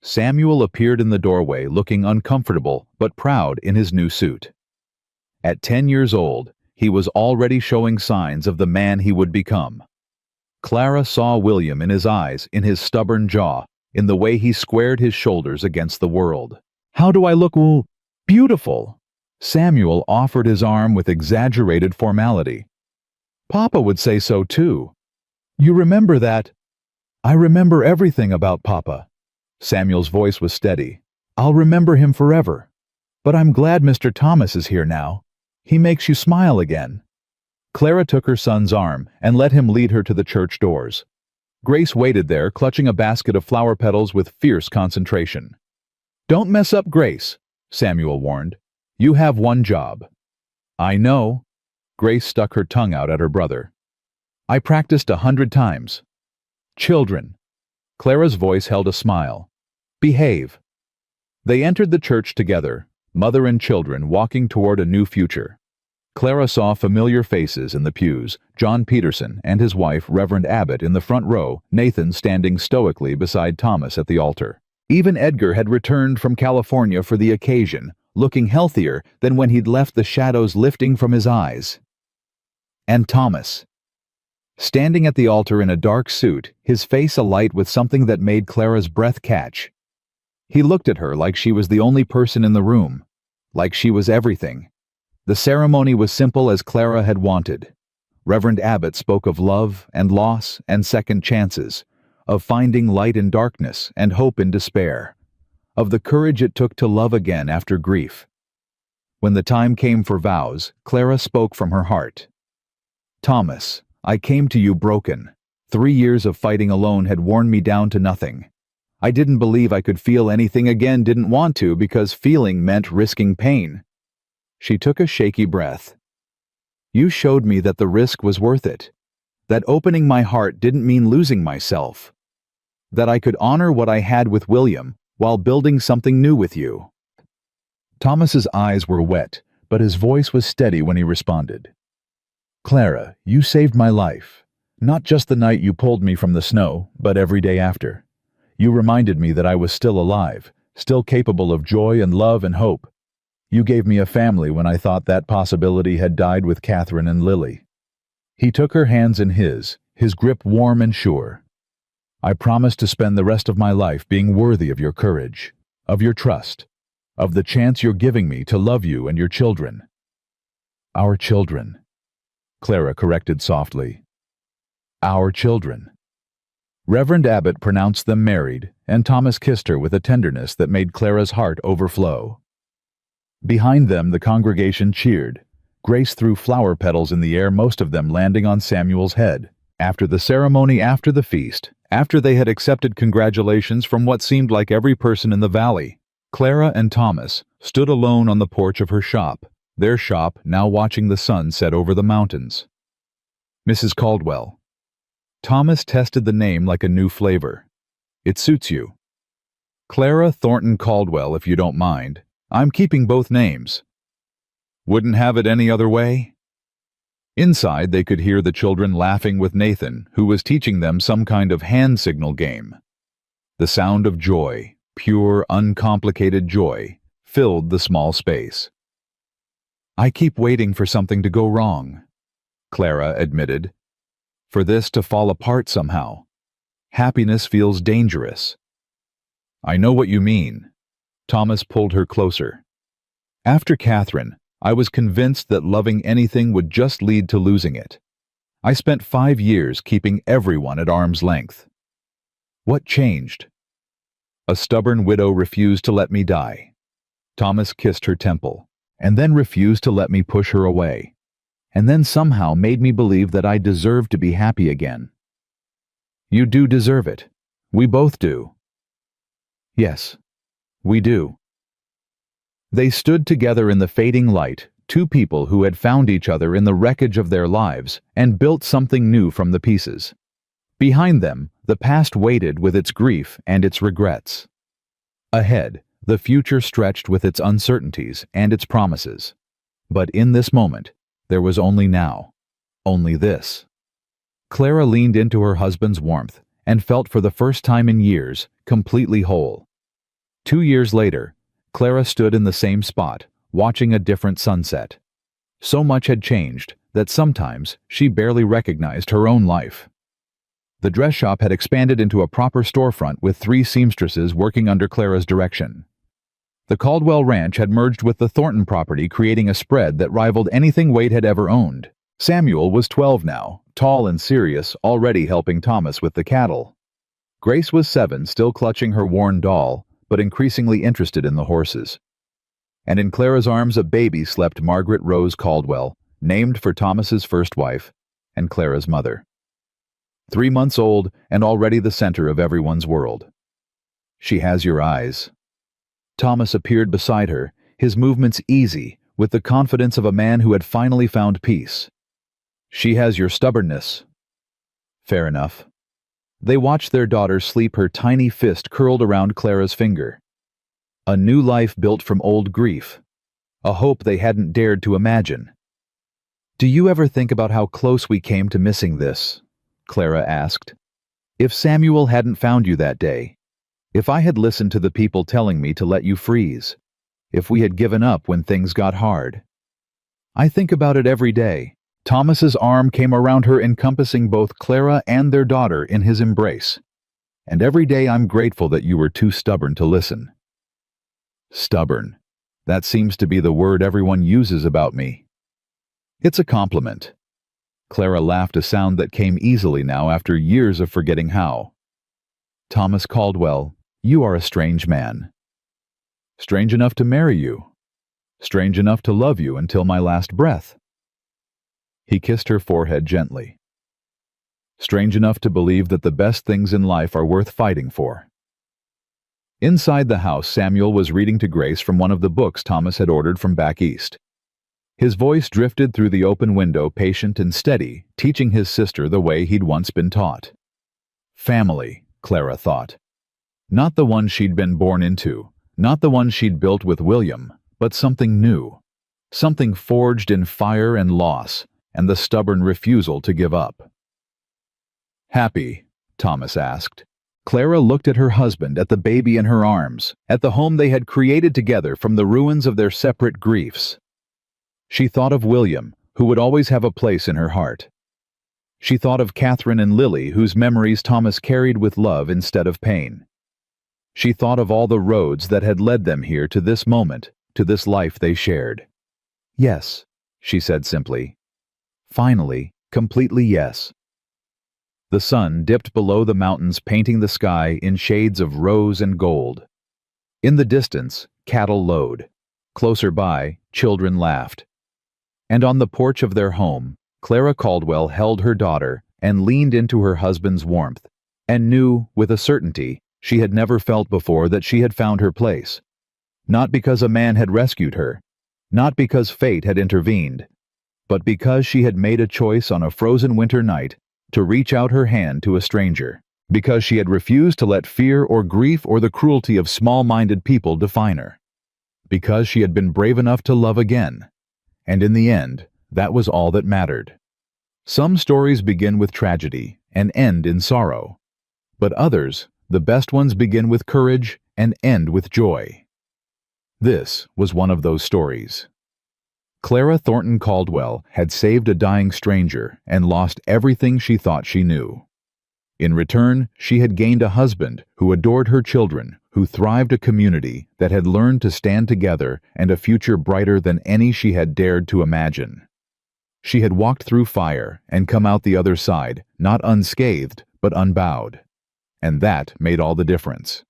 Samuel appeared in the doorway, looking uncomfortable but proud in his new suit. At 10 years old, he was already showing signs of the man he would become. Clara saw William in his eyes, in his stubborn jaw, in the way he squared his shoulders against the world. How do I look? Well, beautiful. Samuel offered his arm with exaggerated formality. Papa would say so too. You remember that? I remember everything about Papa. Samuel's voice was steady. I'll remember him forever. But I'm glad Mr. Thomas is here now. He makes you smile again. Clara took her son's arm and let him lead her to the church doors. Grace waited there, clutching a basket of flower petals with fierce concentration. Don't mess up, Grace, Samuel warned. You have one job. I know. Grace stuck her tongue out at her brother. I practiced 100 times. Children. Clara's voice held a smile. Behave. They entered the church together, mother and children walking toward a new future. Clara saw familiar faces in the pews, John Peterson and his wife, Reverend Abbott, in the front row, Nathan standing stoically beside Thomas at the altar. Even Edgar had returned from California for the occasion, looking healthier than when he'd left, the shadows lifting from his eyes. And Thomas. Standing at the altar in a dark suit, his face alight with something that made Clara's breath catch. He looked at her like she was the only person in the room, like she was everything. The ceremony was simple as Clara had wanted. Reverend Abbott spoke of love and loss and second chances, of finding light in darkness and hope in despair, of the courage it took to love again after grief. When the time came for vows, Clara spoke from her heart. Thomas, I came to you broken. 3 years of fighting alone had worn me down to nothing. I didn't believe I could feel anything again, didn't want to, because feeling meant risking pain. She took a shaky breath. You showed me that the risk was worth it. That opening my heart didn't mean losing myself. That I could honor what I had with William while building something new with you. Thomas's eyes were wet, but his voice was steady when he responded. Clara, you saved my life. Not just the night you pulled me from the snow, but every day after. You reminded me that I was still alive, still capable of joy and love and hope. You gave me a family when I thought that possibility had died with Catherine and Lily. He took her hands in his grip warm and sure. I promise to spend the rest of my life being worthy of your courage, of your trust, of the chance you're giving me to love you and your children. Our children, Clara corrected softly. Our children. Reverend Abbott pronounced them married, and Thomas kissed her with a tenderness that made Clara's heart overflow. Behind them, the congregation cheered. Grace threw flower petals in the air, most of them landing on Samuel's head. After the ceremony, after the feast, after they had accepted congratulations from what seemed like every person in the valley, Clara and Thomas stood alone on the porch of her shop, their shop now watching the sun set over the mountains. Mrs. Caldwell. Thomas tested the name like a new flavor. It suits you. Clara Thornton Caldwell, if you don't mind. I'm keeping both names. Wouldn't have it any other way? Inside, they could hear the children laughing with Nathan, who was teaching them some kind of hand signal game. The sound of joy, pure, uncomplicated joy, filled the small space. I keep waiting for something to go wrong, Clara admitted. For this to fall apart somehow. Happiness feels dangerous. I know what you mean. Thomas pulled her closer. After Catherine, I was convinced that loving anything would just lead to losing it. I spent 5 years keeping everyone at arm's length. What changed? A stubborn widow refused to let me die. Thomas kissed her temple, and then refused to let me push her away, and then somehow made me believe that I deserved to be happy again. You do deserve it. We both do. Yes. We do. They stood together in the fading light, two people who had found each other in the wreckage of their lives and built something new from the pieces. Behind them, the past waited with its grief and its regrets. Ahead, the future stretched with its uncertainties and its promises. But in this moment, there was only now. Only this. Clara leaned into her husband's warmth and felt for the first time in years completely whole. 2 years later, Clara stood in the same spot, watching a different sunset. So much had changed that sometimes she barely recognized her own life. The dress shop had expanded into a proper storefront with 3 seamstresses working under Clara's direction. The Caldwell Ranch had merged with the Thornton property, creating a spread that rivaled anything Wade had ever owned. Samuel was 12 now, tall and serious, already helping Thomas with the cattle. Grace was 7, still clutching her worn doll, but increasingly interested in the horses. And in Clara's arms a baby slept, Margaret Rose Caldwell, named for Thomas's first wife, and Clara's mother. 3 months old and already the center of everyone's world. She has your eyes. Thomas appeared beside her, his movements easy, with the confidence of a man who had finally found peace. She has your stubbornness. Fair enough. They watched their daughter sleep, her tiny fist curled around Clara's finger. A new life built from old grief. A hope they hadn't dared to imagine. "Do you ever think about how close we came to missing this?" Clara asked. "If Samuel hadn't found you that day, if I had listened to the people telling me to let you freeze, if we had given up when things got hard." "I think about it every day." Thomas's arm came around her, encompassing both Clara and their daughter in his embrace. "And every day I'm grateful that you were too stubborn to listen." Stubborn. That seems to be the word everyone uses about me. It's a compliment. Clara laughed, a sound that came easily now after years of forgetting how. "Thomas Caldwell, you are a strange man. Strange enough to marry you. Strange enough to love you until my last breath." He kissed her forehead gently. "Strange enough to believe that the best things in life are worth fighting for." Inside the house, Samuel was reading to Grace from one of the books Thomas had ordered from back east. His voice drifted through the open window, patient and steady, teaching his sister the way he'd once been taught. Family, Clara thought. Not the one she'd been born into, not the one she'd built with William, but something new. Something forged in fire and loss, and the stubborn refusal to give up. "Happy?" Thomas asked. Clara looked at her husband, at the baby in her arms, at the home they had created together from the ruins of their separate griefs. She thought of William, who would always have a place in her heart. She thought of Catherine and Lily, whose memories Thomas carried with love instead of pain. She thought of all the roads that had led them here to this moment, to this life they shared. "Yes," she said simply. Finally, completely yes. The sun dipped below the mountains, painting the sky in shades of rose and gold. In the distance, cattle lowed. Closer by, children laughed. And on the porch of their home, Clara Caldwell held her daughter and leaned into her husband's warmth, and knew, with a certainty she had never felt before, that she had found her place. Not because a man had rescued her, not because fate had intervened, but because she had made a choice on a frozen winter night to reach out her hand to a stranger, because she had refused to let fear or grief or the cruelty of small-minded people define her, because she had been brave enough to love again, and in the end, that was all that mattered. Some stories begin with tragedy and end in sorrow, but others, the best ones, begin with courage and end with joy. This was one of those stories. Clara Thornton Caldwell had saved a dying stranger and lost everything she thought she knew. In return, she had gained a husband who adored her children, who thrived, a community that had learned to stand together, and a future brighter than any she had dared to imagine. She had walked through fire and come out the other side, not unscathed, but unbowed. And that made all the difference.